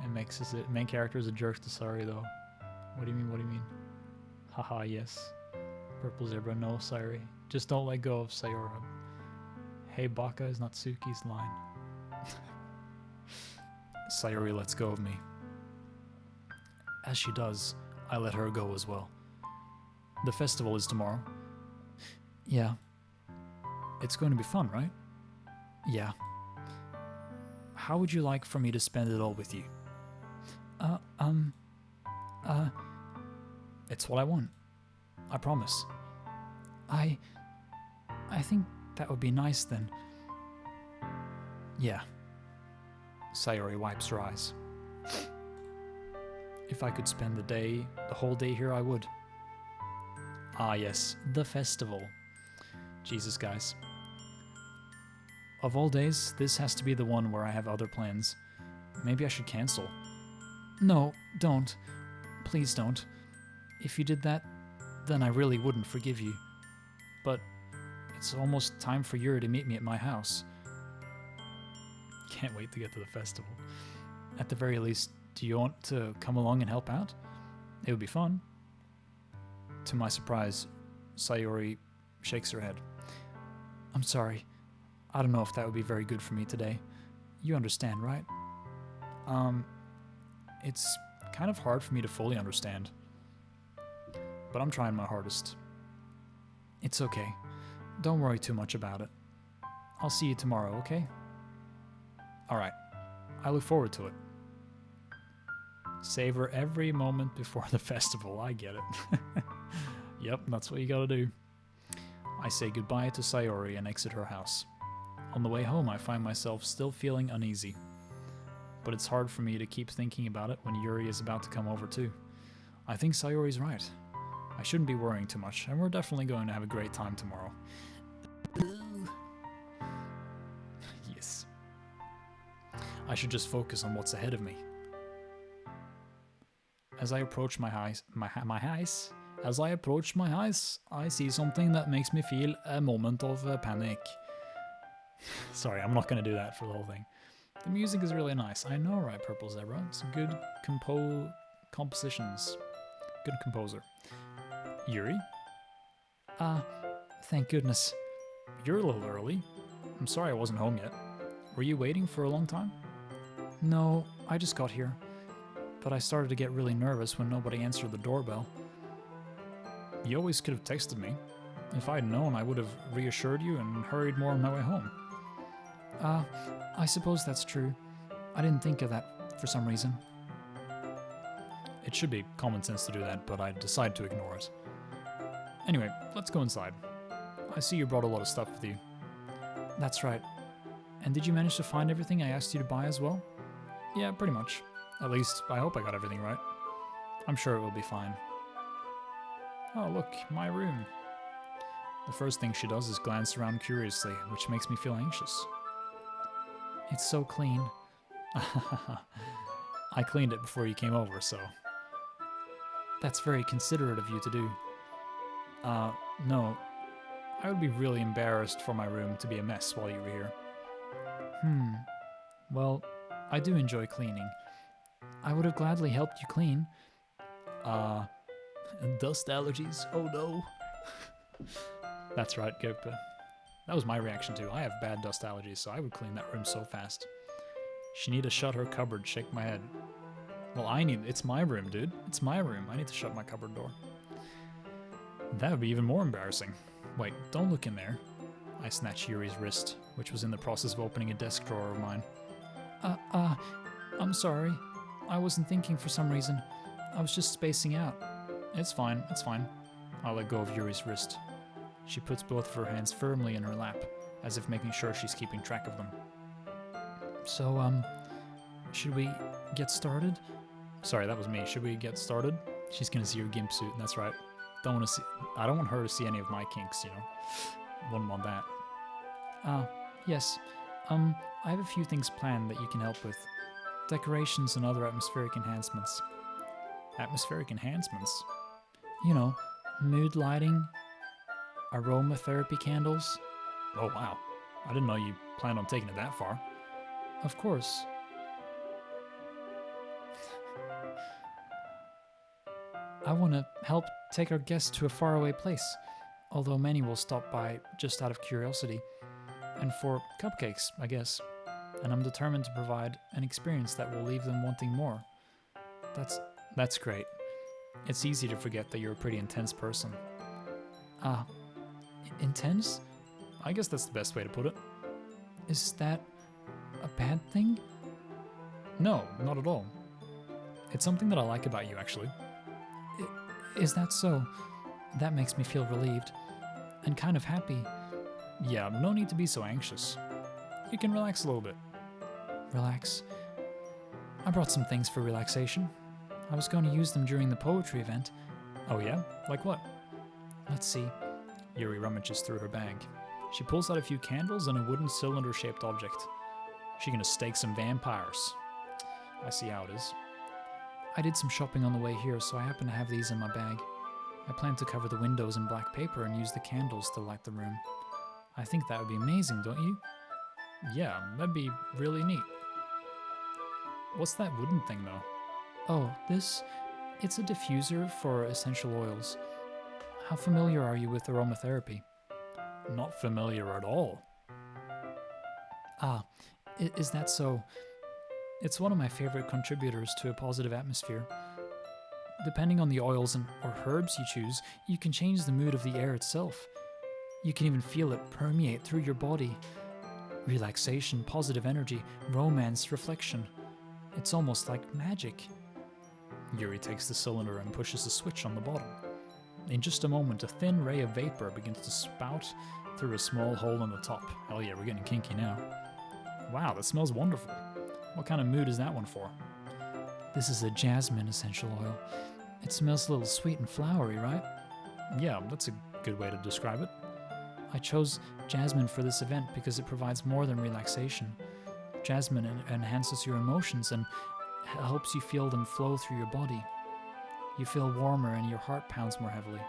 And makes his main character is a jerk to Sayori though. What do you mean? Haha, yes. Purple Zebra, no, Sayori. Just don't let go of Sayori. Hey, Baka is not Suki's line. Sayori lets go of me. As she does, I let her go as well. The festival is tomorrow. Yeah. It's going to be fun, right? Yeah. How would you like for me to spend it all with you? It's what I want. I promise. I think that would be nice then. Yeah. Sayori wipes her eyes. If I could spend the whole day here, I would. Ah, yes, the festival. Jesus, guys. Of all days, this has to be the one where I have other plans. Maybe I should cancel. No, don't. Please don't. If you did that, then I really wouldn't forgive you. But it's almost time for Yuri to meet me at my house. Can't wait to get to the festival. At the very least, do you want to come along and help out? It would be fun. To my surprise, Sayori shakes her head. I'm sorry. I don't know if that would be very good for me today. You understand, right? It's kind of hard for me to fully understand. But I'm trying my hardest. It's okay. Don't worry too much about it. I'll see you tomorrow, okay? Alright. I look forward to it. Savor every moment before the festival. I get it. Yep, that's what you gotta do. I say goodbye to Sayori and exit her house. On the way home, I find myself still feeling uneasy. But it's hard for me to keep thinking about it when Yuri is about to come over too. I think Sayori's right. I shouldn't be worrying too much, and we're definitely going to have a great time tomorrow. Yes. I should just focus on what's ahead of me. As I approach my house, as I approach my house, I see something that makes me feel a moment of panic. Sorry, I'm not going to do that for the whole thing. The music is really nice. I know, right, Purple Zebra? It's good compositions. Good composer. Yuri? Thank goodness. You're a little early. I'm sorry I wasn't home yet. Were you waiting for a long time? No, I just got here. But I started to get really nervous when nobody answered the doorbell. You always could have texted me. If I'd known, I would have reassured you and hurried more on my way home. I suppose that's true. I didn't think of that for some reason. It should be common sense to do that, but I decided to ignore it. Anyway, let's go inside. I see you brought a lot of stuff with you. That's right. And did you manage to find everything I asked you to buy as well? Yeah, pretty much. At least, I hope I got everything right. I'm sure it will be fine. Oh, look, my room. The first thing she does is glance around curiously, which makes me feel anxious. It's so clean. I cleaned it before you came over, so... That's very considerate of you to do. No. I would be really embarrassed for my room to be a mess while you were here. Well, I do enjoy cleaning. I would have gladly helped you clean. Dust allergies? Oh no. That's right, Gopa. That was my reaction too. I have bad dust allergies, so I would clean that room so fast. She need to shut her cupboard, shake my head. Well, it's my room, dude. It's my room. I need to shut my cupboard door. That would be even more embarrassing. Wait, don't look in there. I snatched Yuri's wrist, which was in the process of opening a desk drawer of mine. I'm sorry. I wasn't thinking for some reason. I was just spacing out. It's fine, it's fine. I let go of Yuri's wrist. She puts both of her hands firmly in her lap, as if making sure she's keeping track of them. So, should we get started? Sorry, that was me. Should we get started? She's gonna see her gimp suit, and that's right. I don't want her to see any of my kinks, you know. Wouldn't want that. Yes. I have a few things planned that you can help with. Decorations and other atmospheric enhancements. Atmospheric enhancements? You know, mood lighting, aromatherapy candles. Oh wow, I didn't know you planned on taking it that far. Of course. I want to help take our guests to a faraway place, although many will stop by just out of curiosity. And for cupcakes, I guess. And I'm determined to provide an experience that will leave them wanting more. That's great. It's easy to forget that you're a pretty intense person. Intense? I guess that's the best way to put it. Is that a bad thing? No, not at all. It's something that I like about you, actually. Is that so? That makes me feel relieved. And kind of happy. Yeah, no need to be so anxious. You can relax a little bit. Relax? I brought some things for relaxation. I was going to use them during the poetry event. Oh yeah? Like what? Let's see. Yuri rummages through her bag. She pulls out a few candles and a wooden cylinder-shaped object. She gonna stake some vampires. I see how it is. I did some shopping on the way here, so I happen to have these in my bag. I plan to cover the windows in black paper and use the candles to light the room. I think that would be amazing, don't you? Yeah, that'd be really neat. What's that wooden thing, though? Oh, this? It's a diffuser for essential oils. How familiar are you with aromatherapy? Not familiar at all. Is that so? It's one of my favorite contributors to a positive atmosphere. Depending on the oils or herbs you choose, you can change the mood of the air itself. You can even feel it permeate through your body. Relaxation, positive energy, romance, reflection. It's almost like magic. Yuri takes the cylinder and pushes a switch on the bottom. In just a moment, a thin ray of vapor begins to spout through a small hole in the top. Hell yeah, we're getting kinky now. Wow, that smells wonderful. What kind of mood is that one for? This is a jasmine essential oil. It smells a little sweet and flowery, right? Yeah, that's a good way to describe it. I chose jasmine for this event because it provides more than relaxation. Jasmine enhances your emotions and helps you feel them flow through your body. You feel warmer and your heart pounds more heavily.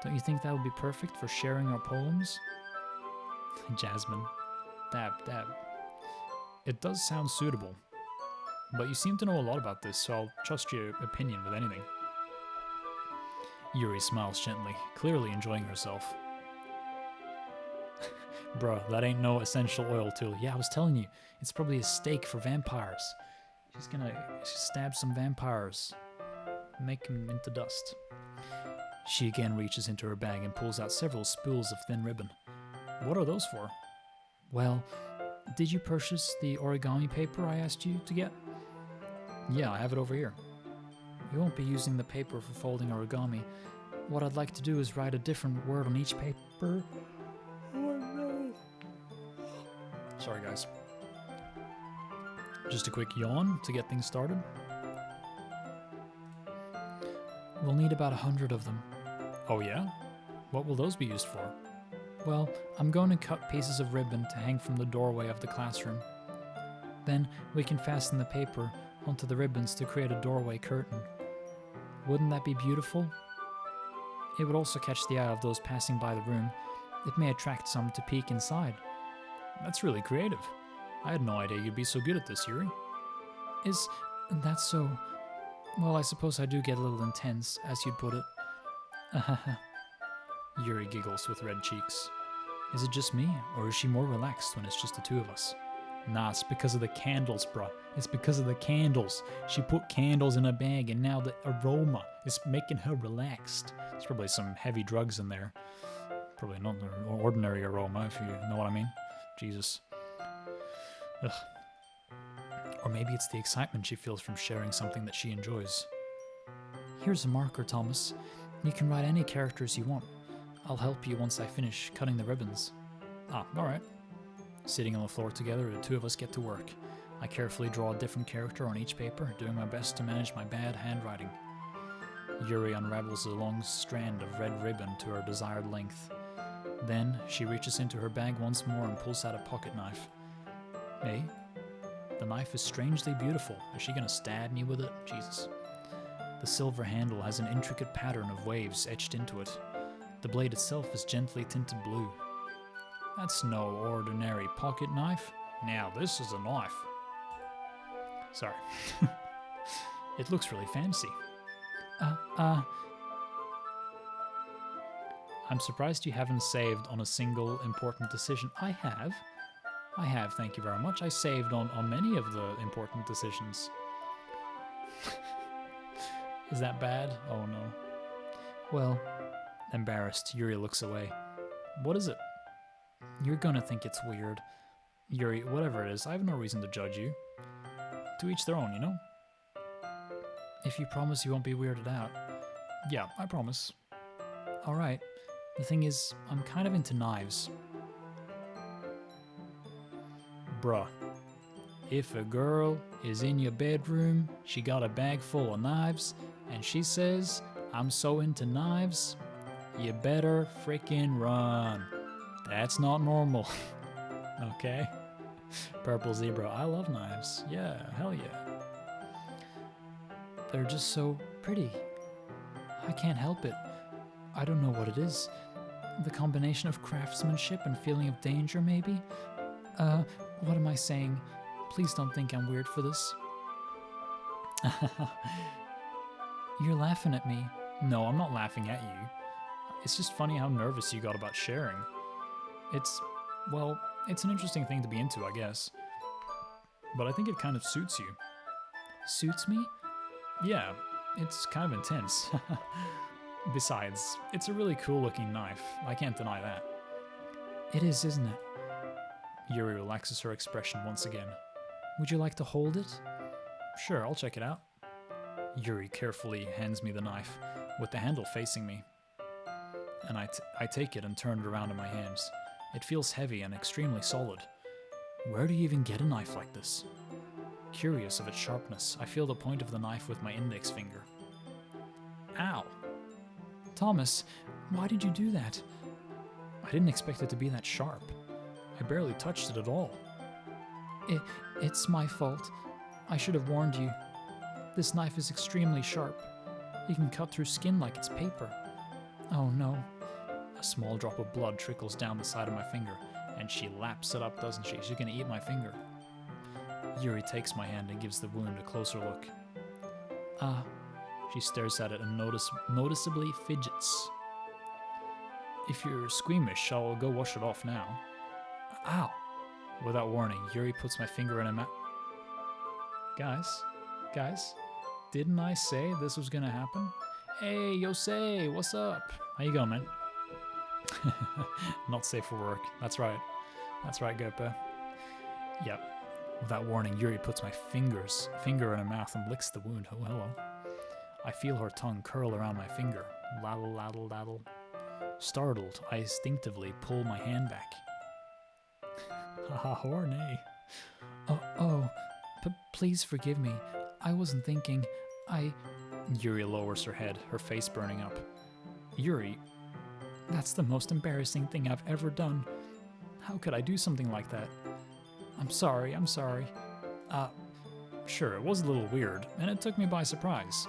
Don't you think that would be perfect for sharing our poems? Jasmine. Dab, dab. It does sound suitable, but you seem to know a lot about this, so I'll trust your opinion with anything. Yuri smiles gently, clearly enjoying herself. Bruh, that ain't no essential oil tool. Yeah, I was telling you, it's probably a stake for vampires. She's gonna stab some vampires, make them into dust. She again reaches into her bag and pulls out several spools of thin ribbon. What are those for? Well, did you purchase the origami paper I asked you to get? Yeah, I have it over here. We won't be using the paper for folding origami. What I'd like to do is write a different word on each paper. Oh no. Sorry guys. Just a quick yawn to get things started. We'll need about 100 of them. Oh yeah? What will those be used for? Well, I'm going to cut pieces of ribbon to hang from the doorway of the classroom. Then we can fasten the paper onto the ribbons to create a doorway curtain. Wouldn't that be beautiful? It would also catch the eye of those passing by the room. It may attract some to peek inside. That's really creative. I had no idea you'd be so good at this, Yuri. Is that so? Well, I suppose I do get a little intense, as you'd put it. Yuri giggles with red cheeks. Is it just me, or is she more relaxed when it's just the two of us? Nah, it's because of the candles, bruh. It's because of the candles. She put candles in a bag, and now the aroma is making her relaxed. There's probably some heavy drugs in there. Probably not an ordinary aroma, if you know what I mean. Jesus. Ugh. Or maybe it's the excitement she feels from sharing something that she enjoys. Here's a marker, Thomas. You can write any characters you want. I'll help you once I finish cutting the ribbons. Ah, alright. Sitting on the floor together, the two of us get to work. I carefully draw a different character on each paper, doing my best to manage my bad handwriting. Yuri unravels a long strand of red ribbon to her desired length. Then, she reaches into her bag once more and pulls out a pocket knife. Hey, the knife is strangely beautiful. Is she gonna stab me with it? Jesus. The silver handle has an intricate pattern of waves etched into it. The blade itself is gently tinted blue. That's no ordinary pocket knife. Now this is a knife. Sorry. It looks really fancy. I'm surprised you haven't saved on a single important decision. I have, thank you very much. I saved on many of the important decisions. Is that bad? Oh no. Well, embarrassed, Yuri looks away. What is it? You're gonna think it's weird. Yuri, whatever it is, I have no reason to judge you. To each their own, you know? If you promise you won't be weirded out. Yeah, I promise. Alright. The thing is, I'm kind of into knives. Bruh. If a girl is in your bedroom, she got a bag full of knives, and she says, I'm so into knives, you better freaking run. That's not normal. Okay? Purple zebra, I love knives. Yeah, hell yeah. They're just so pretty. I can't help it. I don't know what it is. The combination of craftsmanship and feeling of danger, maybe? What am I saying? Please don't think I'm weird for this. You're laughing at me. No, I'm not laughing at you. It's just funny how nervous you got about sharing. It's an interesting thing to be into, I guess. But I think it kind of suits you. Suits me? Yeah, it's kind of intense. Besides, it's a really cool looking knife. I can't deny that. It is, isn't it? Yuri relaxes her expression once again. Would you like to hold it? Sure, I'll check it out. Yuri carefully hands me the knife, with the handle facing me. And I take it and turn it around in my hands. It feels heavy and extremely solid. Where do you even get a knife like this? Curious of its sharpness, I feel the point of the knife with my index finger. Ow! Thomas, why did you do that? I didn't expect it to be that sharp. I barely touched it at all. It's my fault. I should have warned you. This knife is extremely sharp. You can cut through skin like it's paper. Oh no. A small drop of blood trickles down the side of my finger, and she laps it up, doesn't she? She's gonna eat my finger. Yuri takes my hand and gives the wound a closer look. Ah. She stares at it and noticeably fidgets. If you're squeamish, I'll go wash it off now. Ow! Without warning, Yuri puts my finger in a mouth. Guys, didn't I say this was gonna happen? Hey, Yosei, what's up? How you going, man? Not safe for work. That's right, Gopa. Yep. Without warning, Yuri puts my finger in her mouth and licks the wound. Oh, hello. I feel her tongue curl around my finger. Laddle, laddle, laddle. Startled, I instinctively pull my hand back. Haha, horny. Please forgive me. I wasn't thinking. Yuri lowers her head, her face burning up. Yuri, that's the most embarrassing thing I've ever done. How could I do something like that? I'm sorry. Sure, it was a little weird, and it took me by surprise.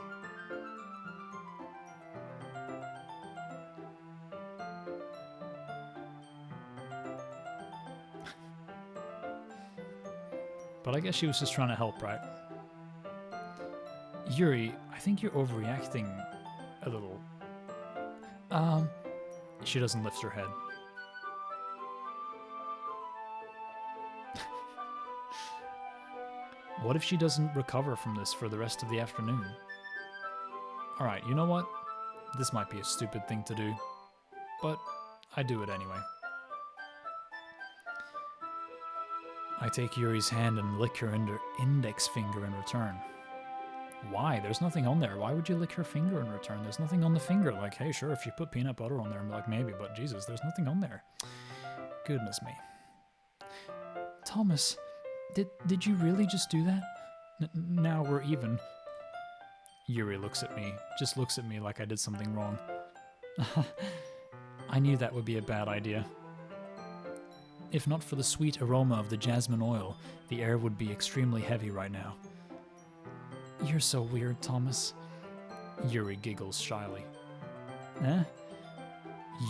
But I guess she was just trying to help, right? Yuri, I think you're overreacting a little. She doesn't lift her head. What if she doesn't recover from this for the rest of the afternoon? Alright, you know what? This might be a stupid thing to do, but I do it anyway. I take Yuri's hand and lick her index finger in return. Why? There's nothing on there. Why would you lick her finger in return? There's nothing on the finger. Like, hey, sure, if you put peanut butter on there, I'm like, maybe, but Jesus, there's nothing on there. Goodness me. Thomas, did you really just do that? Now we're even. Yuri looks at me like I did something wrong. I knew that would be a bad idea. If not for the sweet aroma of the jasmine oil, the air would be extremely heavy right now. You're so weird, Thomas. Yuri giggles shyly. Eh?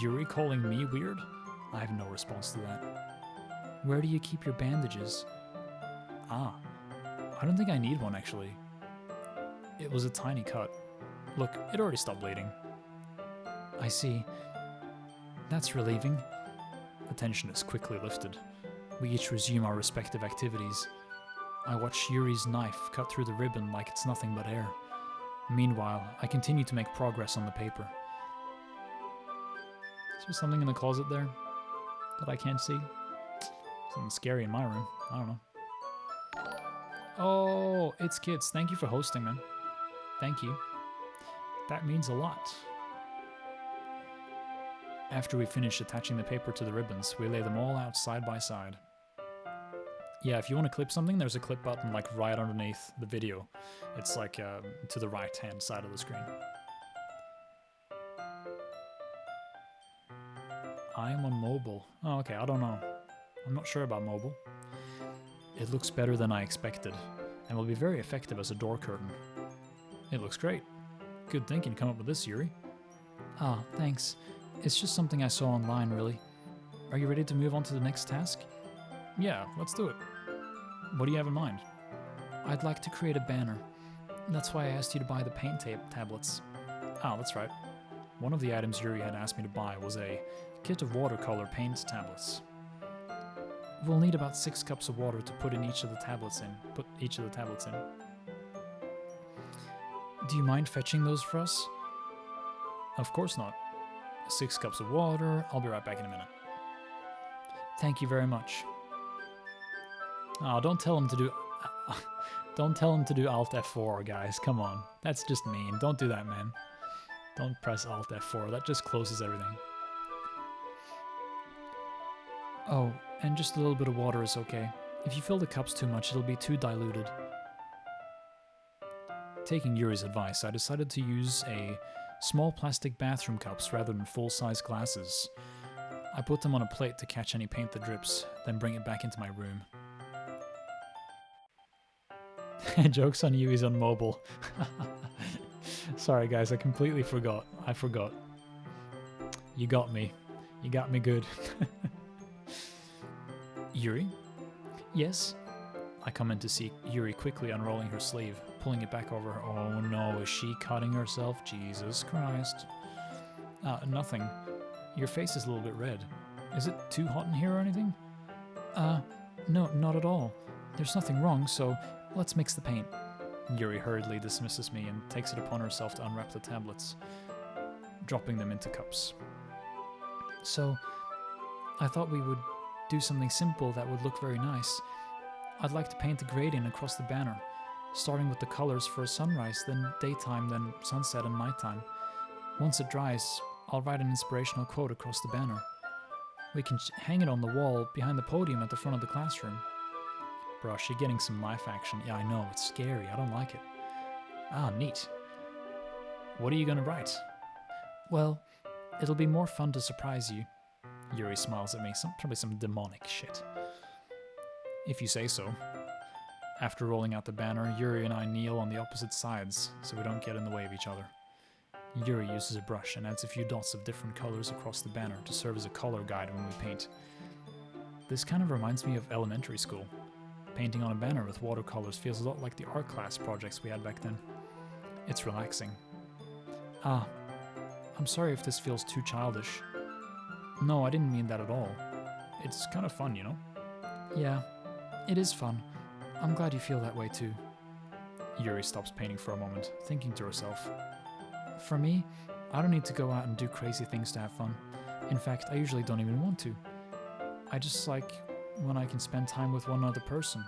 Yuri calling me weird? I have no response to that. Where do you keep your bandages? I don't think I need one, actually. It was a tiny cut. Look, it already stopped bleeding. I see. That's relieving. The tension is quickly lifted. We each resume our respective activities. I watch Yuri's knife cut through the ribbon like it's nothing but air. Meanwhile, I continue to make progress on the paper. Is there something in the closet there that I can't see? Something scary in my room. I don't know. Oh, it's Kids. Thank you for hosting, man. Thank you. That means a lot. After we finish attaching the paper to the ribbons, we lay them all out side by side. Yeah, if you want to clip something, there's a clip button like right underneath the video. It's like to the right-hand side of the screen. I am on mobile. Oh, okay, I don't know. I'm not sure about mobile. It looks better than I expected, and will be very effective as a door curtain. It looks great. Good thinking, come up with this, Yuri. Ah, thanks. It's just something I saw online, really. Are you ready to move on to the next task? Yeah, let's do it. What do you have in mind? I'd like to create a banner. That's why I asked you to buy the paint tablets. Oh, that's right. One of the items Yuri had asked me to buy was a kit of watercolor paint tablets. We'll need about 6 cups of water to put each of the tablets in. Do you mind fetching those for us? Of course not. 6 cups of water. I'll be right back in a minute. Thank you very much. Oh, don't tell him to do Alt F4, guys. Come on. That's just mean. Don't do that, man. Don't press Alt F4. That just closes everything. Oh, and just a little bit of water is okay. If you fill the cups too much, it'll be too diluted. Taking Yuri's advice, I decided to use a small plastic bathroom cups rather than full-size glasses. I put them on a plate to catch any paint that drips, then bring it back into my room. Joke's on you, he's on mobile. Sorry, guys, I completely forgot. I forgot. You got me. You got me good. Yuri? Yes? I come in to see Yuri quickly unrolling her sleeve, pulling it back over her. Oh no, is she cutting herself? Jesus Christ. Nothing. Your face is a little bit red. Is it too hot in here or anything? No, not at all. There's nothing wrong, so let's mix the paint. Yuri hurriedly dismisses me and takes it upon herself to unwrap the tablets, dropping them into cups. So, I thought we would do something simple that would look very nice. I'd like to paint a gradient across the banner, starting with the colors for sunrise, then daytime, then sunset and nighttime. Once it dries, I'll write an inspirational quote across the banner. We can hang it on the wall behind the podium at the front of the classroom. Brush, you're getting some life action. Yeah, I know, it's scary. I don't like it. Ah, neat. What are you gonna write? Well, it'll be more fun to surprise you. Yuri smiles at me, probably some demonic shit. If you say so. After rolling out the banner, Yuri and I kneel on the opposite sides so we don't get in the way of each other. Yuri uses a brush and adds a few dots of different colors across the banner to serve as a color guide when we paint. This kind of reminds me of elementary school. Painting on a banner with watercolors feels a lot like the art class projects we had back then. It's relaxing. I'm sorry if this feels too childish. No, I didn't mean that at all. It's kind of fun, you know? Yeah, it is fun. I'm glad you feel that way too. Yuri stops painting for a moment, thinking to herself. For me, I don't need to go out and do crazy things to have fun. In fact, I usually don't even want to. I just like when I can spend time with one other person.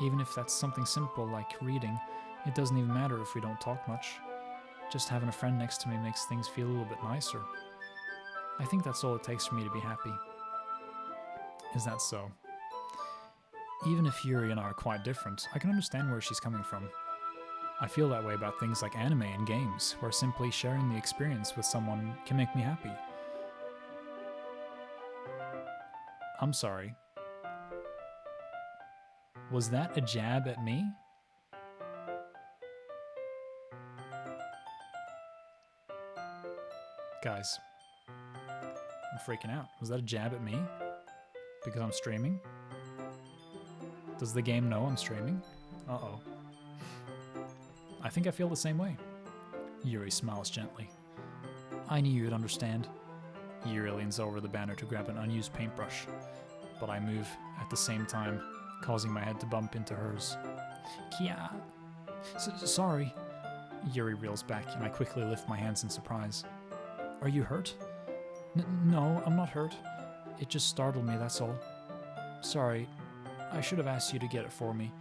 Even if that's something simple like reading, it doesn't even matter if we don't talk much. Just having a friend next to me makes things feel a little bit nicer. I think that's all it takes for me to be happy. Is that so? Even if Yuri and I are quite different, I can understand where she's coming from. I feel that way about things like anime and games, where simply sharing the experience with someone can make me happy. I'm sorry. Was that a jab at me? Guys, I'm freaking out. Was that a jab at me? Because I'm streaming? Does the game know I'm streaming? Uh-oh. I think I feel the same way. Yuri smiles gently. I knew you'd understand. Yuri leans over the banner to grab an unused paintbrush, but I move at the same time, causing my head to bump into hers. Kia. Sorry. Yuri reels back, and I quickly lift my hands in surprise. Are you hurt? No, I'm not hurt. It just startled me, that's all. Sorry. I should have asked you to get it for me.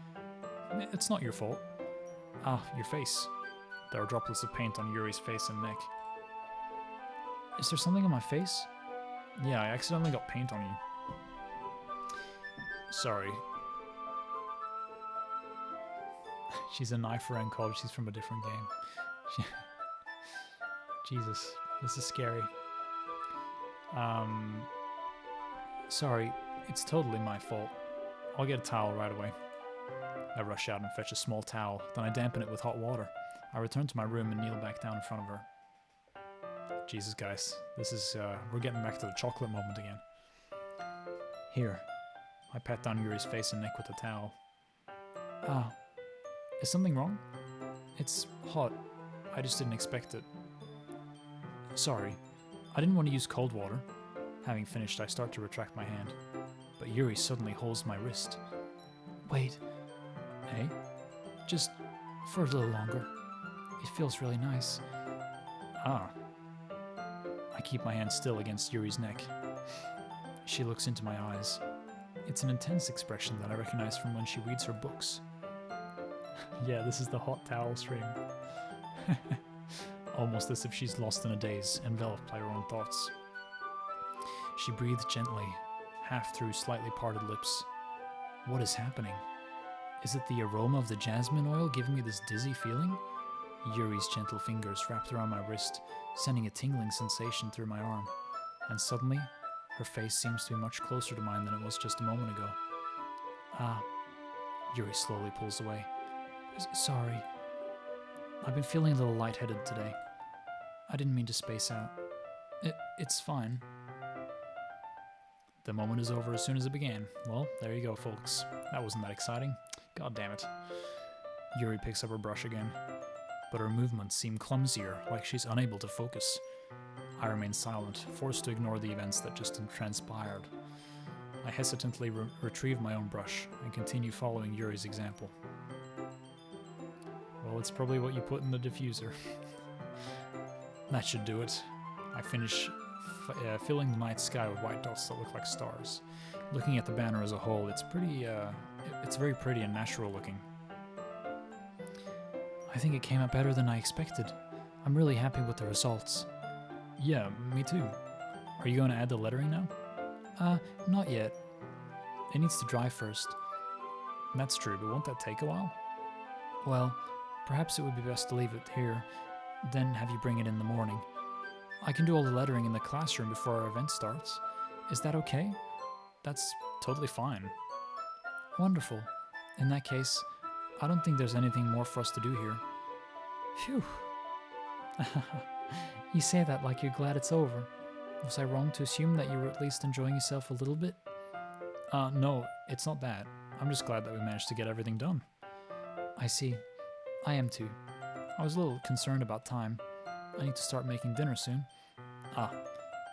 It's not your fault. Ah, your face. There are droplets of paint on Yuri's face and neck. Is there something on my face? Yeah, I accidentally got paint on you. Sorry. She's a knife around college. She's from a different game. Jesus, this is scary. Sorry, it's totally my fault. I'll get a towel right away. I rush out and fetch a small towel, then I dampen it with hot water. I return to my room and kneel back down in front of her. Jesus, guys, this is, we're getting back to the chocolate moment again. Here. I pat down Yuri's face and neck with the towel. Ah, is something wrong? It's hot. I just didn't expect it. Sorry, I didn't want to use cold water. Having finished, I start to retract my hand, but Yuri suddenly holds my wrist. Wait. Hey? Just for a little longer. It feels really nice. Ah. I keep my hand still against Yuri's neck. She looks into my eyes. It's an intense expression that I recognize from when she reads her books. Yeah, this is the hot towel stream. Almost as if she's lost in a daze, enveloped by her own thoughts. She breathes gently, half through slightly parted lips. What is happening? Is it the aroma of the jasmine oil giving me this dizzy feeling? Yuri's gentle fingers wrapped around my wrist, sending a tingling sensation through my arm. And suddenly, her face seems to be much closer to mine than it was just a moment ago. Ah. Yuri slowly pulls away. Sorry. I've been feeling a little lightheaded today. I didn't mean to space out. It's fine. The moment is over as soon as it began. Well, there you go, folks. That wasn't that exciting. God damn it. Yuri picks up her brush again, but her movements seem clumsier, like she's unable to focus. I remain silent, forced to ignore the events that just transpired. I hesitantly retrieve my own brush and continue following Yuri's example. Well, it's probably what you put in the diffuser. That should do it. I finish filling the night sky with white dots that look like stars. Looking at the banner as a whole, it's very pretty and natural looking. I think it came out better than I expected. I'm really happy with the results. Yeah, me too. Are you going to add the lettering now? Not yet. It needs to dry first. That's true, but won't that take a while? Well, perhaps it would be best to leave it here, then have you bring it in the morning. I can do all the lettering in the classroom before our event starts. Is that okay? That's totally fine. Wonderful. In that case, I don't think there's anything more for us to do here. Phew. You say that like you're glad it's over. Was I wrong to assume that you were at least enjoying yourself a little bit? No, it's not that. I'm just glad that we managed to get everything done. I see. I am too. I was a little concerned about time. I need to start making dinner soon.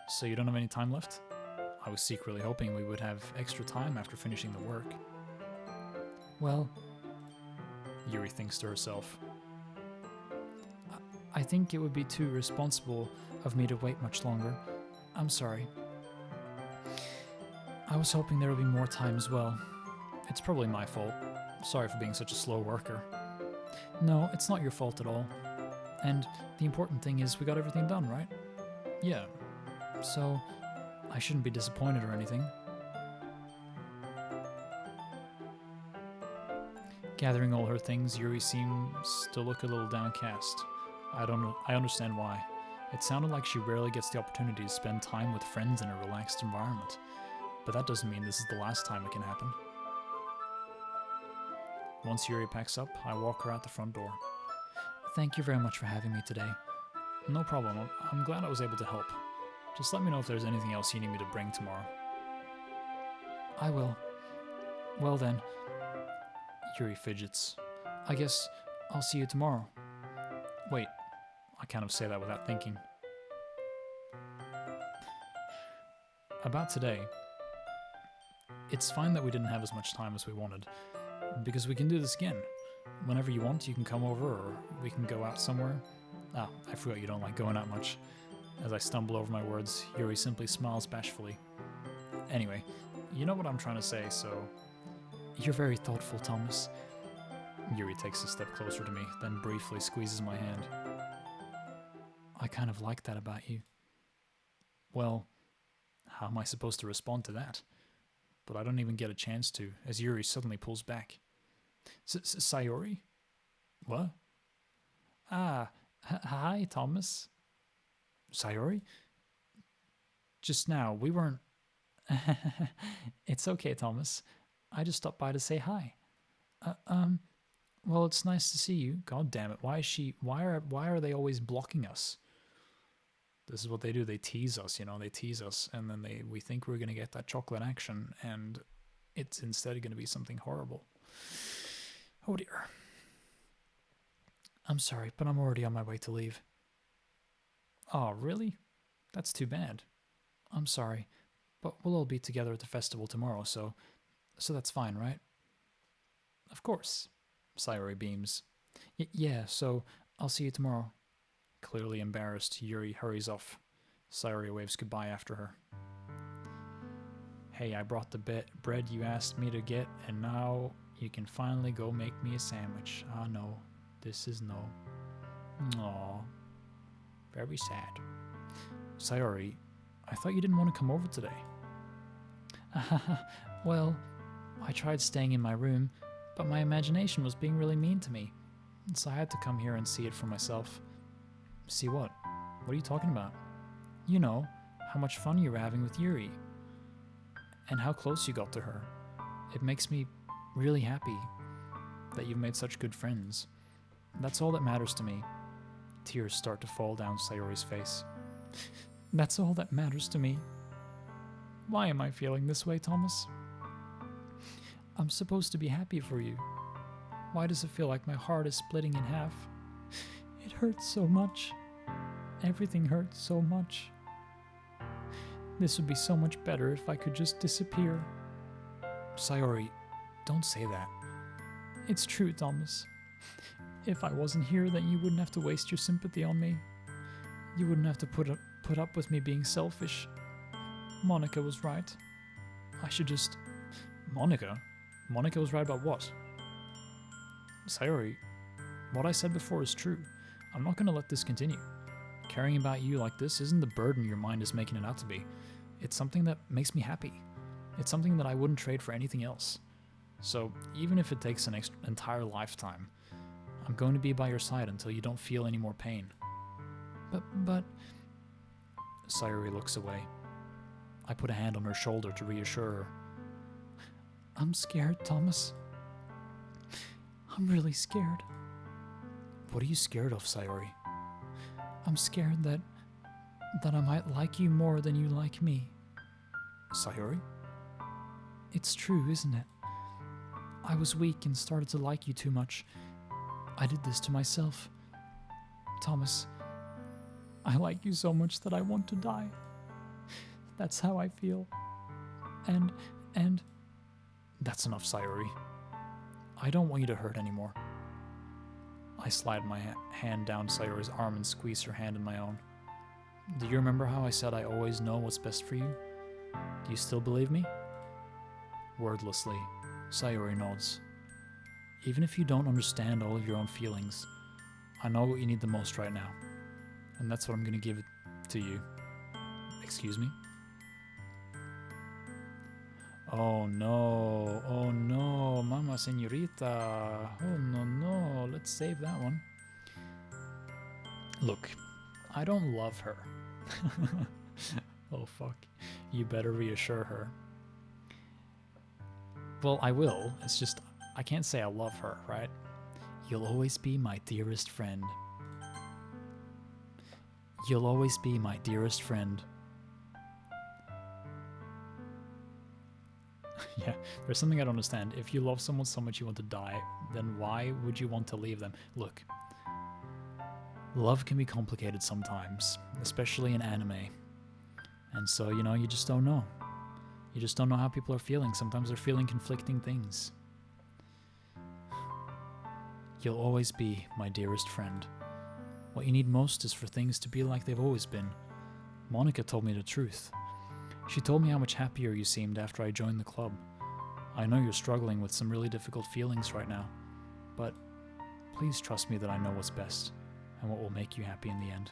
So you don't have any time left? I was secretly hoping we would have extra time after finishing the work. Well, Yuri thinks to herself. I think it would be too irresponsible of me to wait much longer. I'm sorry. I was hoping there would be more time as well. It's probably my fault. Sorry for being such a slow worker. No, it's not your fault at all. And the important thing is we got everything done, right? Yeah. So, I shouldn't be disappointed or anything. Gathering all her things, Yuri seems to look a little downcast. I understand why. It sounded like she rarely gets the opportunity to spend time with friends in a relaxed environment. But that doesn't mean this is the last time it can happen. Once Yuri packs up, I walk her out the front door. Thank you very much for having me today. No problem. I'm glad I was able to help. Just let me know if there's anything else you need me to bring tomorrow. I will. Well then. Yuri fidgets. I guess I'll see you tomorrow. Wait, I kind of say that without thinking. About today. It's fine that we didn't have as much time as we wanted, because we can do this again. Whenever you want, you can come over, or we can go out somewhere. I forgot you don't like going out much. As I stumble over my words, Yuri simply smiles bashfully. Anyway, you know what I'm trying to say, so... You're very thoughtful, Thomas. Yuri takes a step closer to me, then briefly squeezes my hand. I kind of like that about you. Well, how am I supposed to respond to that? But I don't even get a chance to, as Yuri suddenly pulls back. Sayori? What? Hi, Thomas. Sayori? Just now, we weren't... It's okay, Thomas. I just stopped by to say hi. Well, it's nice to see you. God damn it. Why are they always blocking us? This is what they do. They tease us, they tease us, and then we think we're going to get that chocolate action, and it's instead going to be something horrible. Oh dear. I'm sorry, but I'm already on my way to leave. Oh, really? That's too bad. I'm sorry, but we'll all be together at the festival tomorrow, so that's fine, right? Of course. Sayori beams. Yeah, so I'll see you tomorrow. Clearly embarrassed, Yuri hurries off. Sayori waves goodbye after her. Hey, I brought the bread you asked me to get, and now you can finally go make me a sandwich. Ah, no. This is no. Aw. Very sad. Sayori, I thought you didn't want to come over today. Well, I tried staying in my room, but my imagination was being really mean to me, so I had to come here and see it for myself. See what? What are you talking about? You know, how much fun you were having with Yuri, and how close you got to her. It makes me really happy that you've made such good friends. That's all that matters to me. Tears start to fall down Sayori's face. That's all that matters to me. Why am I feeling this way, Thomas? I'm supposed to be happy for you. Why does it feel like my heart is splitting in half? It hurts so much. Everything hurts so much. This would be so much better if I could just disappear. Sayori, don't say that. It's true, Thomas. If I wasn't here, then you wouldn't have to waste your sympathy on me. You wouldn't have to put up with me being selfish. Monica was right. I should just... Monica? Monica was right about what? Sayori, what I said before is true. I'm not going to let this continue. Caring about you like this isn't the burden your mind is making it out to be. It's something that makes me happy. It's something that I wouldn't trade for anything else. So even if it takes an entire lifetime, I'm going to be by your side until you don't feel any more pain. But... Sayori looks away. I put a hand on her shoulder to reassure her. I'm scared, Thomas. I'm really scared. What are you scared of, Sayori? I'm scared that I might like you more than you like me. Sayori? It's true, isn't it? I was weak and started to like you too much. I did this to myself. Thomas, I like you so much that I want to die. That's how I feel. And... That's enough, Sayori. I don't want you to hurt anymore. I slide my hand down Sayori's arm and squeeze her hand in my own. Do you remember how I said I always know what's best for you? Do you still believe me? Wordlessly, Sayori nods. Even if you don't understand all of your own feelings, I know what you need the most right now. And that's what I'm going to give it to you. Excuse me? Oh no, Mama Senorita. Oh no, let's save that one. Look, I don't love her. Oh fuck, you better reassure her. Well, I will, it's just, I can't say I love her, right? You'll always be my dearest friend. You'll always be my dearest friend. Yeah, there's something I don't understand. If you love someone so much you want to die, then why would you want to leave them? Look, love can be complicated sometimes, especially in anime. And so, you know, you just don't know. You just don't know how people are feeling. Sometimes they're feeling conflicting things. You'll always be my dearest friend. What you need most is for things to be like they've always been. Monica told me the truth. She told me how much happier you seemed after I joined the club. I know you're struggling with some really difficult feelings right now, but please trust me that I know what's best and what will make you happy in the end.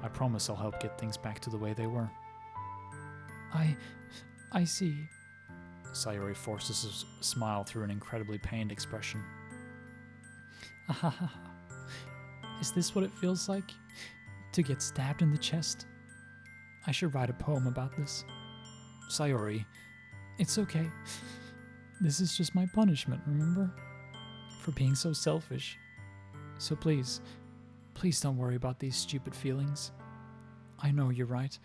I promise I'll help get things back to the way they were. I see. Sayori forces a smile through an incredibly pained expression. Is this what it feels like? To get stabbed in the chest? I should write a poem about this. Sayori, it's okay. This is just my punishment, remember? For being so selfish. So please don't worry about these stupid feelings. I know you're right.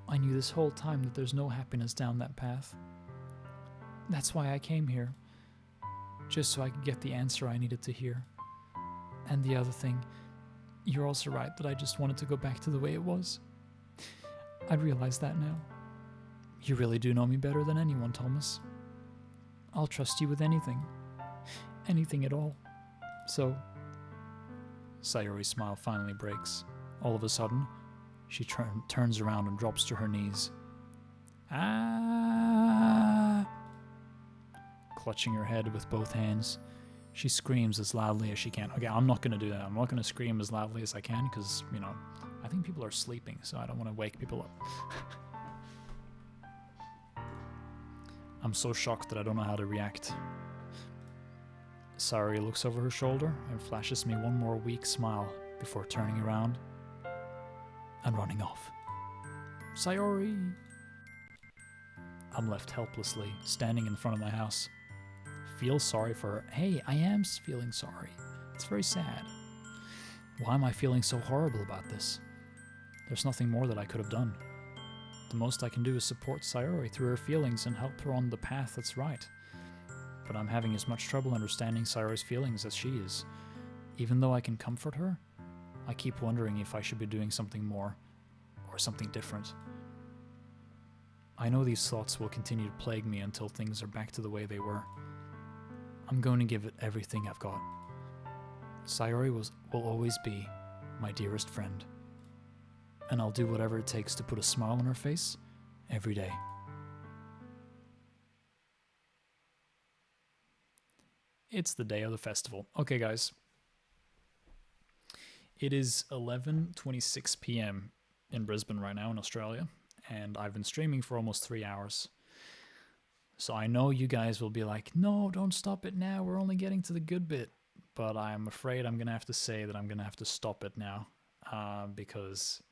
I knew this whole time that there's no happiness down that path. That's why I came here. Just so I could get the answer I needed to hear. And the other thing, you're also right that I just wanted to go back to the way it was. I realize that now. You really do know me better than anyone, Thomas. I'll trust you with anything. Anything at all. So... Sayori's smile finally breaks. All of a sudden, she turns around and drops to her knees. Ah! Clutching her head with both hands, she screams as loudly as she can. Okay, I'm not going to do that. I'm not going to scream as loudly as I can because, you know, I think people are sleeping, so I don't want to wake people up. I'm so shocked that I don't know how to react. Sayori looks over her shoulder and flashes me one more weak smile before turning around and running off. Sayori! I'm left helplessly, standing in front of my house, feel sorry for her. Hey, I am feeling sorry. It's very sad. Why am I feeling so horrible about this? There's nothing more that I could have done. The most I can do is support Sayori through her feelings and help her on the path that's right. But I'm having as much trouble understanding Sayori's feelings as she is. Even though I can comfort her, I keep wondering if I should be doing something more, or something different. I know these thoughts will continue to plague me until things are back to the way they were. I'm going to give it everything I've got. Sayori will always be my dearest friend. And I'll do whatever it takes to put a smile on her face every day. It's the day of the festival. Okay, guys. It is 11:26 p.m. in Brisbane right now in Australia, and I've been streaming for almost 3 hours. So I know you guys will be like, no, don't stop it now. We're only getting to the good bit. But I'm afraid I'm going to have to say that I'm going to have to stop it now because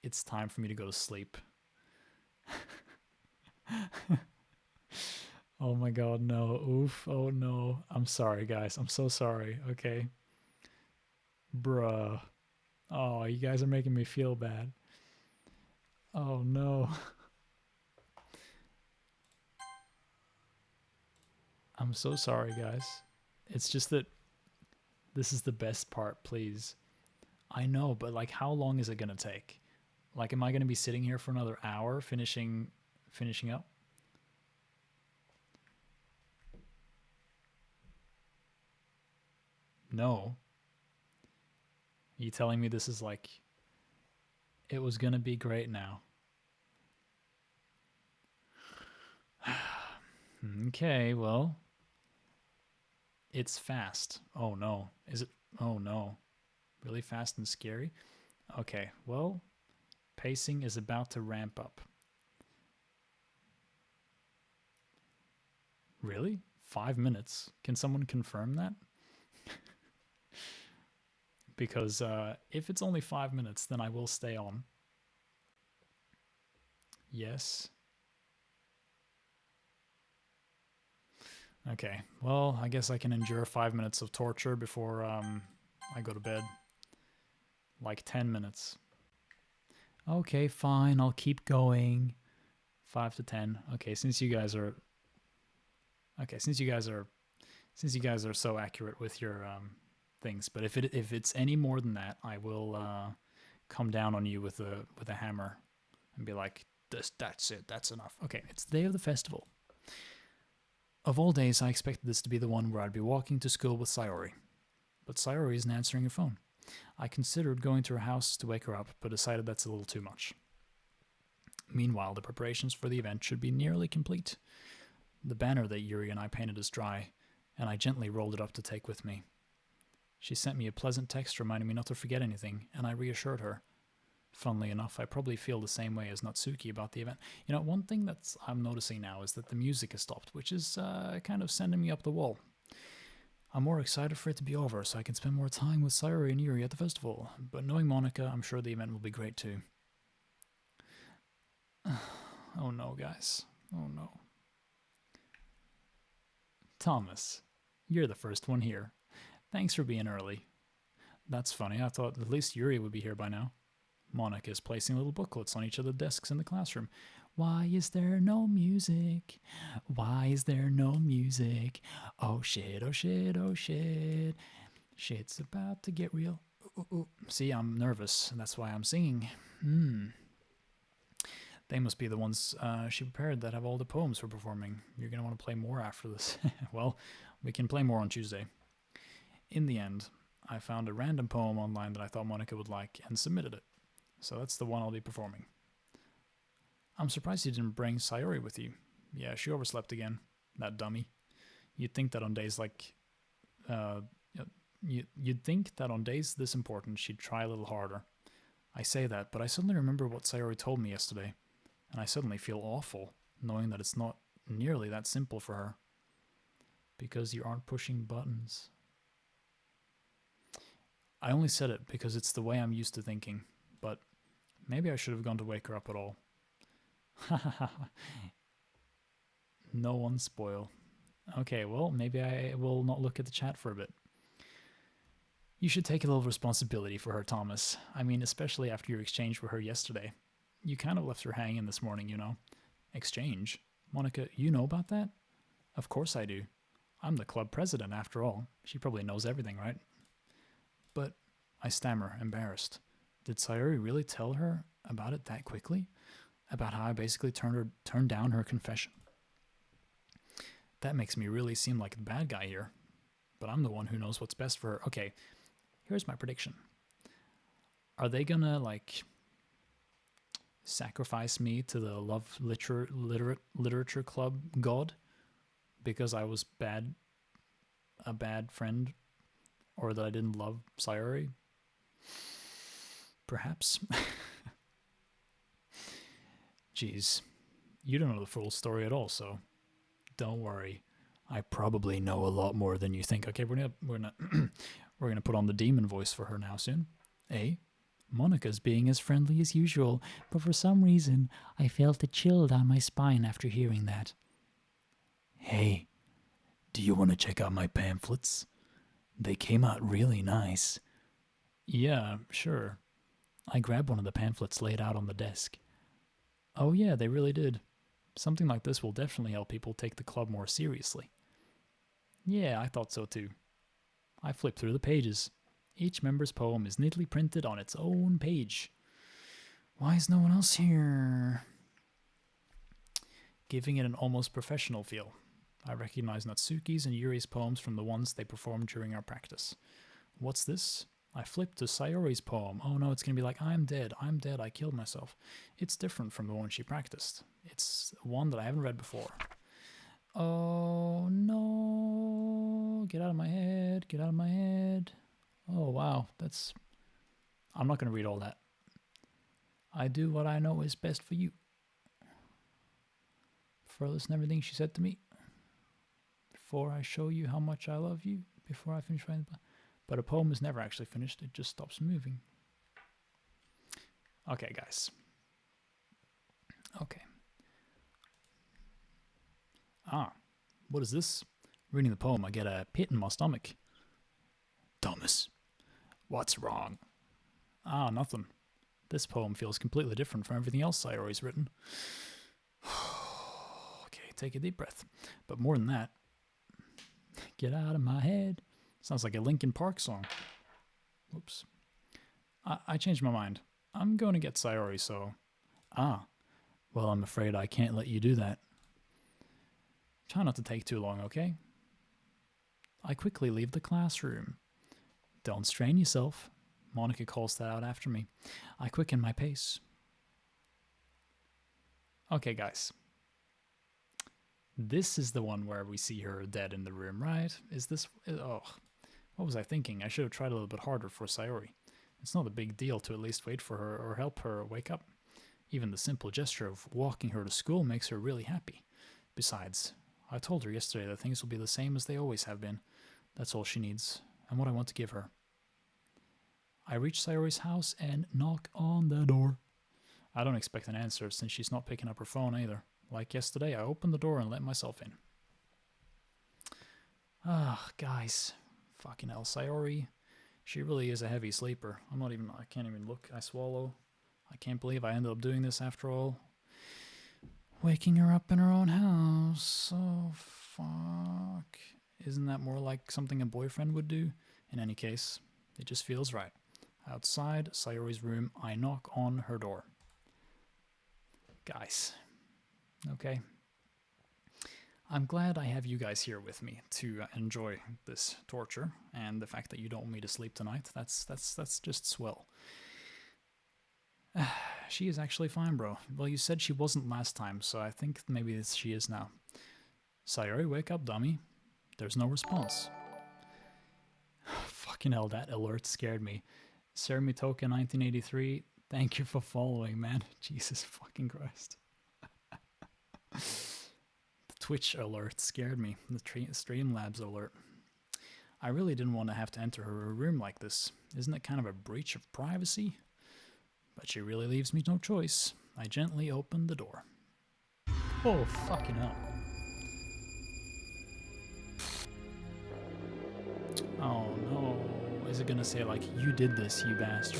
it's time for me to go to sleep. Oh my god, no. Oof. Oh no. I'm sorry, guys. I'm so sorry. Okay. Bruh. Oh, you guys are making me feel bad. Oh no. I'm so sorry, guys. It's just that this is the best part, please. I know, but like, how long is it gonna take? Like, am I gonna be sitting here for another hour finishing up? No. Are you telling me this is like, it was gonna be great now? Okay, well, it's fast. Oh no. Is it? Oh no. Really fast and scary? Okay, well, pacing is about to ramp up. Really? 5 minutes? Can someone confirm that? Because if it's only 5 minutes, then I will stay on. Yes. Okay, well, I guess I can endure 5 minutes of torture before I go to bed. Like 10 minutes. Okay, fine, I'll keep going. 5 to 10. Okay, since you guys are so accurate with your things, but if it's any more than that, I will come down on you with a hammer and be like, that's it, that's enough. Okay, it's the day of the festival. Of all days, I expected this to be the one where I'd be walking to school with Sayori. But Sayori isn't answering her phone. I considered going to her house to wake her up, but decided that's a little too much. Meanwhile, the preparations for the event should be nearly complete. The banner that Yuri and I painted is dry, and I gently rolled it up to take with me. She sent me a pleasant text reminding me not to forget anything, and I reassured her. Funnily enough, I probably feel the same way as Natsuki about the event. You know, one thing that I'm noticing now is that the music has stopped, which is kind of sending me up the wall. I'm more excited for it to be over so I can spend more time with Sayori and Yuri at the festival, but knowing Monica, I'm sure the event will be great too. Oh no, guys. Oh no. Thomas, you're the first one here. Thanks for being early. That's funny, I thought at least Yuri would be here by now. Monica is placing little booklets on each of the desks in the classroom. Why is there no music? Why is there no music? Oh shit, oh shit, oh shit. Shit's about to get real. Ooh, ooh, ooh. See, I'm nervous, and that's why I'm singing. They must be the ones she prepared that have all the poems for performing. You're going to want to play more after this. Well, we can play more on Tuesday. In the end, I found a random poem online that I thought Monica would like and submitted it. So that's the one I'll be performing. I'm surprised you didn't bring Sayori with you. Yeah, she overslept again. That dummy. You'd think that on days like... you'd think that on days this important, she'd try a little harder. I say that, but I suddenly remember what Sayori told me yesterday, and I suddenly feel awful, knowing that it's not nearly that simple for her. Because you aren't pushing buttons. I only said it because it's the way I'm used to thinking, but maybe I should have gone to wake her up at all. No one spoil. Okay, well, maybe I will not look at the chat for a bit. You should take a little responsibility for her, Thomas. I mean, especially after your exchange with her yesterday. You kind of left her hanging this morning, you know. Exchange? Monica, you know about that? Of course I do. I'm the club president, after all. She probably knows everything, right? But I stammer, embarrassed. Did Sayori really tell her about it that quickly? About how I basically turned down her confession? That makes me really seem like the bad guy here. But I'm the one who knows what's best for her. Okay, here's my prediction. Are they gonna, like, sacrifice me to the love literature club god because I was a bad friend, or that I didn't love Sayori? Perhaps. Jeez, you don't know the full story at all, so don't worry. I probably know a lot more than you think. Okay, we're gonna put on the demon voice for her now soon. Eh? Monica's being as friendly as usual, but for some reason I felt a chill down my spine after hearing that. Hey, do you want to check out my pamphlets? They came out really nice. Yeah, sure. I grabbed one of the pamphlets laid out on the desk. Oh yeah, they really did. Something like this will definitely help people take the club more seriously. Yeah, I thought so too. I flipped through the pages. Each member's poem is neatly printed on its own page. Why is no one else here? Giving it an almost professional feel. I recognize Natsuki's and Yuri's poems from the ones they performed during our practice. What's this? I flipped to Sayori's poem. Oh no, it's going to be like, I'm dead, I killed myself. It's different from the one she practiced. It's one that I haven't read before. Oh no, get out of my head, get out of my head. Oh wow, that's... I'm not going to read all that. I do what I know is best for you. Furthest and everything she said to me. Before I show you how much I love you, before I finish writing... But a poem is never actually finished, it just stops moving. Okay, guys. Okay. Ah, what is this? Reading the poem, I get a pit in my stomach. Thomas, what's wrong? Ah, nothing. This poem feels completely different from everything else Sayori's written. Okay, take a deep breath. But more than that, get out of my head. Sounds like a Linkin Park song. Whoops. I changed my mind. I'm going to get Sayori, so... Ah, well, I'm afraid I can't let you do that. Try not to take too long, okay? I quickly leave the classroom. Don't strain yourself. Monica calls that out after me. I quicken my pace. Okay, guys. This is the one where we see her dead in the room, right? Is this... Oh, what was I thinking? I should have tried a little bit harder for Sayori. It's not a big deal to at least wait for her or help her wake up. Even the simple gesture of walking her to school makes her really happy. Besides, I told her yesterday that things will be the same as they always have been. That's all she needs, and what I want to give her. I reach Sayori's house and knock on the door. I don't expect an answer since she's not picking up her phone either. Like yesterday, I opened the door and let myself in. Ah, guys. Fucking hell, Sayori. She really is a heavy sleeper. I can't even look. I swallow. I can't believe I ended up doing this after all. Waking her up in her own house. Oh, fuck. Isn't that more like something a boyfriend would do? In any case, it just feels right. Outside Sayori's room, I knock on her door. Guys. Okay. I'm glad I have you guys here with me to enjoy this torture, and the fact that you don't want me to sleep tonight, that's just swell. She is actually fine, bro. Well, you said she wasn't last time, so I think maybe she is now. Sayori, wake up, dummy. There's no response. Fucking hell, that alert scared me. Serimitoka 1983, thank you for following, man. Jesus fucking Christ. Twitch alert scared me. The Streamlabs alert. I really didn't want to have to enter her room like this. Isn't it kind of a breach of privacy? But she really leaves me no choice. I gently opened the door. Oh, fucking hell. Is it gonna say like, you did this, you bastard?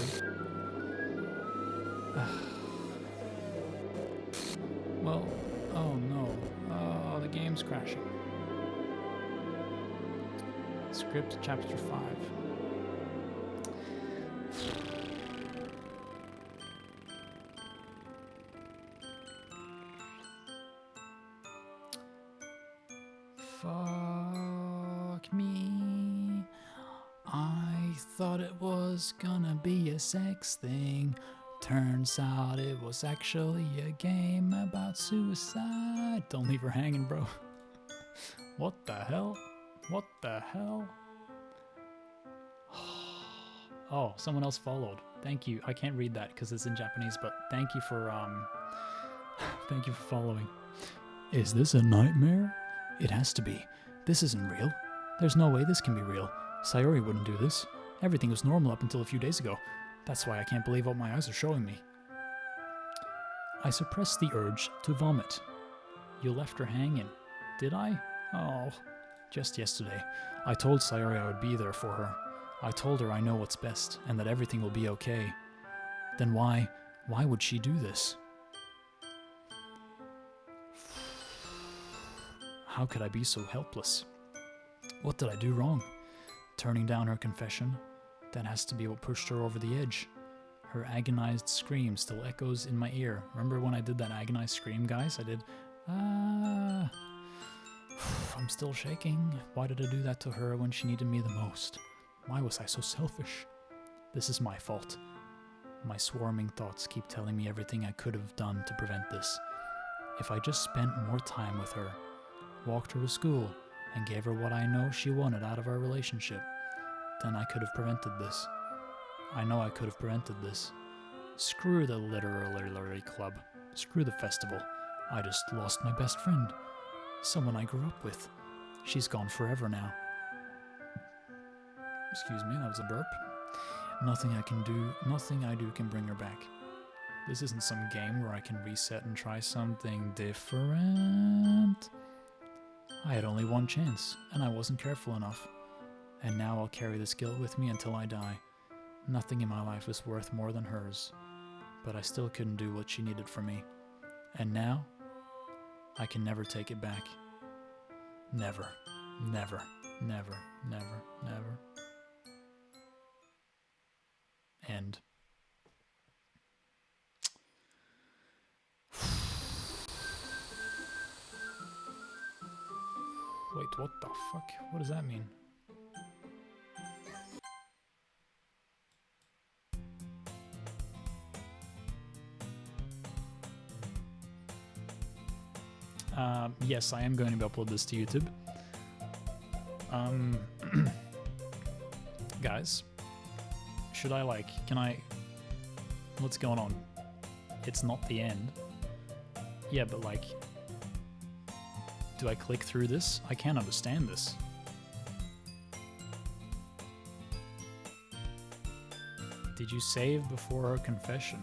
Well, oh no. Oh, the game's crashing. Script chapter 5. Fuck me. I thought it was gonna be a sex thing. Turns out it was actually a game about suicide. Don't leave her hanging, bro. What the hell? What the hell? Oh, someone else followed. Thank you. I can't read that because it's in Japanese, but thank you for thank you for following. Is this a nightmare? It has to be. This isn't real. There's no way this can be real. Sayori wouldn't do this. Everything was normal up until a few days ago. That's why I can't believe what my eyes are showing me. I suppressed the urge to vomit. You left her hanging. Did I? Oh, just yesterday. I told Sayori I would be there for her. I told her I know what's best and that everything will be okay. Then why would she do this? How could I be so helpless? What did I do wrong? Turning down her confession? That has to be what pushed her over the edge. Her agonized scream still echoes in my ear. Remember when I did that agonized scream, guys? I did, ah. I'm still shaking. Why did I do that to her when she needed me the most? Why was I so selfish? This is my fault. My swarming thoughts keep telling me everything I could have done to prevent this. If I just spent more time with her, walked her to school, and gave her what I know she wanted out of our relationship, then I could have prevented this. I know I could have prevented this. Screw the literary club. Screw the festival. I just lost my best friend. Someone I grew up with. She's gone forever now. Excuse me, that was a burp. Nothing I do can bring her back. This isn't some game where I can reset and try something different. I had only one chance, and I wasn't careful enough. And now I'll carry this guilt with me until I die. Nothing in my life is worth more than hers. But I still couldn't do what she needed from me. And now, I can never take it back. Never, never, never, never, never. End. Wait, what the fuck? What does that mean? Yes, I am going to upload this to YouTube. Guys, should I what's going on? It's not the end. Yeah, but do I click through this? I can't understand this. Did you save before her confession?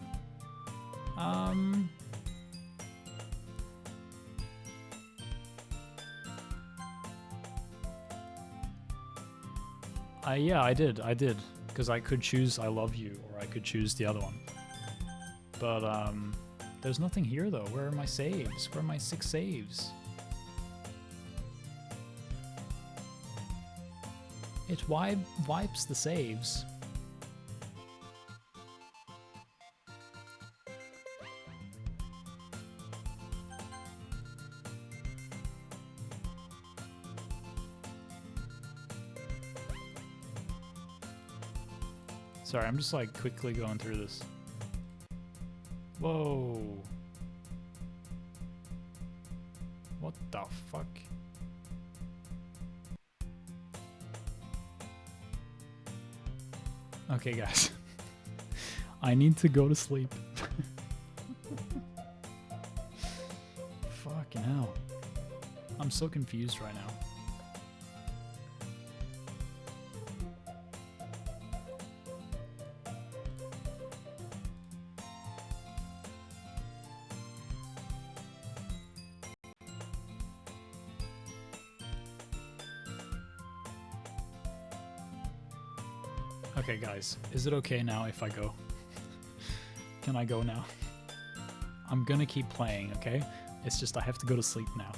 Yeah, I did, because I could choose I love you, or I could choose the other one. But, there's nothing here, though. Where are my saves? Where are my 6 saves? It wipes the saves. Sorry, I'm just quickly going through this. Whoa. What the fuck? Okay, guys. I need to go to sleep. Fucking hell. I'm so confused right now. Okay, guys, is it okay now if I go? Can I go now? I'm gonna keep playing, okay? It's just I have to go to sleep now.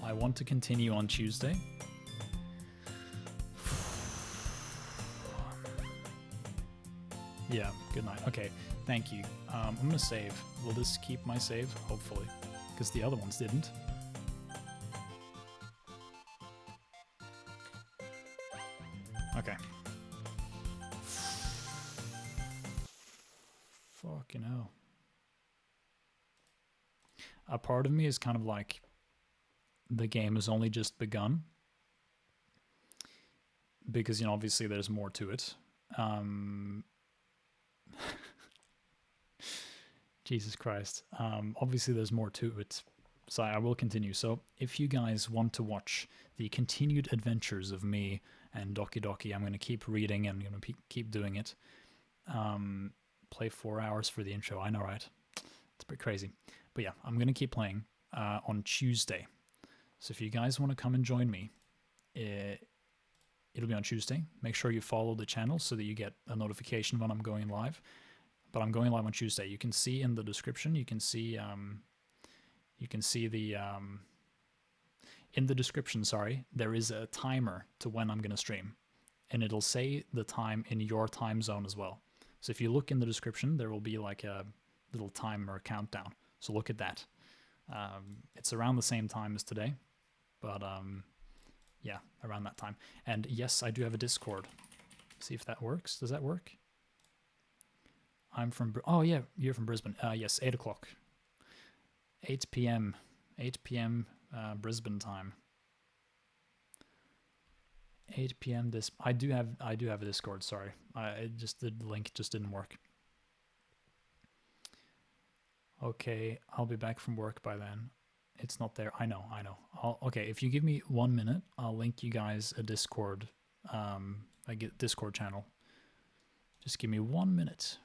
I want to continue on Tuesday. Yeah, good night. Okay, thank you. I'm gonna save. Will this keep my save? Hopefully, because the other ones didn't. Okay. Fucking hell. A part of me is kind of like, the game has only just begun. Because, you know, obviously there's more to it. Jesus Christ. Obviously there's more to it. So I will continue. So if you guys want to watch the continued adventures of me and Doki Doki, I'm going to keep reading and I'm going to keep doing it. Play 4 hours for the intro. I know, right? It's pretty crazy. But yeah, I'm going to keep playing on Tuesday. So if you guys want to come and join me, it'll be on Tuesday. Make sure you follow the channel so that you get a notification when I'm going live. But I'm going live on Tuesday. You can see in the description, you can see the in the description, sorry, there is a timer to when I'm going to stream. And it'll say the time in your time zone as well. So if you look in the description, there will be like a little timer countdown. So look at that. It's around the same time as today, but yeah, around that time. And yes, I do have a Discord. See if that works. Does that work? I'm from... Oh, yeah, you're from Brisbane. Yes, 8 o'clock. 8 p.m. 8 p.m. Brisbane time. 8 p.m. this... I do have a Discord, sorry. The link just didn't work. Okay, I'll be back from work by then. It's not there. I know. Okay, if you give me 1 minute, I'll link you guys a Discord, Discord channel. Just give me 1 minute.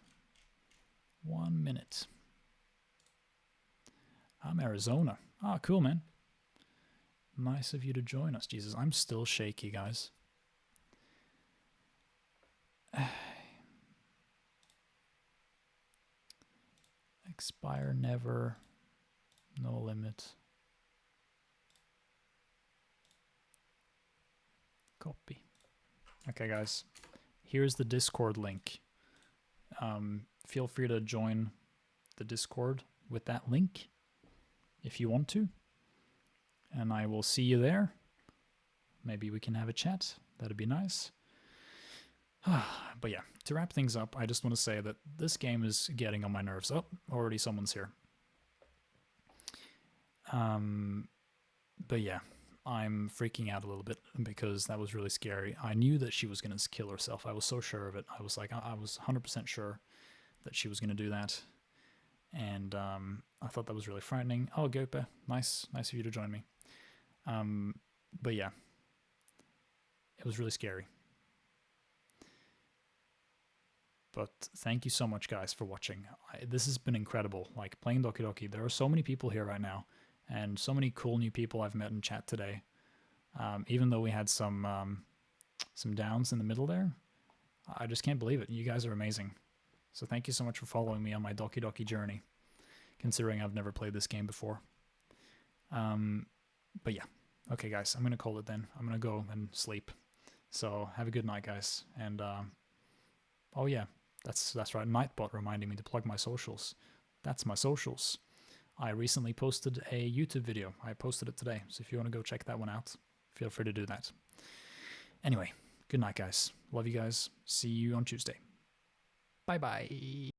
1 minute. I'm Arizona. Ah, cool, man. Nice of you to join us. Jesus, I'm still shaky, guys. Expire never. No limit. Copy. Okay, guys. Here's the Discord link. Feel free to join the Discord with that link if you want to. And I will see you there. Maybe we can have a chat. That'd be nice. But yeah, to wrap things up, I just want to say that this game is getting on my nerves. Oh, already someone's here. But yeah, I'm freaking out a little bit because that was really scary. I knew that she was going to kill herself. I was so sure of it. I was like, I was 100% sure that she was going to do that. And I thought that was really frightening. Oh, Gopa, nice of you to join me. But yeah, it was really scary. But thank you so much, guys, for watching. This has been incredible. Like, playing Doki Doki, there are so many people here right now, and so many cool new people I've met in chat today. Even though we had some downs in the middle there, I just can't believe it. You guys are amazing. So thank you so much for following me on my Doki Doki journey, considering I've never played this game before. But yeah. Okay, guys, I'm going to call it then. I'm going to go and sleep. So have a good night, guys. And, oh yeah, that's right. Nightbot reminding me to plug my socials. That's my socials. I recently posted a YouTube video. I posted it today. So if you want to go check that one out, feel free to do that. Anyway, good night, guys. Love you guys. See you on Tuesday. Bye-bye.